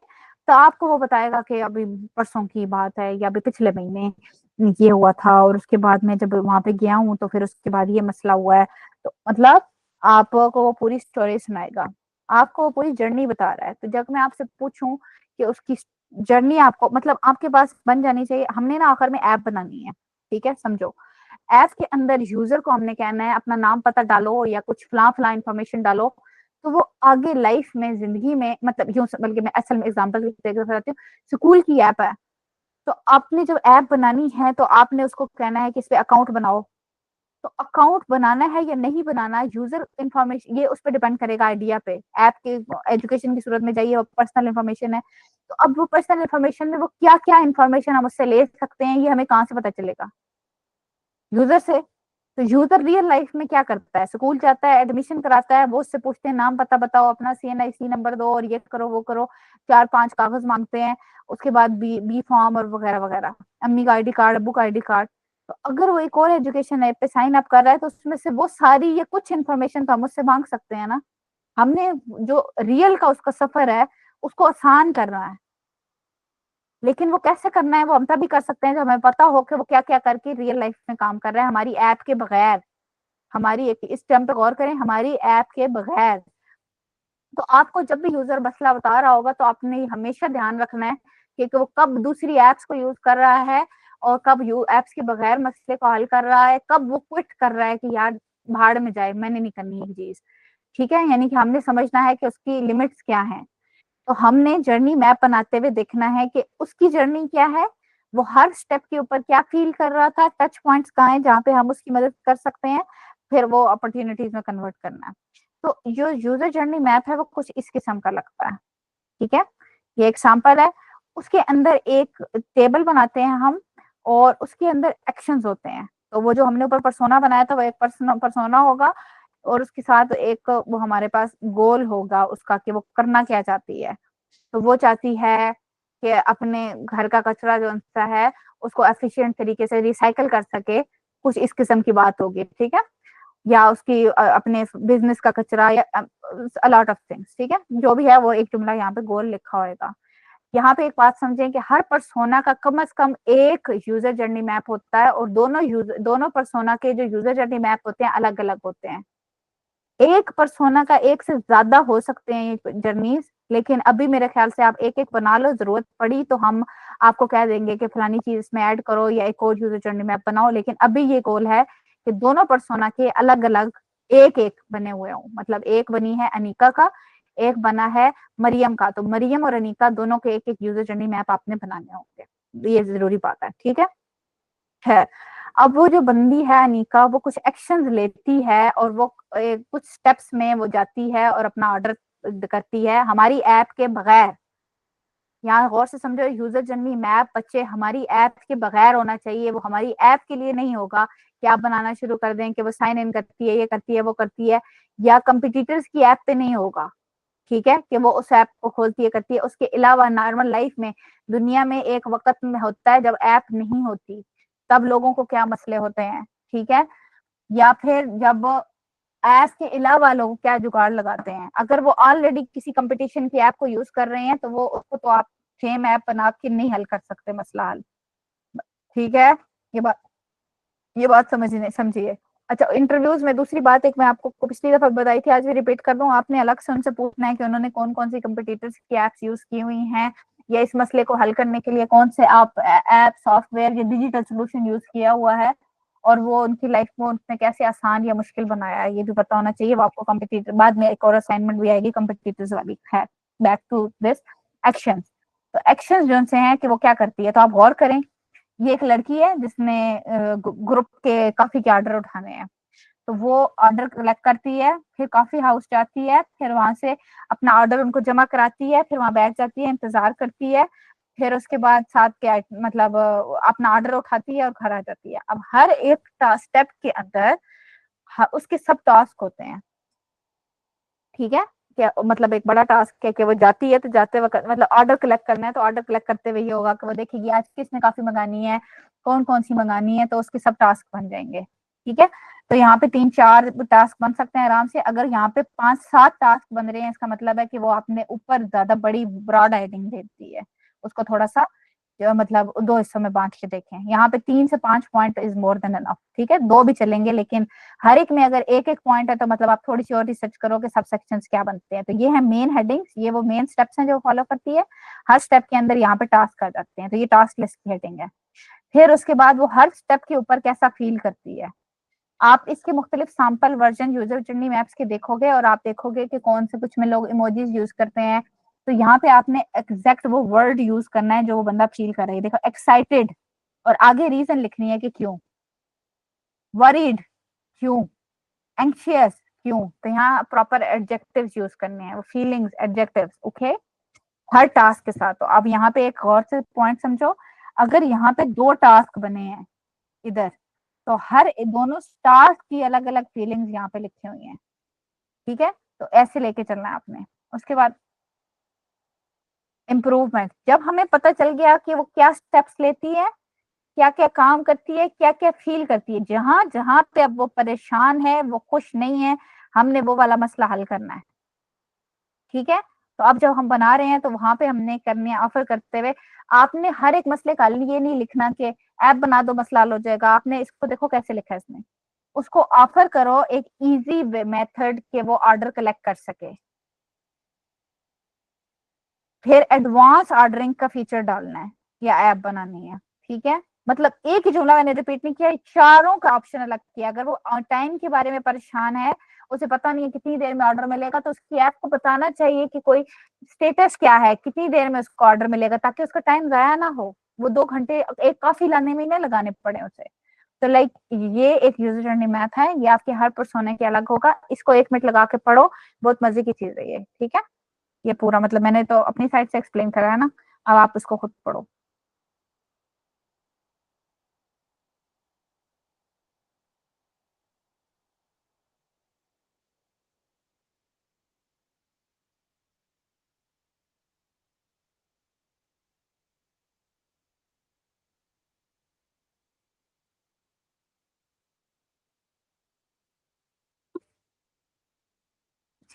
तो आपको वो बताएगा कि अभी परसों की बात है या अभी पिछले महीने ये हुआ था, और उसके बाद मैं जब वहां पे गया हूँ तो फिर उसके बाद ये मसला हुआ है। तो मतलब आपको वो पूरी स्टोरी सुनाएगा, आपको वो पूरी जर्नी बता रहा है। तो जब मैं आपसे पूछूं कि उसकी जर्नी आपको मतलब आपके पास बन जानी चाहिए। हमने ना आखिर में ऐप बनानी है, ठीक है, समझो। ऐप के अंदर यूजर को हमने कहना है अपना नाम पता डालो या कुछ फला फला इंफॉर्मेशन डालो, तो वो आगे लाइफ में जिंदगी में मतलब यूं, बल्कि मैं असल में एग्जांपल देकर बताती हूँ। स्कूल की ऐप है, तो आपने जब ऐप बनानी है तो आपने उसको कहना है कि इस पे अकाउंट बनाओ, तो अकाउंट बनाना है या नहीं बनाना, यूजर इंफॉर्मेशन ये उस पर डिपेंड करेगा आइडिया पे। ऐप के एजुकेशन की सूरत में जाइए, वो पर्सनल इंफॉर्मेशन है, तो अब वो पर्सनल इंफॉर्मेशन में वो क्या क्या इंफॉर्मेशन हम उससे ले सकते हैं, ये हमें कहाँ से पता चलेगा? यूजर से। तो यूजर रियल लाइफ में क्या करता है, स्कूल जाता है, एडमिशन कराता है, वो उससे पूछते हैं नाम पता बताओ अपना, CNIC नंबर दो और ये करो वो करो, 4-5 कागज मांगते हैं, उसके बाद बी फॉर्म और वगैरह वगैरह, अम्मी का ID कार्ड, अब्बू का ID कार्ड। तो अगर वो एक और एजुकेशन ऐप पे साइन अप कर रहा है तो उसमें से वो सारी ये कुछ इन्फॉर्मेशन तो हम उससे मांग सकते हैं ना। हमने जो रियल का उसका सफर है उसको आसान करना है, लेकिन वो कैसे करना है वो हम तभी कर सकते हैं जब हमें पता हो कि वो क्या क्या करके रियल लाइफ में काम कर रहा है हमारी ऐप के बगैर। हमारी इस टर्म पे गौर करें, हमारी ऐप के बगैर। तो आपको जब भी यूजर मसला बता रहा होगा तो आपने हमेशा ध्यान रखना है कि वो कब दूसरी एप्स को यूज कर रहा है और कब एप्स के बगैर मसले को हल कर रहा है, कब वो क्विट कर रहा है कि यार भाड़ में जाए, मैंने नहीं करनी ये चीज। ठीक है, यानी कि हमने समझना है कि उसकी लिमिट्स क्या है। तो हमने जर्नी मैप बनाते हुए देखना है कि उसकी जर्नी क्या है, वो हर स्टेप के ऊपर क्या फील कर रहा था, टच पॉइंट्स कहाँ हैं जहाँ पे हम उसकी मदद कर सकते हैं, फिर वो अपॉर्चुनिटीज में कन्वर्ट करना है। तो जो यूजर जर्नी मैप है वो कुछ इस किस्म का लगता है। ठीक है, ये एग्जांपल है। उसके अंदर एक टेबल बनाते हैं हम और उसके अंदर एक्शंस होते हैं। तो वो जो हमने ऊपर पर्सोना बनाया था वो एक पर्सोना होगा और उसके साथ एक वो हमारे पास गोल होगा उसका कि वो करना क्या चाहती है। तो वो चाहती है कि अपने घर का कचरा जो सा है उसको एफिशिएंट तरीके से रिसाइकल कर सके, कुछ इस किस्म की बात होगी। ठीक है, या उसकी अपने बिजनेस का कचरा या अलॉट ऑफ थिंग्स। ठीक है, जो भी है वो एक जुमला यहाँ पे गोल लिखा होगा। यहाँ पे एक बात समझें कि हर पर्सोना का कम से कम एक यूजर जर्नी मैप होता है और दोनों पर्सोना के जो यूजर जर्नी मैप होते हैं अलग अलग होते हैं। एक पर्सोना का एक से ज्यादा हो सकते हैं ये जर्नीज, लेकिन अभी मेरे ख्याल से आप एक एक बना लो, जरूरत पड़ी तो हम आपको कह देंगे कि फलानी चीज इसमें ऐड करो या एक और यूजर जर्नी मैप बनाओ। लेकिन अभी ये गोल है कि दोनों पर्सोना के अलग अलग एक एक बने हुए हों। मतलब एक बनी है अनीका का, एक बना है मरियम का, तो मरियम और अनीका दोनों के एक एक यूजर जर्नी मैप आपने बनाने होंगे, ये जरूरी बात है। ठीक है। अब वो जो बंदी है अनीका, वो कुछ एक्शंस लेती है और वो कुछ स्टेप्स में वो जाती है और अपना ऑर्डर करती है हमारी ऐप के बगैर। यहाँ गौर से समझो, यूजर जर्नी मैप बच्चे हमारी ऐप के बगैर होना चाहिए, वो हमारी ऐप के लिए नहीं होगा कि आप बनाना शुरू कर दें कि वो साइन इन करती है, ये करती है, वो करती है, या कंपिटिटर्स की ऐप पे नहीं होगा। ठीक है, कि वो उस ऐप को खोलती है करती है। उसके अलावा नॉर्मल लाइफ में दुनिया में एक वक्त में होता है जब ऐप नहीं होती, तब लोगों को क्या मसले होते हैं। ठीक है, या फिर जब ऐप के अलावा लोग क्या जुगाड़ लगाते हैं, अगर वो ऑलरेडी किसी कंपटीशन की ऐप को यूज कर रहे हैं तो वो उसको तो आप सेम ऐप बना के नहीं हल कर सकते मसला हल। ठीक है, ये बात ये बात समझिए। अच्छा, इंटरव्यूज में दूसरी बात एक मैं आपको पिछली दफा बताई थी, आज भी रिपीट कर दूं, आपने अलग से उनसे पूछना है कि उन्होंने कौन कौन सी कंपटीटर्स की एप्स यूज की हुई हैं या इस मसले को हल करने के लिए कौन से आप ऐप सॉफ्टवेयर या डिजिटल सोल्यूशन यूज किया हुआ है और वो उनकी लाइफ में उन्होंने कैसे आसान या मुश्किल बनाया है, ये भी पता होना चाहिए। वो आपको कंपटीटर बाद में एक और असाइनमेंट भी आएगी कंपटीटर्स वाली है। Back to this action. तो एक्शन जो से हैं कि वो क्या करती है, तो आप गौर करें, ये एक लड़की है जिसने ग्रुप के काफी के ऑर्डर उठाने हैं। तो वो ऑर्डर कलेक्ट करती है, फिर कॉफी हाउस जाती है, फिर वहां से अपना ऑर्डर उनको जमा कराती है, फिर वहां बैठ जाती है, इंतजार करती है, फिर उसके बाद साथ के मतलब अपना ऑर्डर उठाती है और घर आ जाती है। अब हर एक स्टेप के अंदर उसके सब टास्क होते हैं। ठीक है, क्या मतलब एक बड़ा टास्क है कि वो जाती है तो जाते वक्त मतलब ऑर्डर कलेक्ट करना है, तो ऑर्डर कलेक्ट करते हुए ये होगा कि वो देखेगी आज किसने काफी मंगानी है, कौन कौन सी मंगानी है, तो उसके सब टास्क बन जाएंगे। ठीक है, तो यहाँ पे 3-4 टास्क बन सकते हैं आराम से। अगर यहाँ पे 5-7 टास्क बन रहे हैं, इसका मतलब है कि वो अपने ऊपर ज्यादा बड़ी ब्रॉड हेडिंग देती है, उसको थोड़ा सा जो मतलब 2 हिस्सों में बांट के देखें। यहाँ पे 3 से 5 point is more than enough. ठीक है, 2 भी चलेंगे, लेकिन हर एक में अगर एक एक पॉइंट है तो मतलब आप थोड़ी सी और रिसर्च करो कि सब सेक्शंस क्या बनते हैं। तो ये है मेन हेडिंग्स, ये वो मेन स्टेप्स हैं जो फॉलो करती है। हर स्टेप के अंदर यहाँ पे टास्क आ जाते हैं, तो ये टास्क लिस्ट की हेडिंग है। फिर उसके बाद वो हर स्टेप के ऊपर कैसा फील करती है। आप इसके मुख्तलिफ sample version user journey maps के देखोगे और आप देखोगे कि कौन से कुछ में लोग इमोजीज यूज करते हैं। तो यहाँ पे आपने एग्जैक्ट वो वर्ड यूज करना है जो वो बंदा फील कर रहा है। देखो एक्साइटेड और आगे रीजन लिखनी है कि क्यों, वरीड क्यों, एंशियस क्यों, तो यहाँ प्रॉपर एडजेक्टिव्स यूज करने हैं, वो फीलिंग्स एडजेक्टिव्स, ओके, हर टास्क के साथ। तो अब यहाँ पे एक गौर से पॉइंट समझो, अगर यहाँ पे 2 टास्क बने हैं इधर, तो हर दोनों टास्क की अलग अलग फीलिंग्स यहाँ पे लिखी हुई हैं, ठीक है, तो ऐसे लेके चलना है आपने। उसके बाद इम्प्रूवमेंट, जब हमें पता चल गया कि वो क्या स्टेप्स लेती है, क्या क्या काम करती है, क्या क्या फील करती है, जहां जहां पे अब वो परेशान है, वो खुश नहीं है, हमने वो वाला मसला हल करना है, ठीक है। तो अब जब हम बना रहे हैं तो वहां पे हमने करने है ऑफर करते हुए, आपने हर एक मसले का ये नहीं लिखना कि ऐप बना दो मसला हल हो जाएगा, आपने इसको देखो कैसे लिखा है इसने, उसको ऑफर करो एक इजी मेथड के वो ऑर्डर कलेक्ट कर सके, फिर एडवांस ऑर्डरिंग का फीचर डालना है या ऐप बनानी है, ठीक है। मतलब एक ही जुमला मैंने रिपीट नहीं किया, चारों का ऑप्शन अलग किया। अगर वो टाइम के बारे में परेशान है, उसे पता नहीं है कितनी देर में ऑर्डर मिलेगा, तो उसकी ऐप को बताना चाहिए कि कोई स्टेटस क्या है, कितनी देर में उसको ऑर्डर मिलेगा, ताकि उसका टाइम जाया ना हो, वो 2 घंटे एक कॉफी लाने में ही ना लगाने पड़े उसे। तो लाइक ये एक यूजर जर्नी मैथ है, ये आपके हर पर्सोना के अलग होगा, इसको 1 मिनट लगा के पढ़ो, बहुत मजे की चीज है ये, ठीक है। ये पूरा मतलब मैंने तो अपनी साइड से एक्सप्लेन करा है ना, अब आप इसको खुद पढ़ो।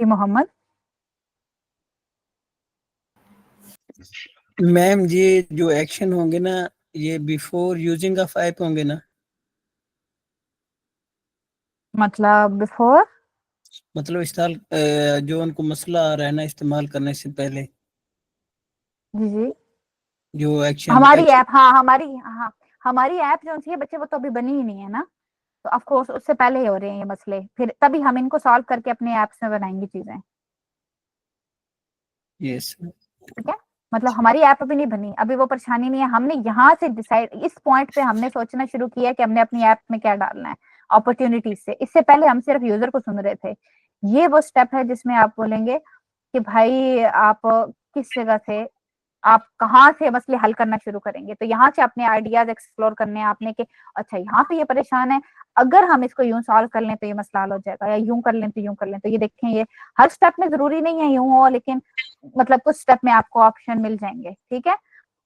जी मोहम्मद। मैम ये जो एक्शन होंगे ना, ये बिफोर यूजिंग ऑफ ऐप होंगे ना? मतलब बिफोर, मतलब इस्तेमाल जो उनको मसला आ रहा है ना इस्तेमाल करने से पहले, जी जी, जो एक्शन हमारी एक्शन ऐप, हाँ हमारी, हाँ हमारी ऐप जो सी है बच्चे, वो तो अभी बनी ही नहीं है ना, तो ऑफ कोर्स उससे पहले ही हो रहे हैं ये मसले, फिर तभी हम इनको सॉल्व करके अपने ऐप्स में बनाएंगे चीजें, यस। ठीक है। मतलब हमारी ऐप अभी नहीं बनी, अभी वो परेशानी नहीं है, हमने यहाँ से डिसाइड, इस पॉइंट पे हमने सोचना शुरू किया कि हमने अपनी ऐप में क्या डालना है अपॉर्चुनिटीज से, इससे पहले हम सिर्फ यूजर को सुन रहे थे। ये वो स्टेप है जिसमें आप बोलेंगे कि भाई आप किस जगह से, आप कहाँ से मसले हल करना शुरू करेंगे, तो यहाँ से अपने आइडियाज एक्सप्लोर करने हैं आपने कि अच्छा यहाँ पे ये परेशान है, अगर हम इसको यूं सॉल्व कर लें तो ये मसला हल हो जाएगा, या यूं कर लें तो यूं कर लें, तो ये देखें, ये हर स्टेप में जरूरी नहीं है यूं हो, लेकिन मतलब कुछ स्टेप में आपको ऑप्शन मिल जाएंगे, ठीक है।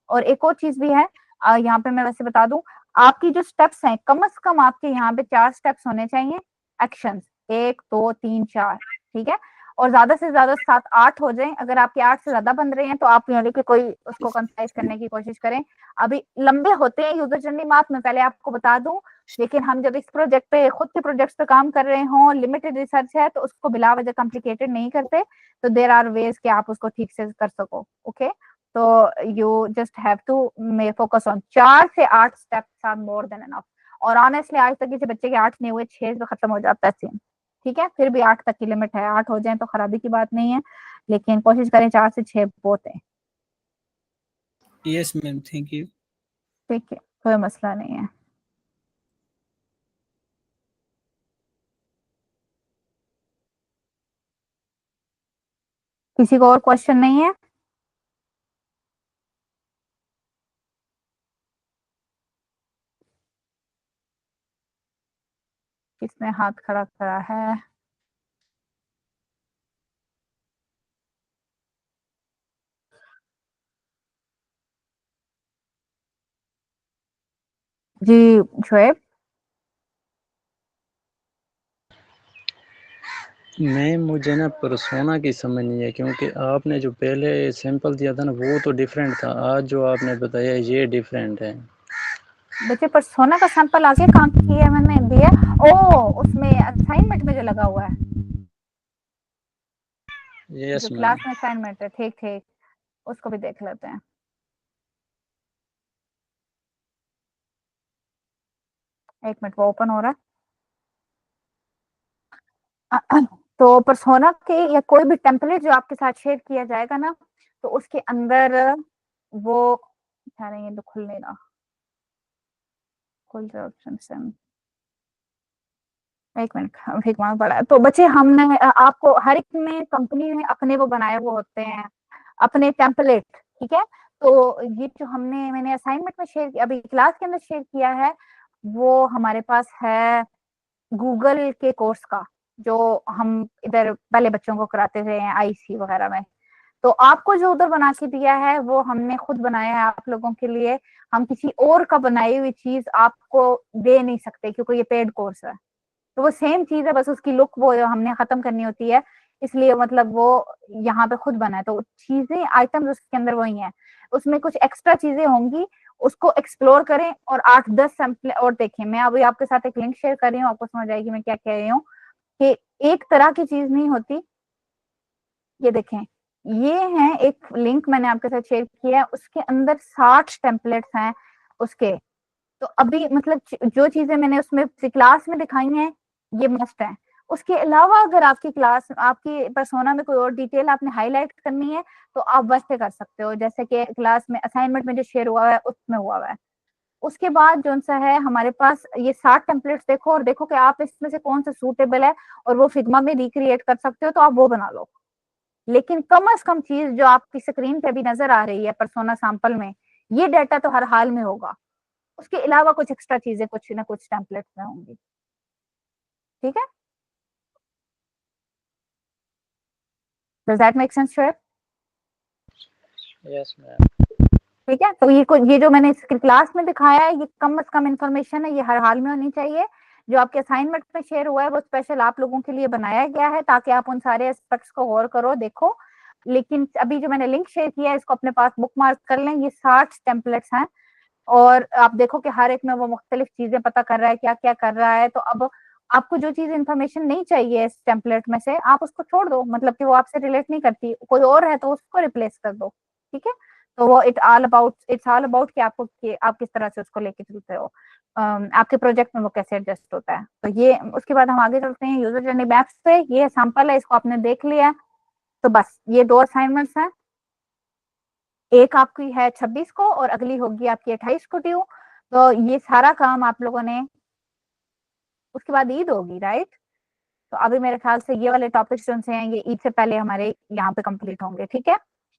और एक और चीज भी है, यहाँ पे मैं वैसे बता दूं, आपकी जो स्टेप्स हैं, कम से कम आपके यहाँ पे 4 स्टेप्स होने चाहिए, एक्शंस, 1 2 3 4, ठीक है। और ज्यादा से ज्यादा 7 8 हो जाए, अगर आपके 8 से ज्यादा बन रहे हैं तो आप यानी कि कोई उसको कंसाइज करने की कोशिश करें। अभी लंबे होते हैं यूजर जर्नी मैप, में पहले आपको बता दूं, लेकिन हम जब इस प्रोजेक्ट पे, खुद के प्रोजेक्ट्स पे काम कर रहे हों, लिमिटेड रिसर्च है, तो उसको बिला वजह कॉम्प्लिकेटेड नहीं करते, तो देर आर वेज कि आप उसको ठीक से कर सको, ओके। तो you just have to focus on 4 से 8 steps are more than enough. और ऑनेस्टली आज तक किसी बच्चे के 8 नहीं हुए, 6 पे खत्म हो जाता है सीन, ठीक है। फिर भी 8 तक की लिमिट है, 8 हो जाए तो खराबी की बात नहीं है, लेकिन कोशिश करें 4 से 6 बहुत है, यस मैम, थैंक यू। ठीक है, कोई मसला नहीं है। किसी को और क्वेश्चन नहीं है? किसने हाथ खड़ा करा है? जी शोएब। मैं मुझे ना पर्सोना की समझ नहीं है, क्योंकि आपने जो पहले सैंपल दिया था ना वो तो डिफरेंट था, आज जो आपने बताया ये डिफरेंट है। बच्चे पर्सोना का सैंपल आगे कहाँ किया मैंने दिया, ओ उसमें असाइनमेंट में जो लगा हुआ है, यस जो मैम। क्लास में असाइनमेंट है, ठीक ठीक, उसको भी देख लेते हैं। 1 मिनट, वो ओपन हो रहा है। तो पर्सोना के या कोई भी टेम्पलेट जो आपके साथ शेयर किया जाएगा ना, तो उसके अंदर वो क्या नहीं, ये तो खुल नहीं रहा, खुल जाए ऑप्शन से। एक मिनट, फिग्मा पड़ा है। तो बच्चे हमने आपको हर एक में कंपनी में अपने वो बनाए हुए होते हैं, अपने टेम्पलेट, ठीक है। तो ये जो मैंने असाइनमेंट में शेयर किया, अभी क्लास के अंदर शेयर किया है, वो हमारे पास है गूगल के कोर्स का, जो हम इधर पहले बच्चों को कराते थे आईसी वगैरह में। तो आपको जो उधर बना के दिया है वो हमने खुद बनाया है आप लोगों के लिए। हम किसी और का बनाई हुई चीज आपको दे नहीं सकते, क्योंकि ये पेड कोर्स है। तो वो सेम चीज है, बस उसकी लुक वो हमने खत्म करनी होती है, इसलिए मतलब वो यहाँ पे खुद बना है। तो चीजें आइटम्स उसके अंदर वही है, उसमें कुछ एक्स्ट्रा चीजें होंगी, उसको एक्सप्लोर करें और 8-10 सैंपल और देखें। मैं अभी आपके साथ एक लिंक शेयर कर रही हूँ, आपको समझ आएगी मैं क्या कह रही हूँ, कि एक तरह की चीज नहीं होती। ये देखें, ये है एक लिंक मैंने आपके साथ शेयर किया है, उसके अंदर 60 टेम्पलेट्स हैं उसके। तो अभी मतलब जो चीजें मैंने उसमें क्लास में दिखाई हैं ये मस्ट है। उसके अलावा अगर आपकी क्लास, आपकी पर्सोना में कोई और डिटेल आपने हाईलाइट करनी है तो आप वैसे कर सकते हो, जैसे कि क्लास में असाइनमेंट में जो शेयर हुआ है उसमें हुआ है। उसके बाद जो सा है हमारे पास ये 60 टेम्पलेट्स देखो, और देखो कि आप इसमें से कौन सा सूटेबल है और वो फिग्मा में रिक्रिएट कर सकते हो तो आप वो बना लो। लेकिन कम से कम चीज जो आपकी स्क्रीन पे भी नजर आ रही है पर्सोना सैंपल में, ये डाटा तो हर हाल में होगा। उसके अलावा कुछ एक्स्ट्रा चीजें कुछ ना कुछ टेम्पलेट्स में होंगी, ठीक है। Does that make sense sure? Yes ma'am. ठीक है। तो ये जो मैंने क्लास में दिखाया है ये कम से कम इन्फॉर्मेशन है, ये हर हाल में होनी चाहिए। जो आपके असाइनमेंट में शेयर हुआ है वो स्पेशल आप लोगों के लिए बनाया गया है, ताकि आप उन सारे एस्पेक्ट्स को गौर करो, देखो। लेकिन अभी जो मैंने लिंक शेयर किया है इसको अपने पास बुक मार्क कर लें, ये 60 टेम्पलेट्स हैं, और आप देखो कि हर एक में वो मुख्तलिफ चीजें पता कर रहा है, क्या क्या कर रहा है। तो अब आपको जो चीज इन्फॉर्मेशन नहीं चाहिए इस टेम्पलेट में से, आप उसको छोड़ दो, मतलब कि वो आपसे रिलेट नहीं करती, कोई और है तो उसको रिप्लेस कर दो, ठीक है। तो वो इट्स ऑल अबाउट कि आपको कि आप किस तरह से उसको लेके चलते हो, आपके प्रोजेक्ट में वो कैसे एडजस्ट होता है। तो ये, उसके बाद हम आगे चलते हैं यूजर जर्नी मैप्स पे। ये सैंपल है, इसको आपने देख लिया है। तो बस ये 2 असाइनमेंट्स हैं, एक आपकी है 26 को और अगली होगी आपकी 28 को ड्यू। तो ये सारा काम आप लोगों ने, उसके बाद ईद होगी, राइट। तो अभी मेरे ख्याल से ये वाले टॉपिक्स जो हैं ये ईद से पहले हमारे यहाँ पे कंप्लीट होंगे, ठीक है।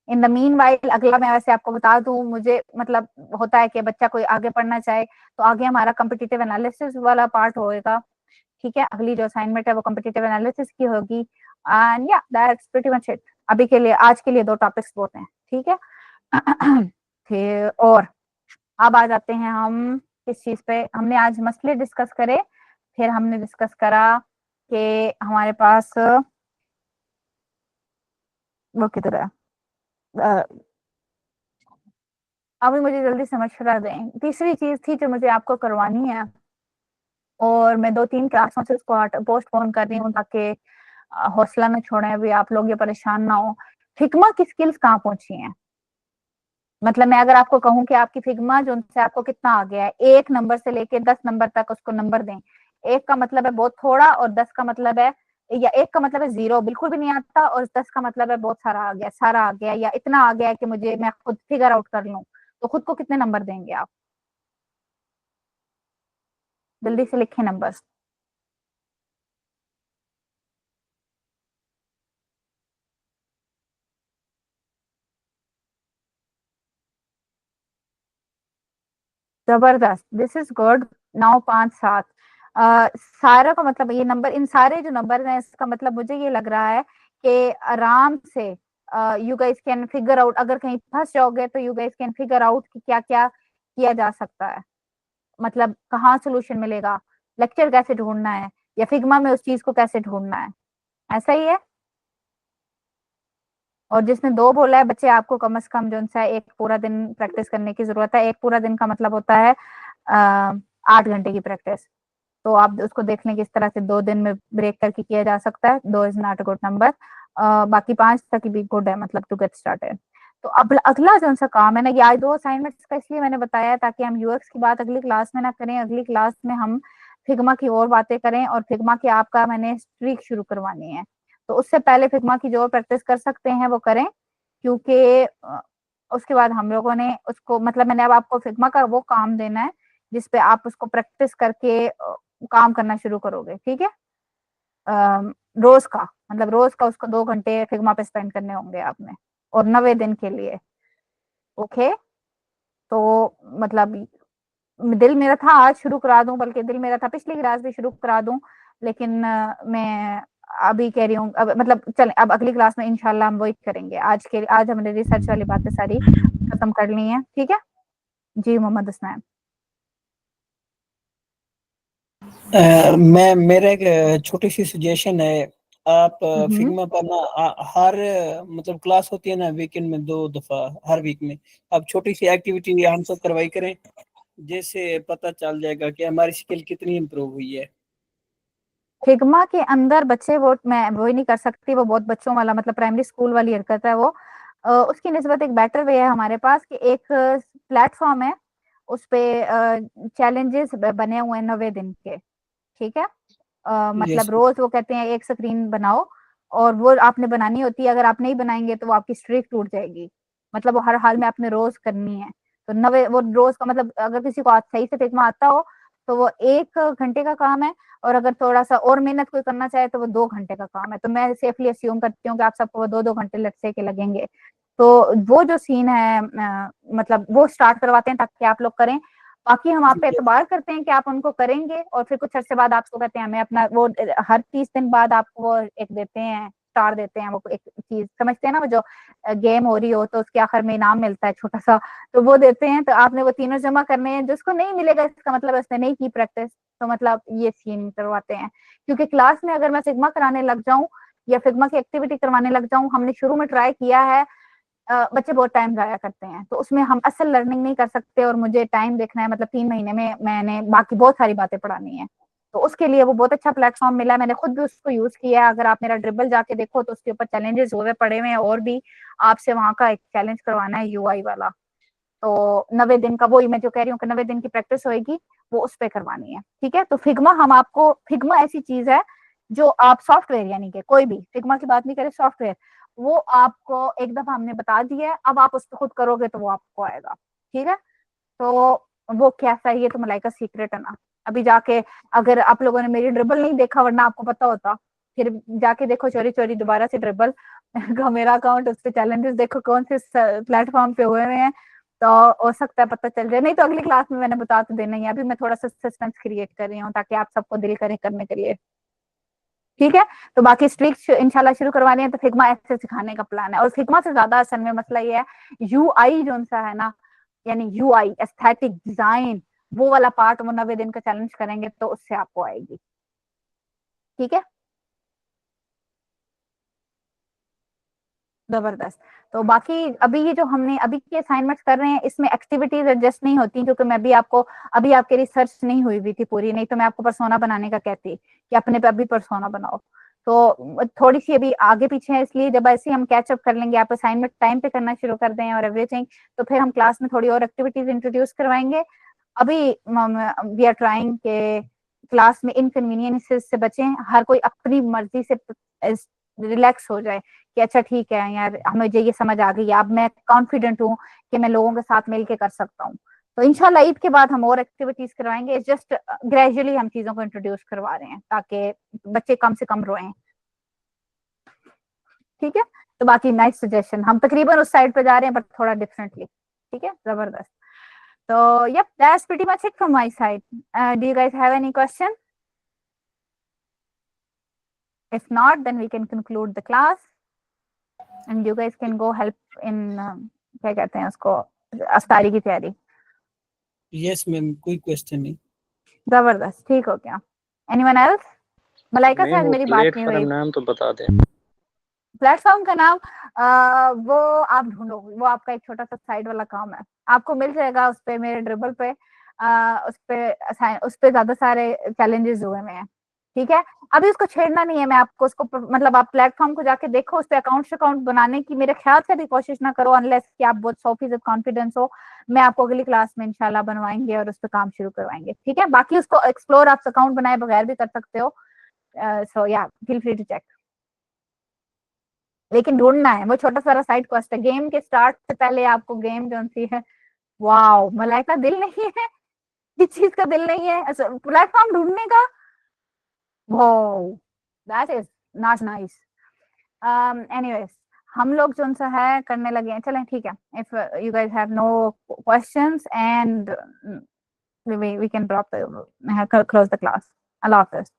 इन द मीन वाइल अगला मैं वैसे आपको बता दूं, मुझे मतलब होता है कि बच्चा कोई आगे पढ़ना चाहे तो आगे हमारा कम्पिटिटिव एनालिसिस वाला पार्ट होएगा, ठीक है। अगली जो असाइनमेंट है वो कम्पिटिटिव एनालिसिस की होगी, एंड या दैट्स प्रीटी मच इट। अभी के लिए, आज के लिए 2 टॉपिक्स बहुत हैं, ठीक है। फिर और अब आ जाते हैं हम किस चीज पे, हमने आज मसले डिस्कस करे। फिर हमने डिस्कस करा कि हमारे पास वो किधर है, अभी मुझे जल्दी समझ करा दें। तीसरी चीज थी जो मुझे आपको करवानी है, और मैं 2-3 क्लासों से उसको पोस्टपोन कर रही हूँ, ताकि हौसला न छोड़े, अभी आप लोग ये परेशान ना हो। फिग्मा की स्किल्स कहाँ पहुंची हैं? मतलब मैं अगर आपको कहूं कि आपकी फिग्मा जो उनसे आपको कितना आ गया है, 1 नंबर से लेके 10 नंबर तक उसको नंबर दें। 1 का मतलब है बहुत थोड़ा, और 10 का मतलब है, या 1 का मतलब है 0 बिल्कुल भी नहीं आता, और 10 का मतलब है बहुत सारा आ गया, सारा आ गया, या इतना आ गया कि मैं खुद फिगर आउट कर लूं। तो खुद को कितने नंबर देंगे आप? जल्दी से लिखें नंबर। जबरदस्त, दिस इज गुड। 9, 5, 7, सारा का मतलब ये नंबर, इन सारे जो नंबर हैं इसका मतलब मुझे ये लग रहा है कि आराम से you guys can figure out, अगर कहीं फंस जाओगे तो you guys can figure out कि क्या क्या किया जा सकता है, मतलब कहाँ सोल्यूशन मिलेगा, लेक्चर कैसे ढूंढना है, या फिग्मा में उस चीज को कैसे ढूंढना है। ऐसा ही है। और जिसने 2 बोला है बच्चे, आपको कम से कम जो सा 1 पूरा दिन प्रैक्टिस करने की जरूरत है। 1 पूरा दिन का मतलब होता है 8 घंटे की प्रैक्टिस। तो आप उसको देख लें किस तरह से 2 दिन में ब्रेक करके किया जा सकता है। 2 is not a good number, बाकी 5 तक भी गुड है, मतलब टू गेट स्टार्टेड। तो अब अगला जो सा काम है ना, ये आज 2 असाइनमेंट्स का इसलिए मैंने बताया ताकि हम यूएक्स की बात अगली क्लास में ना करें, अगली क्लास में हम फिग्मा की और बातें करें, और फिग्मा की आपका मैंने स्ट्रीक शुरू करवानी है। तो उससे पहले फिग्मा की जो प्रैक्टिस कर सकते हैं वो करें, क्योंकि उसके बाद हम लोगों ने उसको, मतलब मैंने अब आपको फिग्मा का वो काम देना है जिसपे आप उसको प्रैक्टिस करके काम करना शुरू करोगे, ठीक है। रोज का, मतलब रोज का उसको 2 घंटे फिग्मा पे स्पेंड करने होंगे आपने, और 90 दिन के लिए। ओके, तो मतलब दिल मेरा था आज शुरू करा दूं, बल्कि दिल मेरा था पिछली क्लास भी शुरू करा दूं, लेकिन मैं अभी कह रही हूँ, अब मतलब चल, अब अगली क्लास में इंशाल्लाह हम वही करेंगे। आज हमने रिसर्च वाली बातें सारी खत्म कर ली हैं, ठीक है जी मोहम्मद हसनैन। मैं मेरा एक छोटी सी सजेशन है, आप हम्म, फिग्मा पर ना हर मतलब क्लास होती है ना वीकेंड में 2 दफा हर वीक में, आप छोटी सी एक्टिविटी हम सब करवाई करें, जैसे पता चल जाएगा कि हमारी स्किल कितनी इम्प्रूव हुई है। फिग्मा के अंदर बच्चे वो मैं वो ही नहीं कर सकती, वो बहुत बच्चों वाला मतलब प्राइमरी स्कूल वाली हरकत है वो। उसकी निस्बत एक बेटर वे है हमारे पास कि एक प्लेटफॉर्म है, उस पे चैलेंजेस बने हुए हैं 90 दिन के, ठीक है। मतलब यस। रोज वो कहते हैं एक स्क्रीन बनाओ, और वो आपने बनानी होती है, अगर आप नहीं बनाएंगे तो वो आपकी स्ट्रीक टूट जाएगी, मतलब वो हर हाल में आपने रोज करनी है। तो 90 वो रोज का मतलब अगर किसी को सही से फिग्मा आता हो तो वो 1 घंटे का काम है, और अगर थोड़ा सा और मेहनत कोई करना चाहे तो वो 2 घंटे का काम है। तो मैं सेफली अस्यूम करती हूँ कि आप सबको वो 2-2 घंटे लट से के लगेंगे। तो वो जो सीन है मतलब वो स्टार्ट करवाते हैं ताकि आप लोग करें। बाकी हम आप पे एतबार करते हैं कि आप उनको करेंगे, और फिर कुछ अर्से बाद आपको कहते हैं हमें अपना वो हर 30 दिन बाद आपको वो एक देते हैं, स्टार देते हैं, वो एक चीज समझते हैं ना, वो जो गेम हो रही हो तो उसके आखिर में इनाम मिलता है छोटा सा, तो वो देते हैं। तो आपने वो तीनों जमा करने हैं, जिसको नहीं मिलेगा इसका मतलब उसने नहीं की प्रैक्टिस। तो मतलब ये सीन करवाते हैं, क्योंकि क्लास में अगर मैं फिग्मा कराने लग जाऊं या फिग्मा की एक्टिविटी करवाने लग जाऊं, हमने शुरू में ट्राई किया है, बच्चे बहुत टाइम जाया करते हैं, तो उसमें हम असल लर्निंग नहीं कर सकते, और मुझे टाइम देखना है, मतलब 3 महीने में मैंने बाकी बहुत सारी बातें पढ़ानी है। तो उसके लिए वो बहुत अच्छा प्लेटफॉर्म मिला, मैंने खुद भी उसको यूज किया है। अगर आप मेरा ड्रिबल जाके देखो तो उसके ऊपर चैलेंजेस हुए पड़े हुए हैं, और भी आपसे वहां का एक चैलेंज करवाना है यूआई वाला। तो 90 दिन का वही मैं जो कह रही हूँ कि 90 दिन की प्रैक्टिस होगी, वो उस पर करवानी है, ठीक है। तो फिग्मा हम आपको, फिग्मा ऐसी चीज है जो आप सॉफ्टवेयर, यानी कि कोई भी फिग्मा की बात नहीं करें, सॉफ्टवेयर, वो आपको एक दफा हमने बता दिया है, अब आप उसको खुद करोगे तो वो आपको आएगा, ठीक है। तो वो कैसा है ये तो मलाइका सीक्रेट है ना, अभी जाके अगर आप लोगों ने मेरी ड्रिबल नहीं देखा, वरना आपको पता होता, फिर जाके देखो चोरी चोरी दोबारा से ड्रिबल का मेरा अकाउंट, उस पे चैलेंजेस देखो कौन से प्लेटफॉर्म पे हुए हैं, तो हो सकता है पता चल जाए। नहीं तो अगली क्लास में मैंने बता तो देना ही है, अभी मैं थोड़ा सा सस्पेंस क्रिएट कर रही हूँ ताकि आप सबको दिल करे करने के लिए, ठीक है। तो बाकी स्ट्रिक्ट इंशाल्लाह शुरू करवानी है, तो फिग्मा ऐसे सिखाने का प्लान है। और फिग्मा से ज्यादा असल में मसला ये है, यूआई जो सा है ना, यानी यूआई एस्थेटिक डिजाइन, वो वाला पार्ट वो 90 दिन का चैलेंज करेंगे तो उससे आपको आएगी, ठीक है। जबरदस्त। तो बाकी अभी ये जो हमने अभी के असाइनमेंट्स कर रहे हैं, इसमें एक्टिविटीज एडजस्ट नहीं होती, क्योंकि मैं भी आपको, अभी आपके रिसर्च नहीं हुई हुई थी पूरी, नहीं तो मैं आपको परसोना बनाने का कहती कि अपने पे अभी परसोना बनाओ। तो थोड़ी सी अभी आगे पीछे है, इसलिए जब ऐसे हम कैचअप कर लेंगे, आप असाइनमेंट टाइम पे करना शुरू कर दें और एवरीथिंग, तो फिर हम क्लास में थोड़ी और एक्टिविटीज इंट्रोड्यूस करवाएंगे। अभी वी आर ट्राइंग के क्लास में इनकन्वीनियंसेस से बचें, हर कोई अपनी मर्जी से रिलैक्स हो जाए कि अच्छा ठीक है यार, मुझे ये समझ आ गई, अब मैं कॉन्फिडेंट हूँ कि मैं लोगों के साथ मिलके कर सकता हूँ। तो इंशाल्लाह ईद के बाद हम और एक्टिविटीज करवाएंगे, जस्ट ग्रेजुअली हम चीजों को इंट्रोड्यूस करवा रहे हैं ताकि बच्चे कम से कम रोएं, ठीक है। तो बाकी नाइस सजेशन, हम तकरीबन उस साइड पे जा रहे हैं बट थोड़ा डिफरेंटली, ठीक है, जबरदस्त। So, yep, that's pretty much it from my side. Do you guys have any question? If not, then we can conclude the class and you guys can go help in क्या कहते हैं उसको, अफ्तारी की तैयारी। यस मैम, कोई क्वेश्चन नहीं। जबरदस्त, ठीक हो गया। Anyone else? मलाइका से मैम आज वो मेरी बात नहीं प्लेटफॉर्म हुई। नाम तो बता दें। प्लेटफॉर्म का नाम वो आप ढूंढो, वो आपका एक छोटा सा साइड वाला काम है, आपको मिल जाएगा उस पे, मेरे ड्रिबल पे उस पे ज्यादा सारे चैलेंजेस हुए हैं, ठीक है। अभी उसको छेड़ना नहीं है, मैं आपको उसको मतलब आप प्लेटफॉर्म को जाके देखो, उस पे अकाउंट बनाने की मेरे ख्याल से भी कोशिश ना करो, अनलेस कि आप बहुत 100% कॉन्फिडेंस हो। मैं आपको अगली क्लास में इंशाल्लाह बनवाएंगे और उस पर काम शुरू करवाएंगे, ठीक है। बाकी उसको एक्सप्लोर आप अकाउंट बनाए बगैर भी कर सकते हो, सो या फील फ्री टू चेक, लेकिन ढूंढना है, वो छोटा सारा साइड क्वेस्ट है। गेम के स्टार्ट से पहले आपको गेम जो सी है, वाओ मलाइका दिल नहीं है, किस चीज का दिल नहीं है, प्लेटफॉर्म ढूंढने का, wow that is not nice. Anyways हम लोग जो सा है करने लगे हैं, चलें ठीक है। If you guys have no questions and we can drop the close the class. Allah Hafiz.